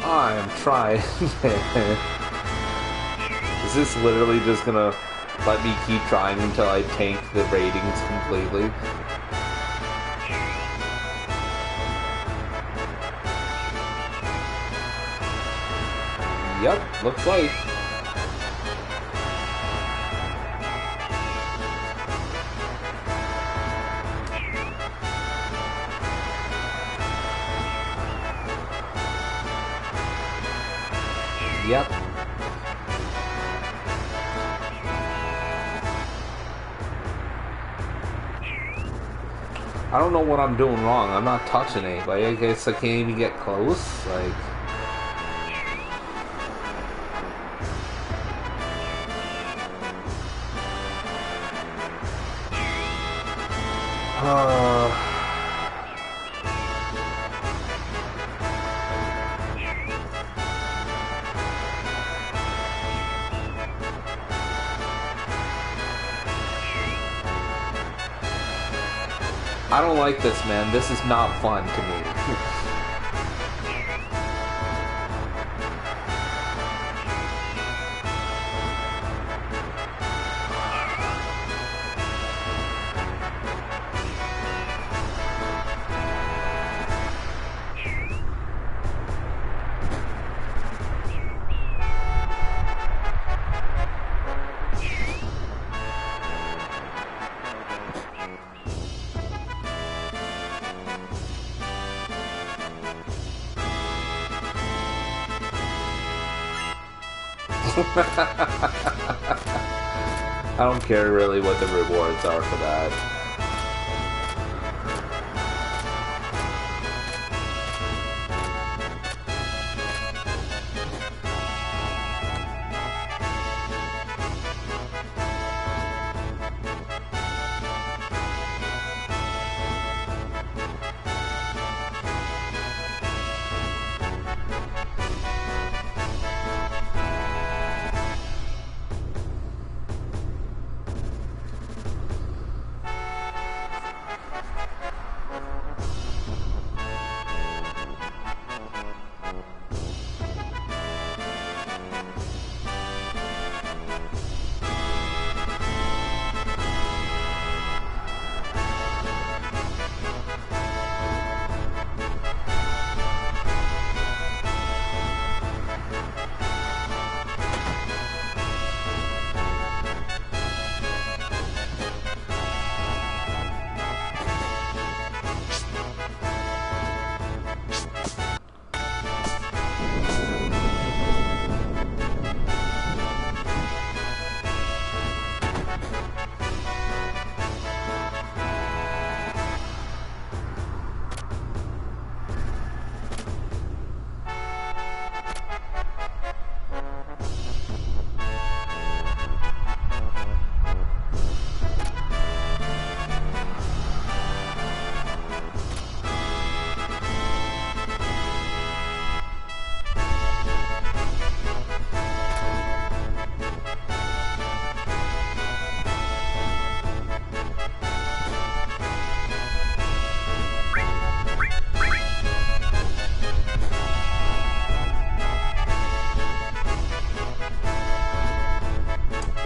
I am trying. Is this literally just gonna let me keep trying until I tank the ratings completely? Yep, looks like. Yep. I don't know what I'm doing wrong. I'm not touching anybody. I guess I can't even get close. Like... I don't like this, man. This is not fun to me. I don't care really what the rewards are for that.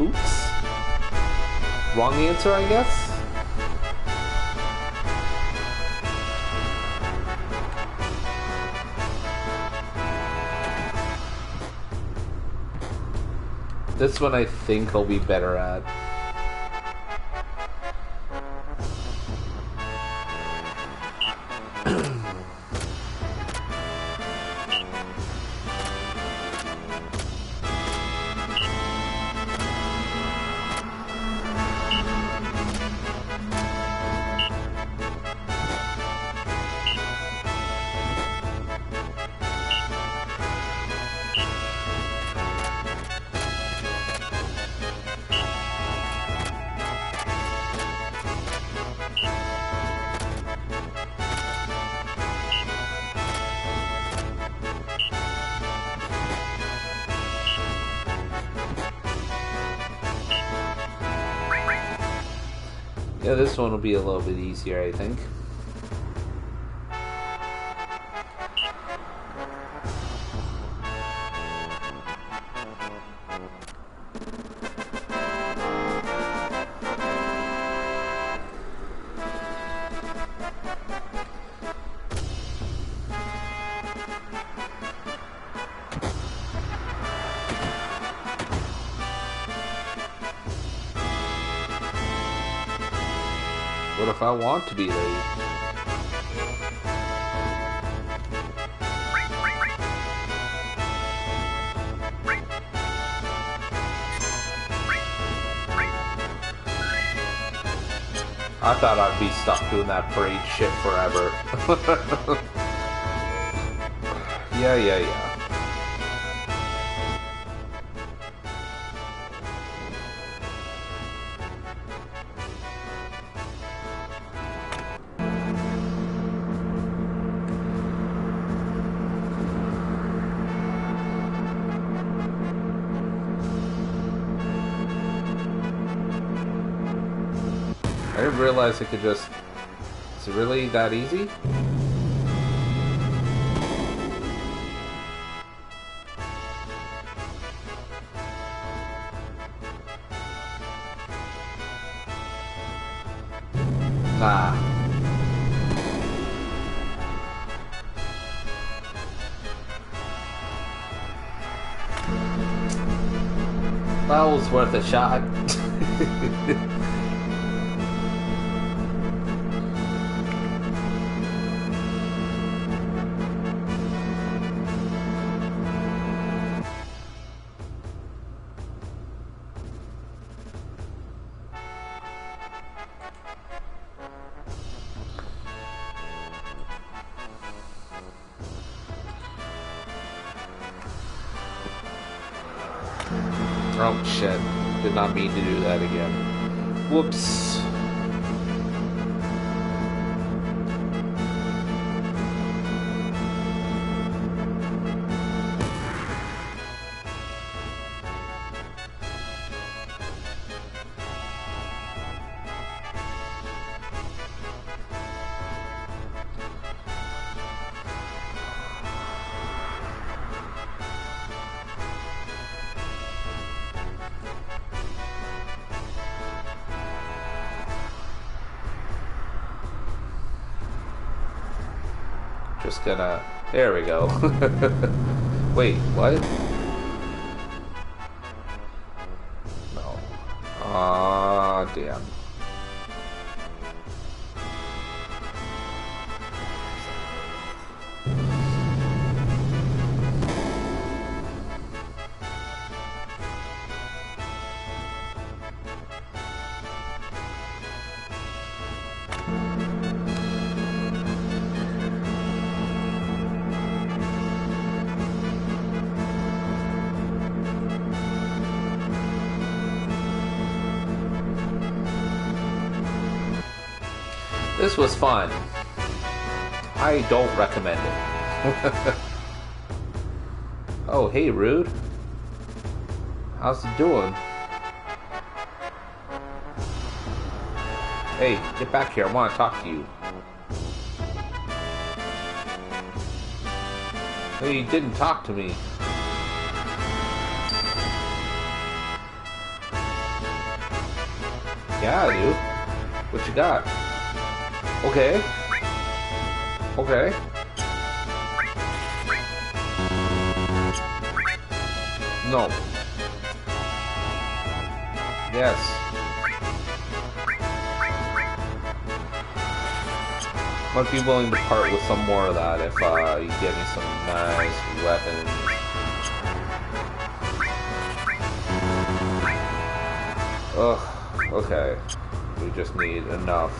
Oops. Wrong answer, I guess? This one I think I'll be better at. Yeah, this one will be a little bit easier, I think. What if I want to be late? I thought I'd be stuck doing that parade shit forever. Yeah. I didn't realize I could just... Is it really that easy? Ah. That was worth a shot. Oh shit. Did not mean to do that again. Whoops. Just gonna... There we go. Wait, what? No. Aw, damn. This was fun. I don't recommend it. Oh, hey, Rude. How's it doing? Hey, get back here. I want to talk to you. Hey, you didn't talk to me. Yeah, I do. What you got? Okay. Okay. No. Yes. Might be willing to part with some more of that if you get me some nice weapons. Ugh. Okay. We just need enough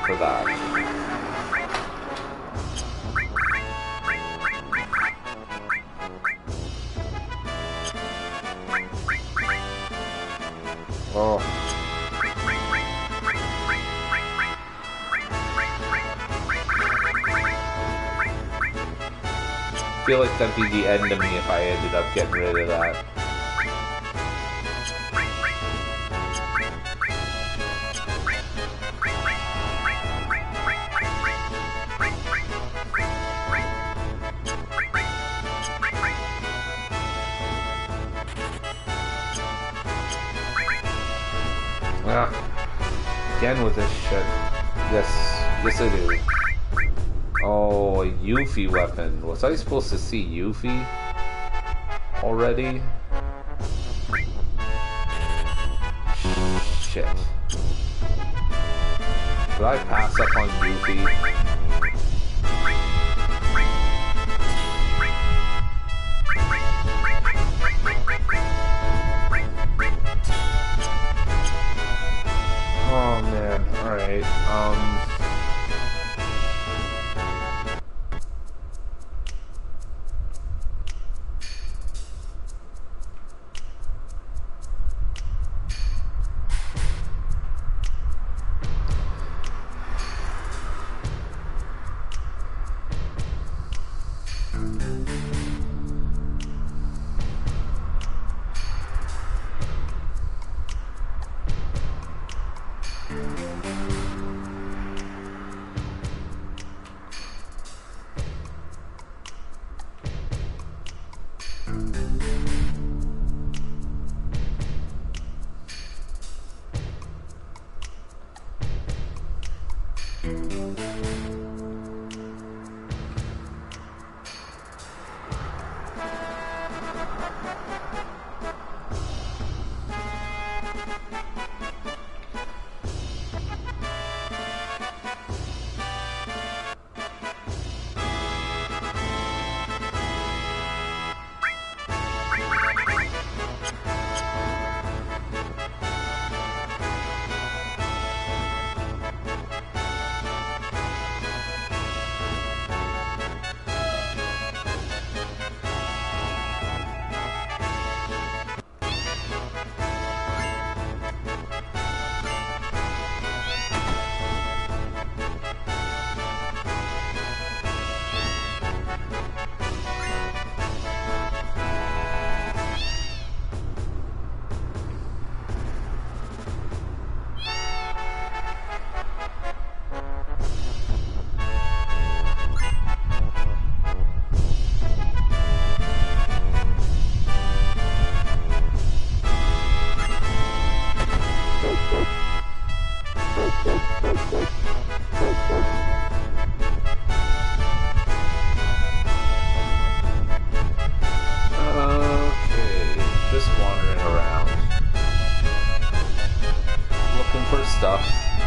for that. Oh. I feel like that'd be the end of me if I ended up getting rid of that. Again with this shit. Yes I do. Oh, a Yuffie weapon. Was I supposed to see Yuffie already? Shit. Did I pass up on Yuffie? Oh man, alright,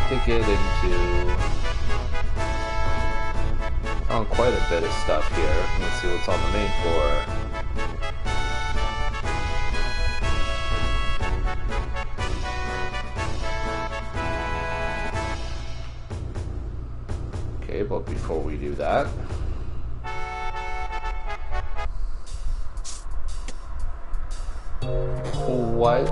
to get into quite a bit of stuff here. Let's see what's on the main floor. Okay, but before we do that, what?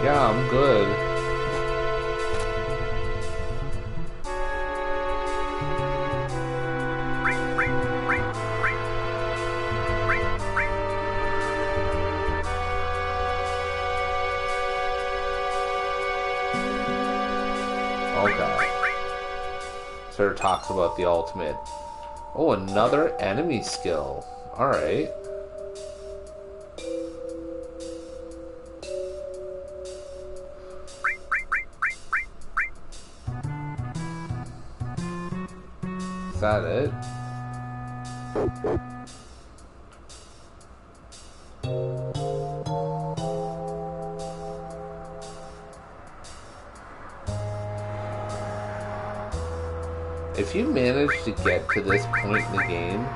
Yeah, I'm good. Okay. Sir talks about the ultimate. Oh, another enemy skill. Alright. Is that it? If you manage to get to this point in the game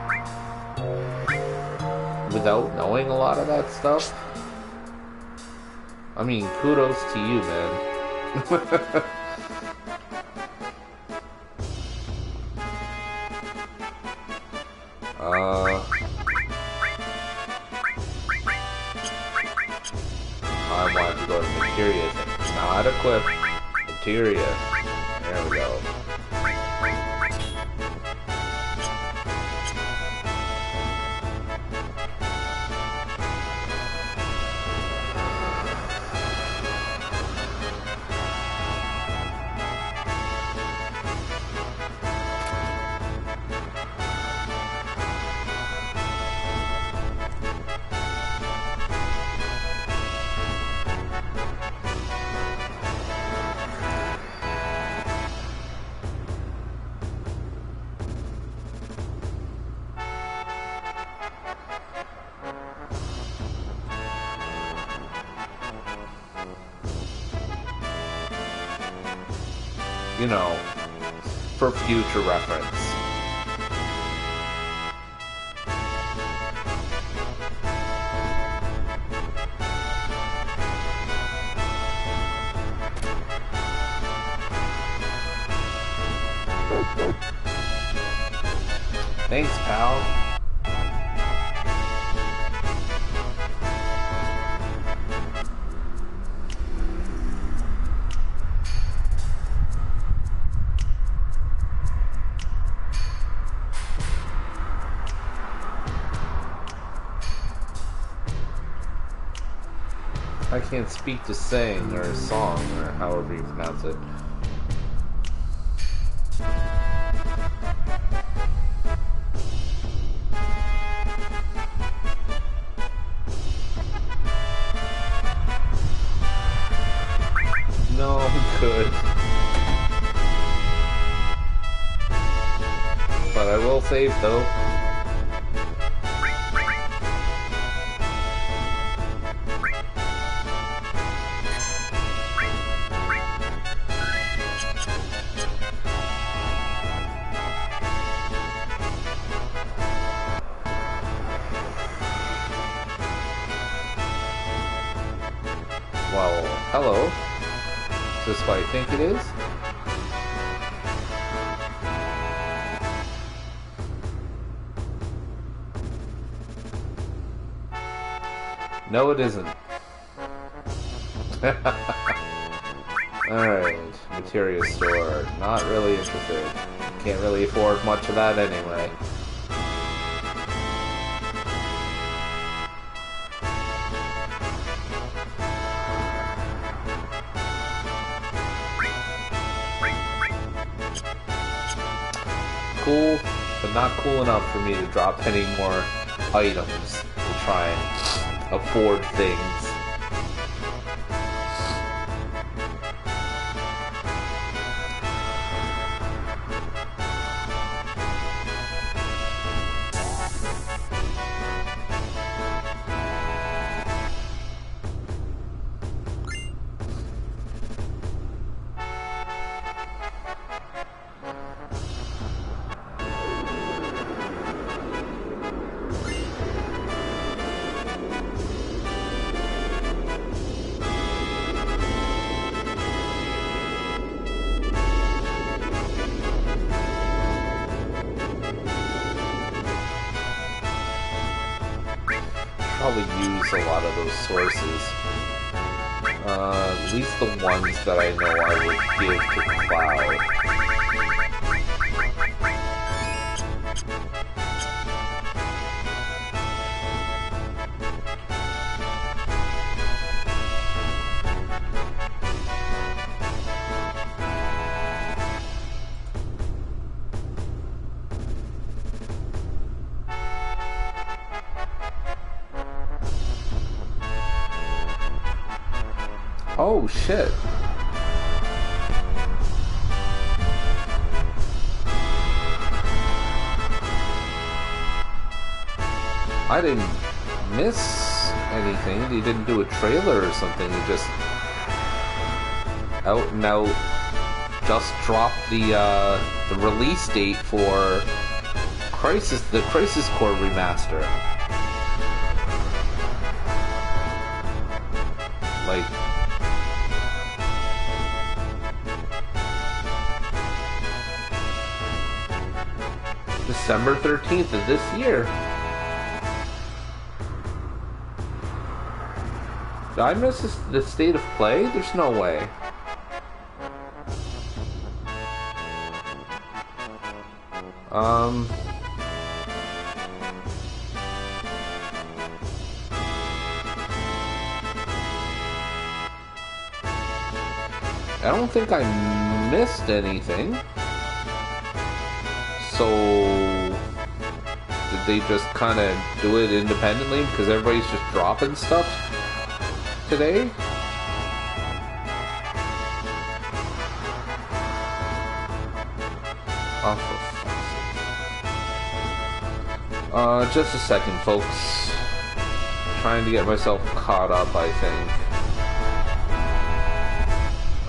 without knowing a lot of that stuff, I mean, kudos to you, man. I wanted to go to materia thing. Not equip. Materia. There we go. You know, for future reference. Thanks, pal. I can't speak to sing or song or however you pronounce it. No, I'm good. But I will save though. Well, hello. Is this what I think it is? No, it isn't. Alright, materia store. Not really interested. Can't really afford much of that anyway. Cool, but not cool enough for me to drop any more items to try and afford things. Probably use a lot of those sources. At least the ones that I know I would give to Cloud. Oh shit. I didn't miss anything. They didn't do a trailer or something. They just out and out just dropped the release date for the Crisis Core remaster. Like, December 13th of this year. Did I miss the state of play? There's no way. I don't think I missed anything. So, did they just kind of do it independently because everybody's just dropping stuff today? Oh, for fuck's sake. Just a second, folks. Trying to get myself caught up, I think.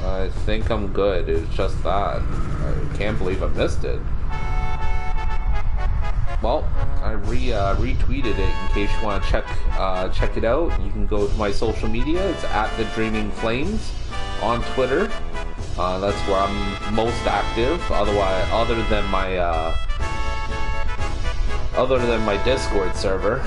I think I'm good. It's just that. I can't believe I missed it. Well, I retweeted it in case you want to check it out. You can go to my social media. It's @TheDreamingFlames on Twitter. That's where I'm most active. Otherwise, other than my Discord server.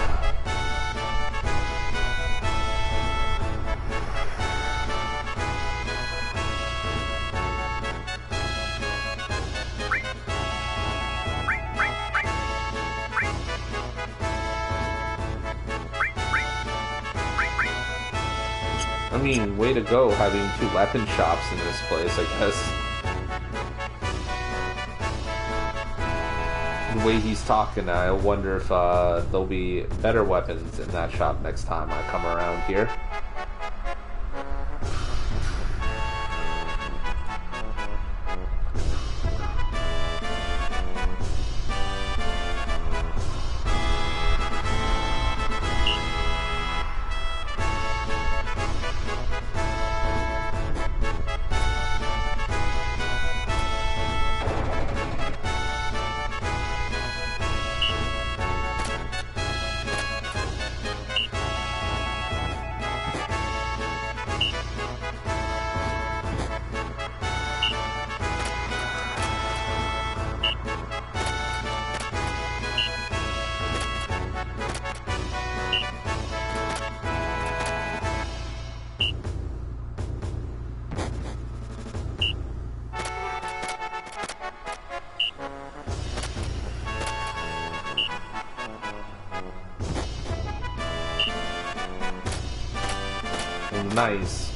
I mean, way to go having 2 weapon shops in this place, I guess. The way he's talking, I wonder if there'll be better weapons in that shop next time I come around here. Nice.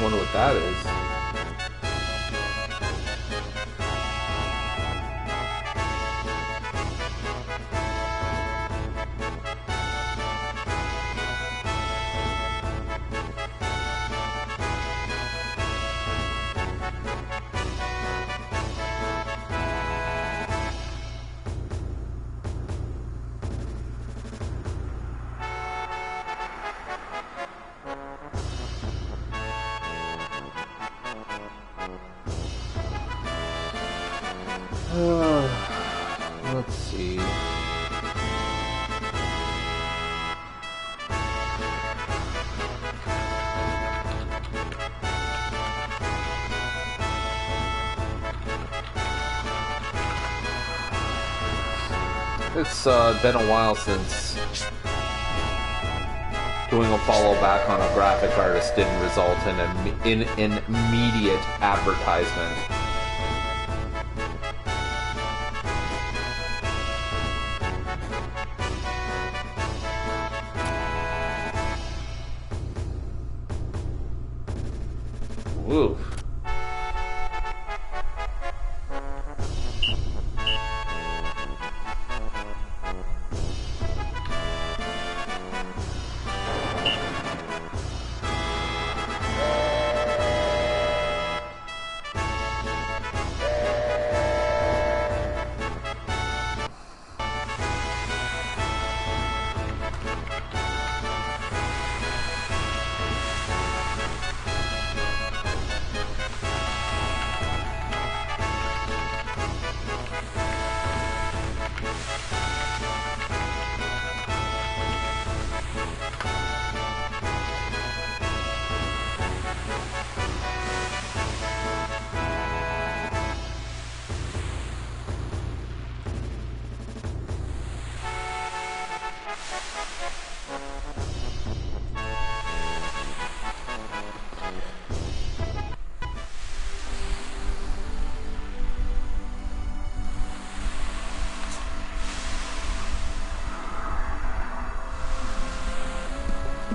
wonder what that is. Let's see. It's been a while since doing a follow back on a graphic artist didn't result in an immediate advertisement. Oof.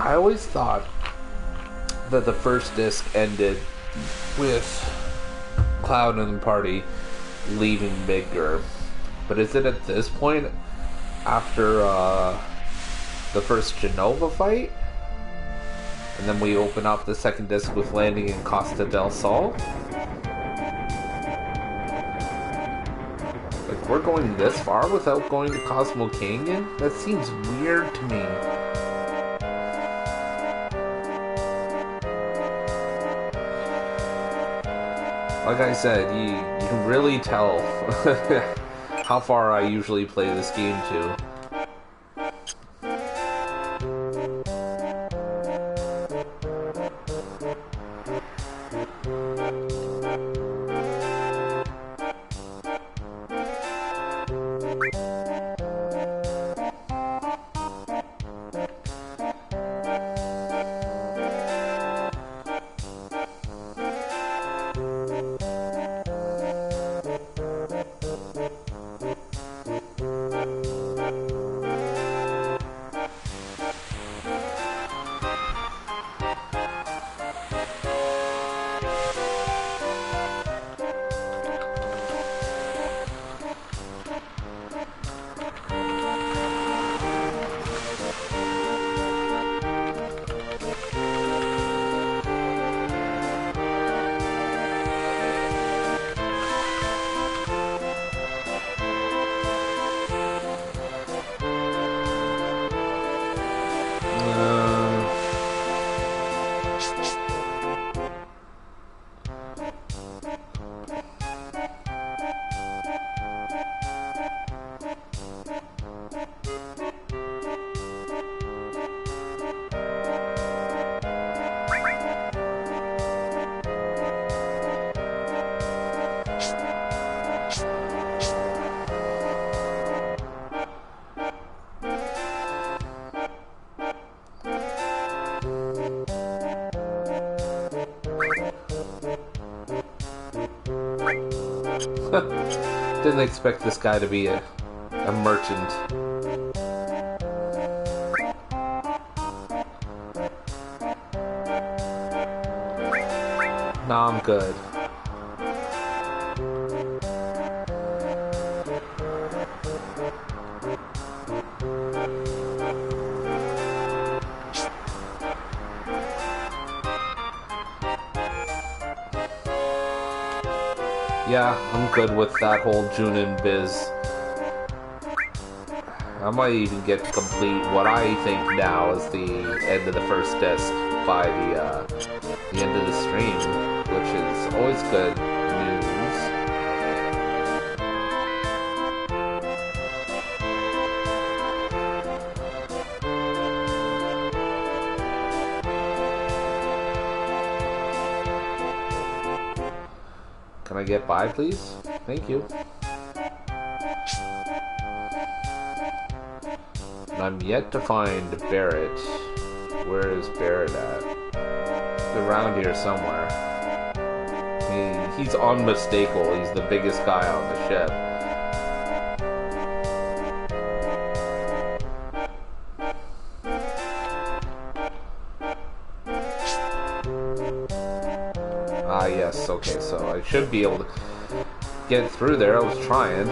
I always thought that the first disc ended with Cloud and the party leaving Midgar. But is it at this point, after the first Genova fight? And then we open up the second disc with landing in Costa del Sol? Like, we're going this far without going to Cosmo Canyon? That seems weird to me. Like I said, you can really tell how far I usually play this game to. Didn't expect this guy to be a merchant. No, I'm good. Yeah, I'm good with that whole Junon biz. I might even get to complete what I think now is the end of the first disc by the end of the stream, which is always good news. Can I get by, please? Thank you. And I'm yet to find Barrett. Where is Barrett at? He's around here somewhere. He's unmistakable. He's the biggest guy on the ship. Ah, yes. Okay, so I should be able to get through there. I was trying,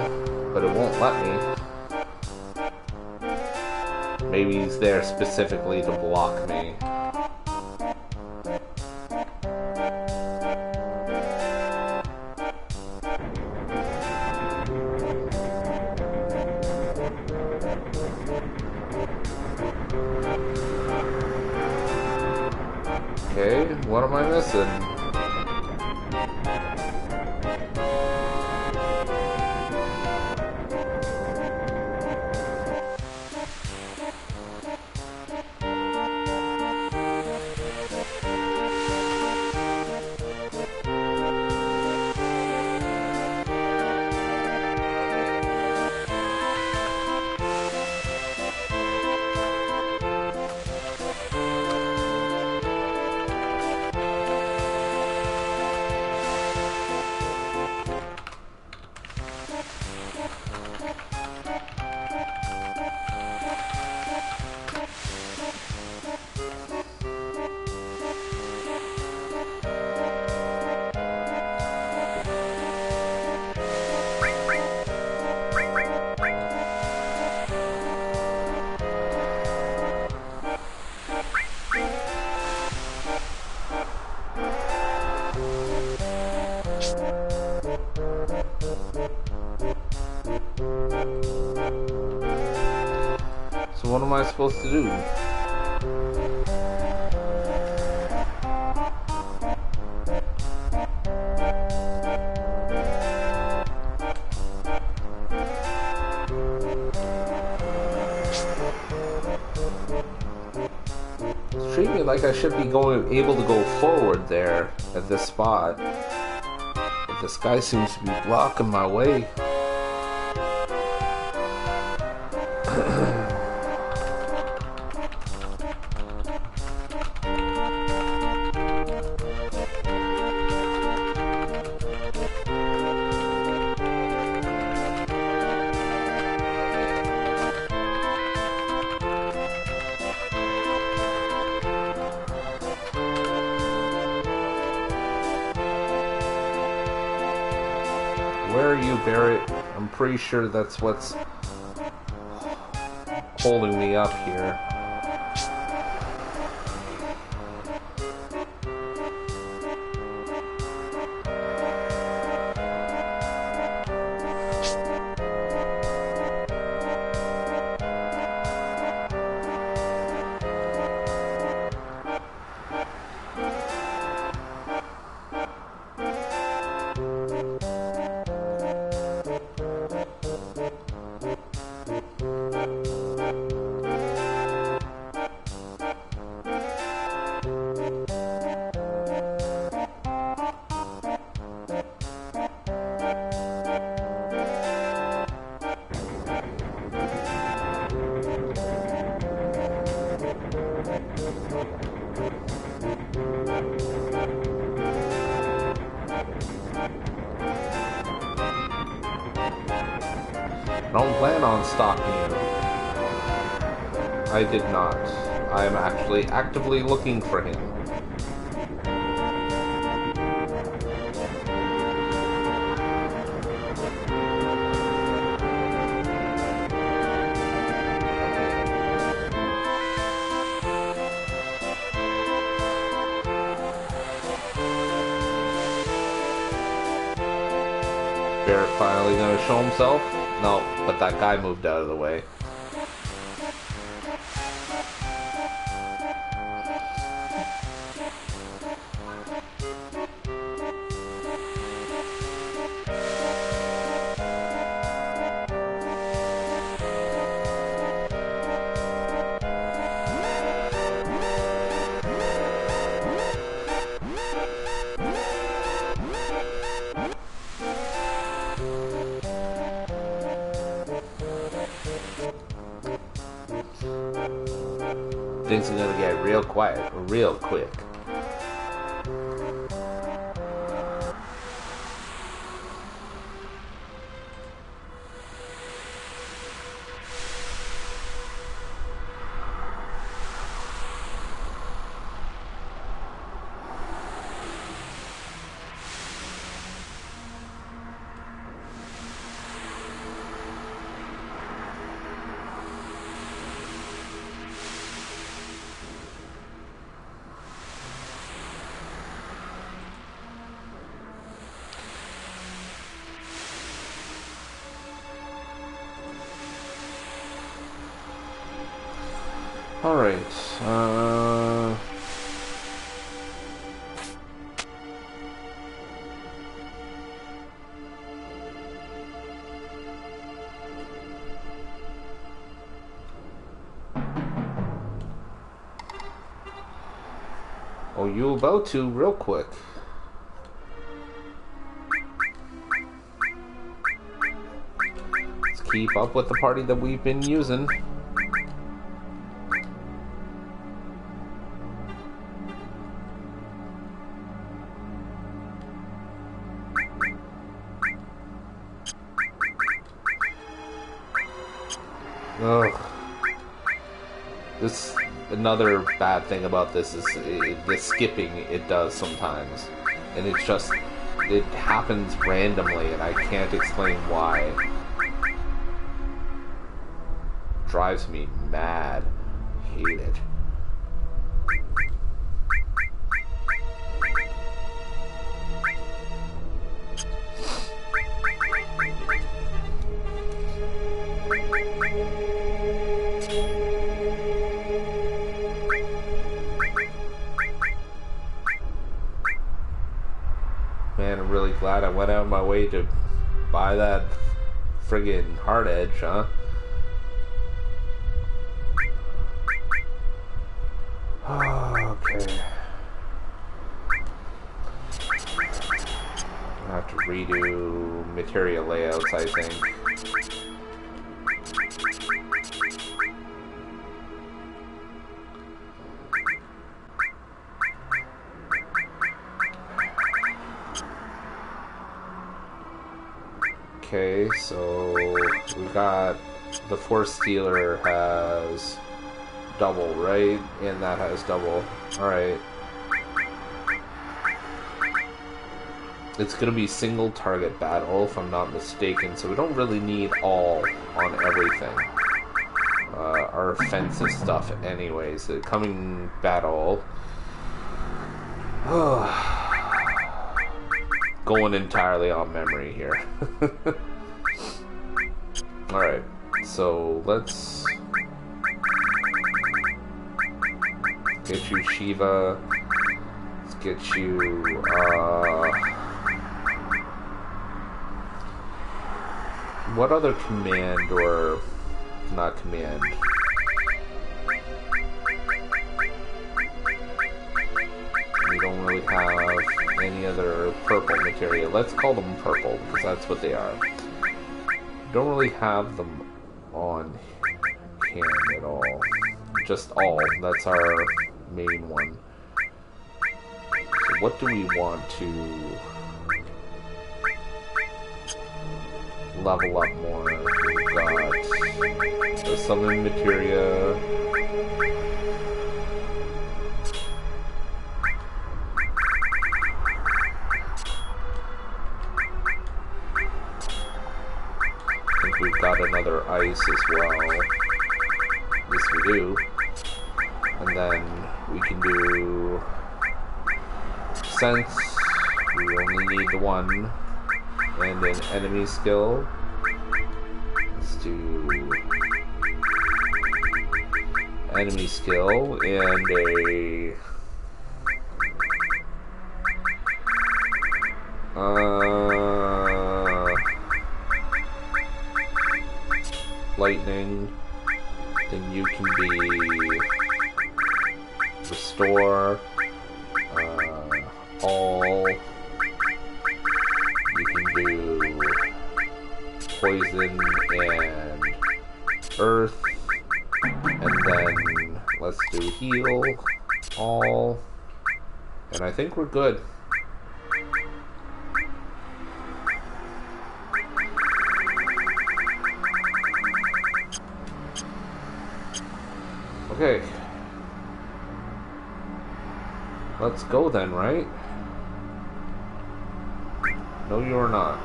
but it won't let me. Maybe he's there specifically to block me. Okay, what am I missing? So what am I supposed to do? Treat me like I should be able to go forward there at this spot. But this guy seems to be blocking my way. Where are you, Barrett? I'm pretty sure that's what's holding me up here. I don't plan on stalking you. I did not. I am actually actively looking for him. Spirit finally gonna show himself? No, but that guy moved out of the way. Things are gonna get real quiet, real quick. Alright, oh, you about to real quick. Let's keep up with the party that we've been using. Ugh. This, another bad thing about this is the skipping it does sometimes. And it's just, it happens randomly and I can't explain why. Drives me mad. Hate it. Man, I'm really glad I went out of my way to buy that friggin' hard edge, huh? Okay. I have to redo material layouts, I think. Okay, so we got the Force Stealer has double, right? And that has double. Alright. It's gonna be single target battle, if I'm not mistaken, so we don't really need all on everything. Our offensive stuff anyways. The coming battle. Going entirely on memory here. Alright, so let's get you Shiva. Let's get you, what other command, or not command? We don't really have any other purple material. Let's call them purple, because that's what they are. Don't really have them on hand at all. Just all. That's our main one. So what do we want to level up more? We've got the summon materia. We've got another ice as well. Yes, we do. And then we can do sense. We only need the one. and an enemy skill. Let's do enemy skill and a lightning. Then you can be restore, all. You can do poison and earth, and then let's do heal, all, and I think we're good. Okay. Let's go then, right? No, you're not.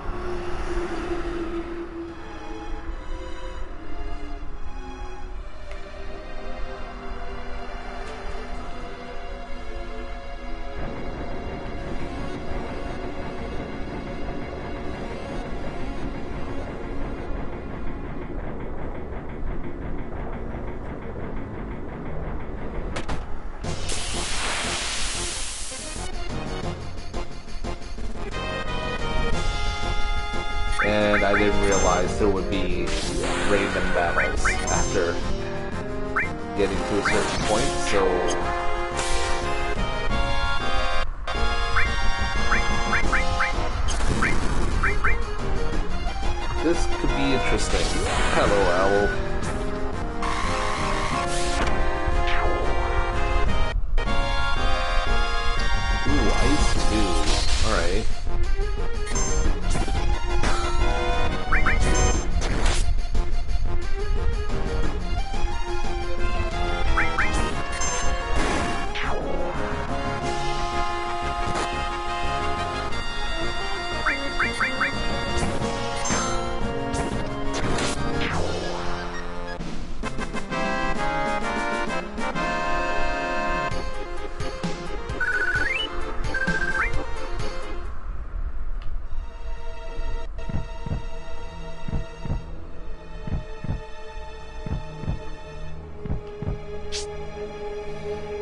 And I didn't realize there would be random battles after getting to a certain point, so this could be interesting. Hello, Owl. Ooh, ice too. Alright.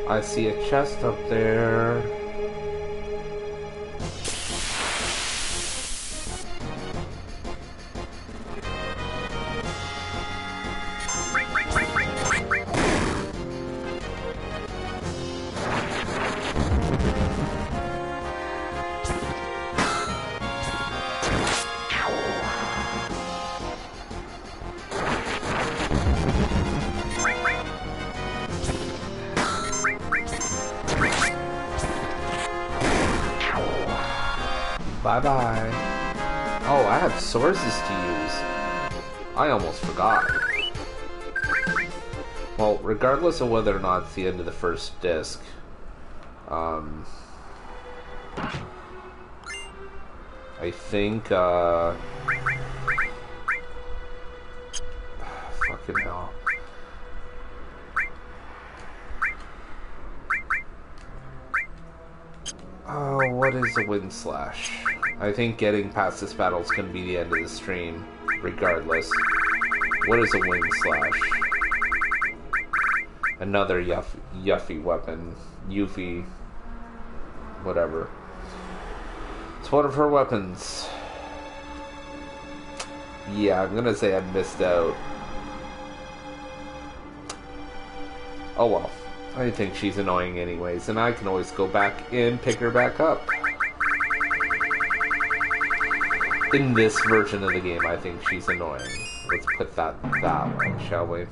I see a chest up there. Bye-bye. Oh, I have sources to use. I almost forgot. Well, regardless of whether or not it's the end of the first disc, I think, fucking hell. Oh, what is a wind slash? I think getting past this battle is going to be the end of the stream, regardless. What is a wind slash? Another Yuffie weapon. Yuffie. Whatever. It's one of her weapons. Yeah, I'm going to say I missed out. Oh well. I think she's annoying anyways, and I can always go back and pick her back up. In this version of the game, I think she's annoying. Let's put that way, shall we?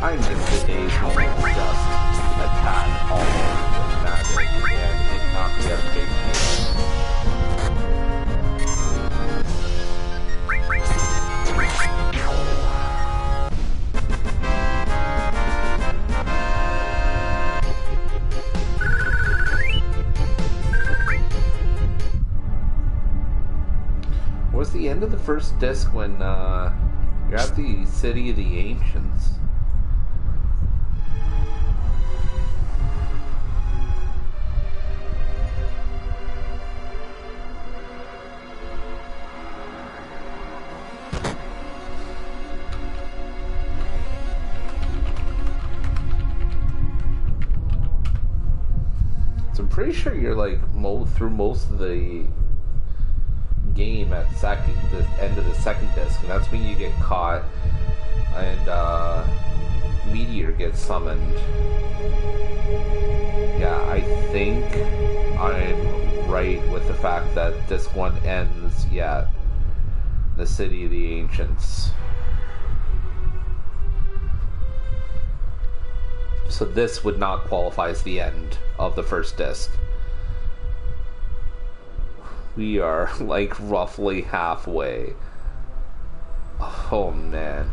I miss the days when it was just attack all with magic and it not be a big deal. Was the end of the first disc when you're at the City of the Ancients? So I'm pretty sure you're like through most of the game at the end of the second disc, and that's when you get caught and Meteor gets summoned. Yeah, I think I'm right with the fact that disc 1 ends, yeah, the City of the Ancients. So this would not qualify as the end of the first disc. We are like roughly halfway. Oh man.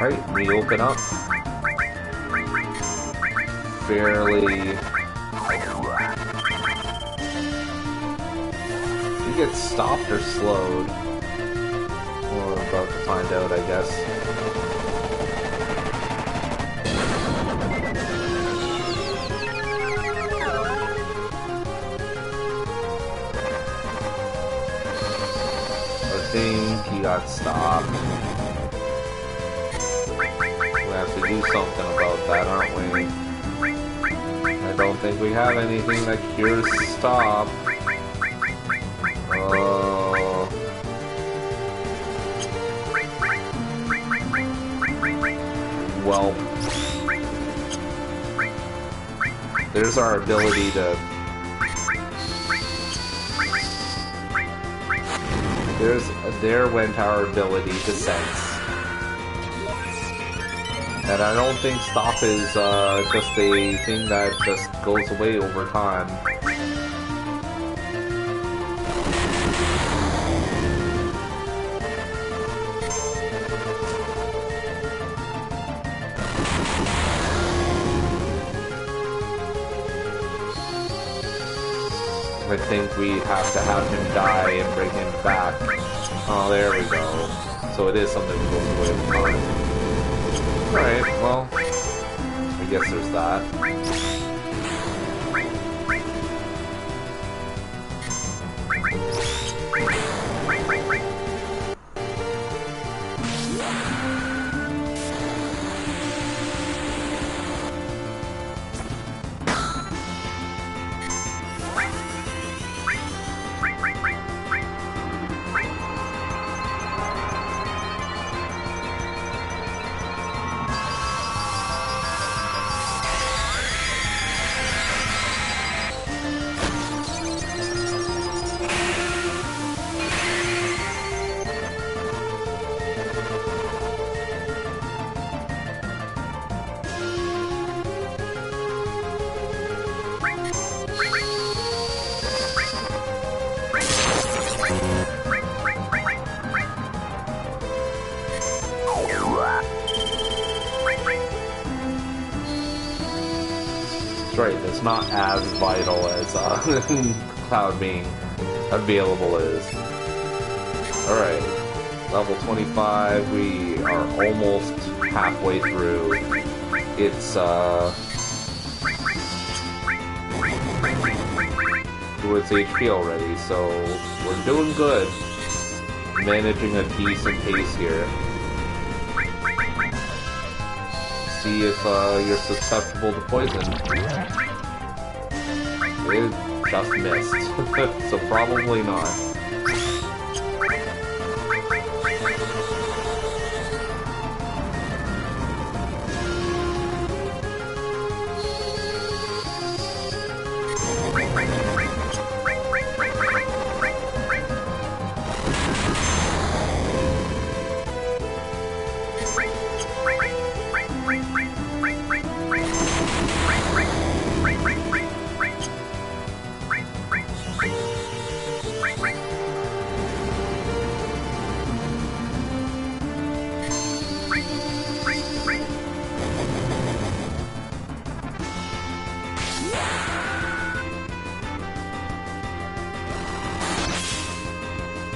Alright, we open up fairly. We get stopped or slowed. We're about to find out, I guess. I think he got stopped. We have to do something about that, aren't we? I don't think we have anything that cures stop. Oh. Well, there's our ability to... There went our ability to sense. And I don't think stop is just a thing that just goes away over time. I think we have to have him die and bring him back. Oh, there we go. So it is something that goes away with time. Alright, well, I guess there's that. Right, it's not as vital as Cloud being available is. Alright, level 25, we are almost halfway through. It's towards HP already, so we're doing good. Managing a decent pace here. See if you're susceptible to poison. It just missed, so probably not.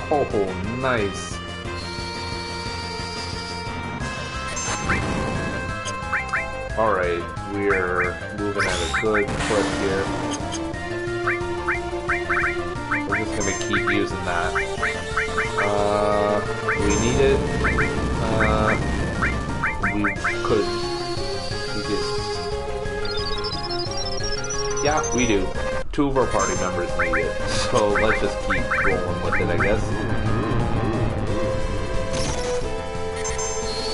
Oh, nice. Alright, we're moving at a good clip here. We're just gonna keep using that. We need it. We could. Yeah, we do. 2 of our party members need it. So let's just keep rolling with it, I guess.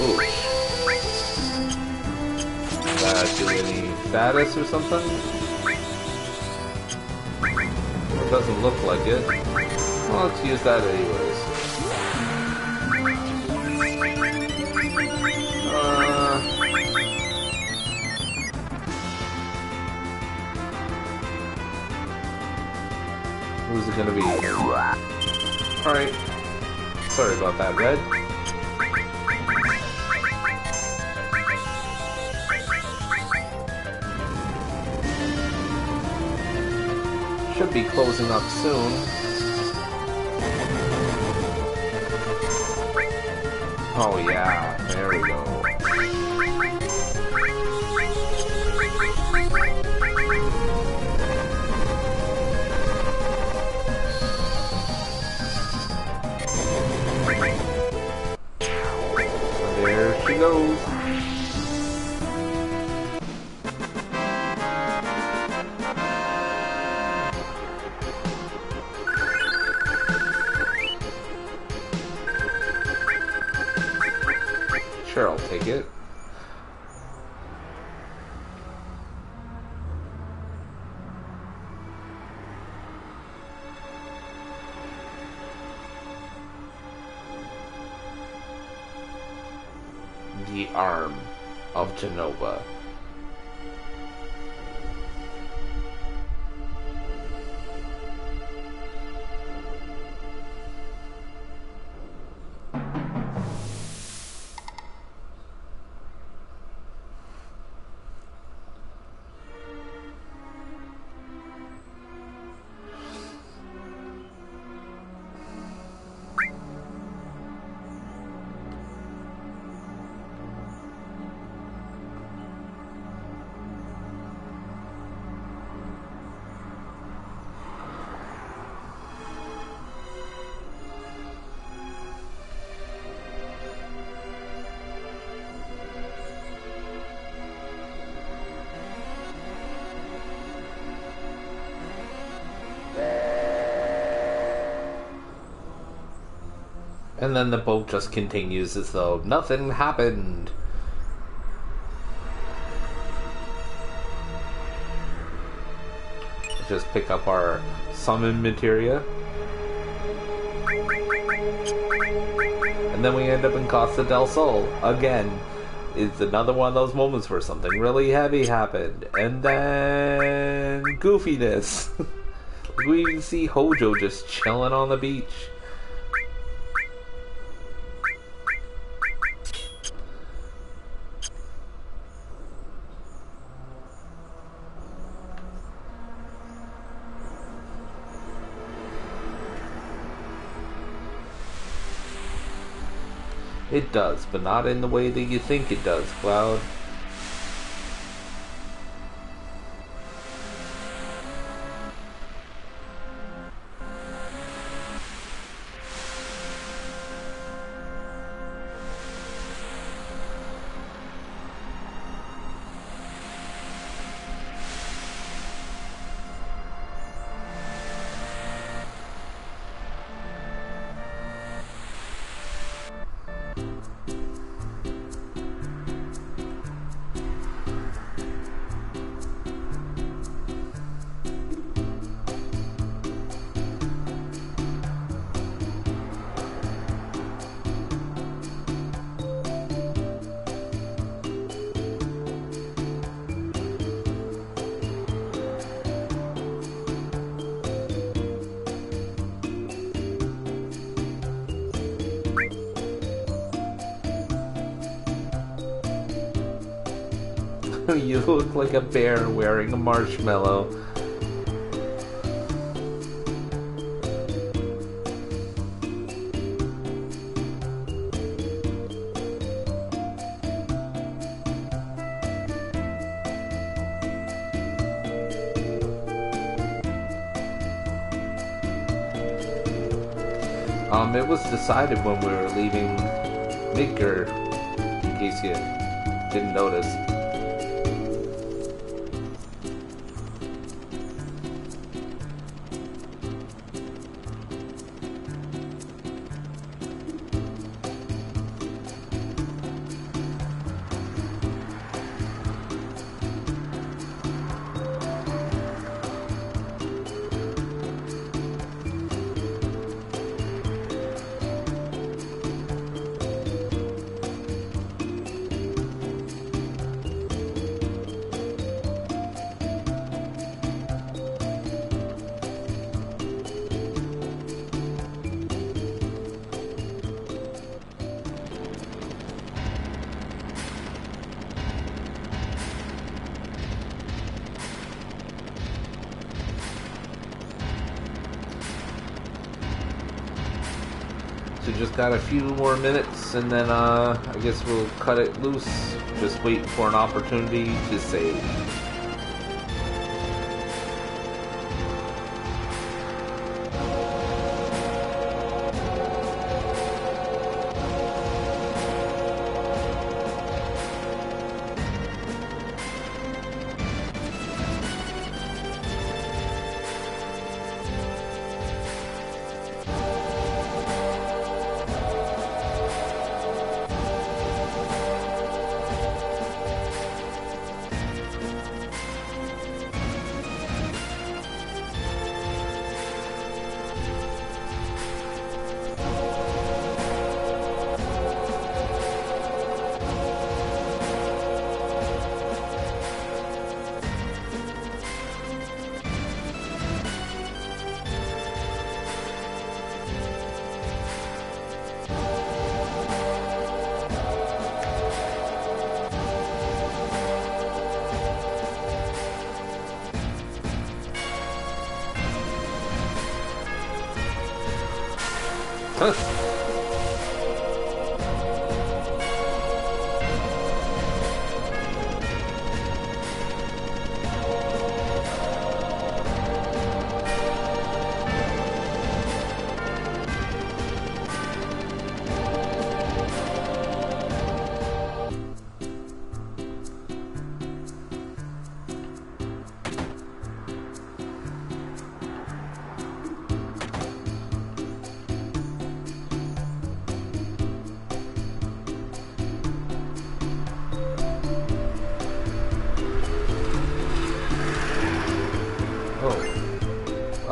Ooh. Do any status or something? It doesn't look like it. Well, let's use that anyways. Who's it gonna be? Alright. Sorry about that, Red. Should be closing up soon. Oh yeah, there we go. There she goes. Sure, I'll take it. The arm of Genova. And then the boat just continues as though nothing happened. Let's just pick up our summon materia. And then we end up in Costa del Sol again. It's another one of those moments where something really heavy happened. And then goofiness. We can see Hojo just chilling on the beach. It does, but not in the way that you think it does, Cloud. You look like a bear wearing a marshmallow. It was decided when we were leaving Midgar, in case you didn't notice. So just got a few more minutes, and then I guess we'll cut it loose. Just wait for an opportunity to save.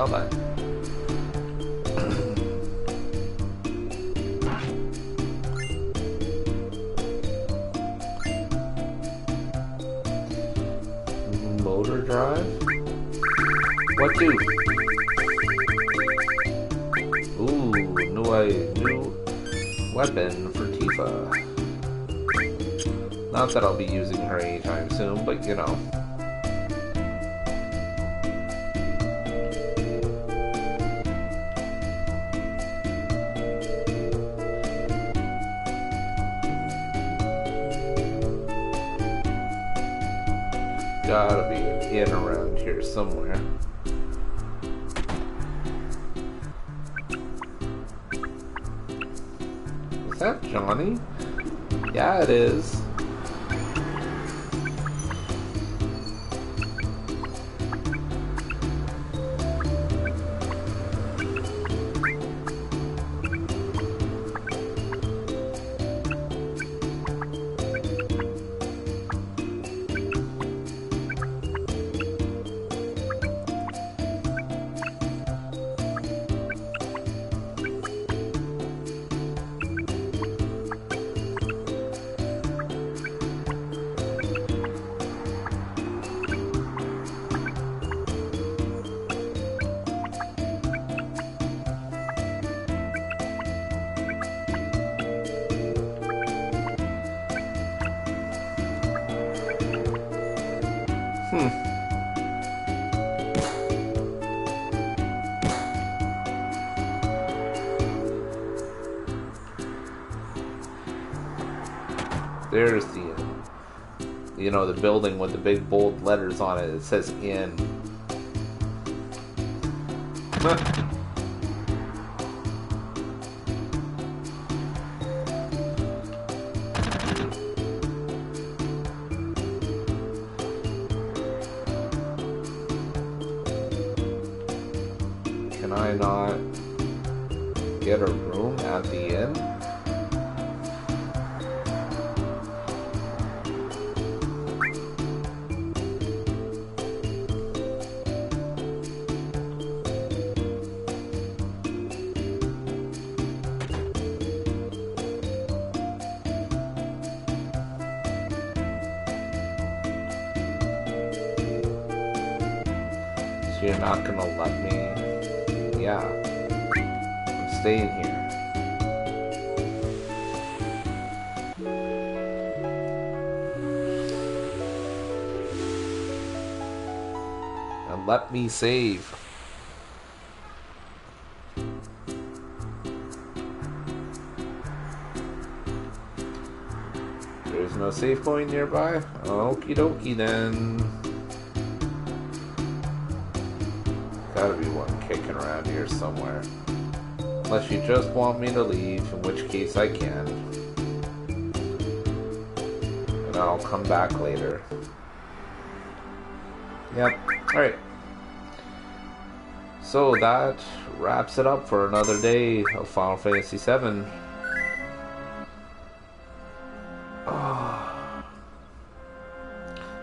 Bye-bye. Motor drive? What do? Ooh, new weapon for Tifa. Not that I'll be using her anytime soon, but you know. Gotta be in around here somewhere. Is that Johnny? Yeah, it is. There's the, you know, the building with the big bold letters on it. It says "in." I not get a room at the inn? So you're not gonna let me? Yeah. I'm staying here. And let me save. There's no save point nearby? Okie dokie then. Gotta be one kicking around here somewhere. Unless you just want me to leave, in which case I can. And I'll come back later. Yep, alright. So that wraps it up for another day of Final Fantasy VII.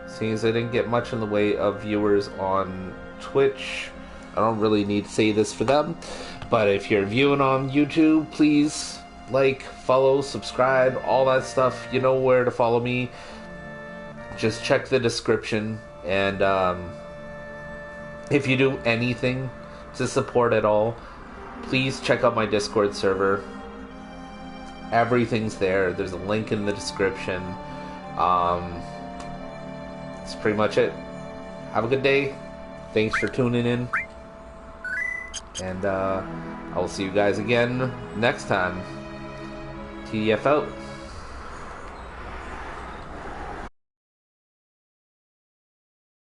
Seeing as I didn't get much in the way of viewers on Twitch, I don't really need to say this for them, but if you're viewing on YouTube, please like, follow, subscribe, all that stuff. You know where to follow me. Just check the description, and if you do anything to support at all, please check out my Discord server. Everything's there. There's a link in the description. That's pretty much it. Have a good day. Thanks for tuning in. And I will see you guys again next time. TDF out.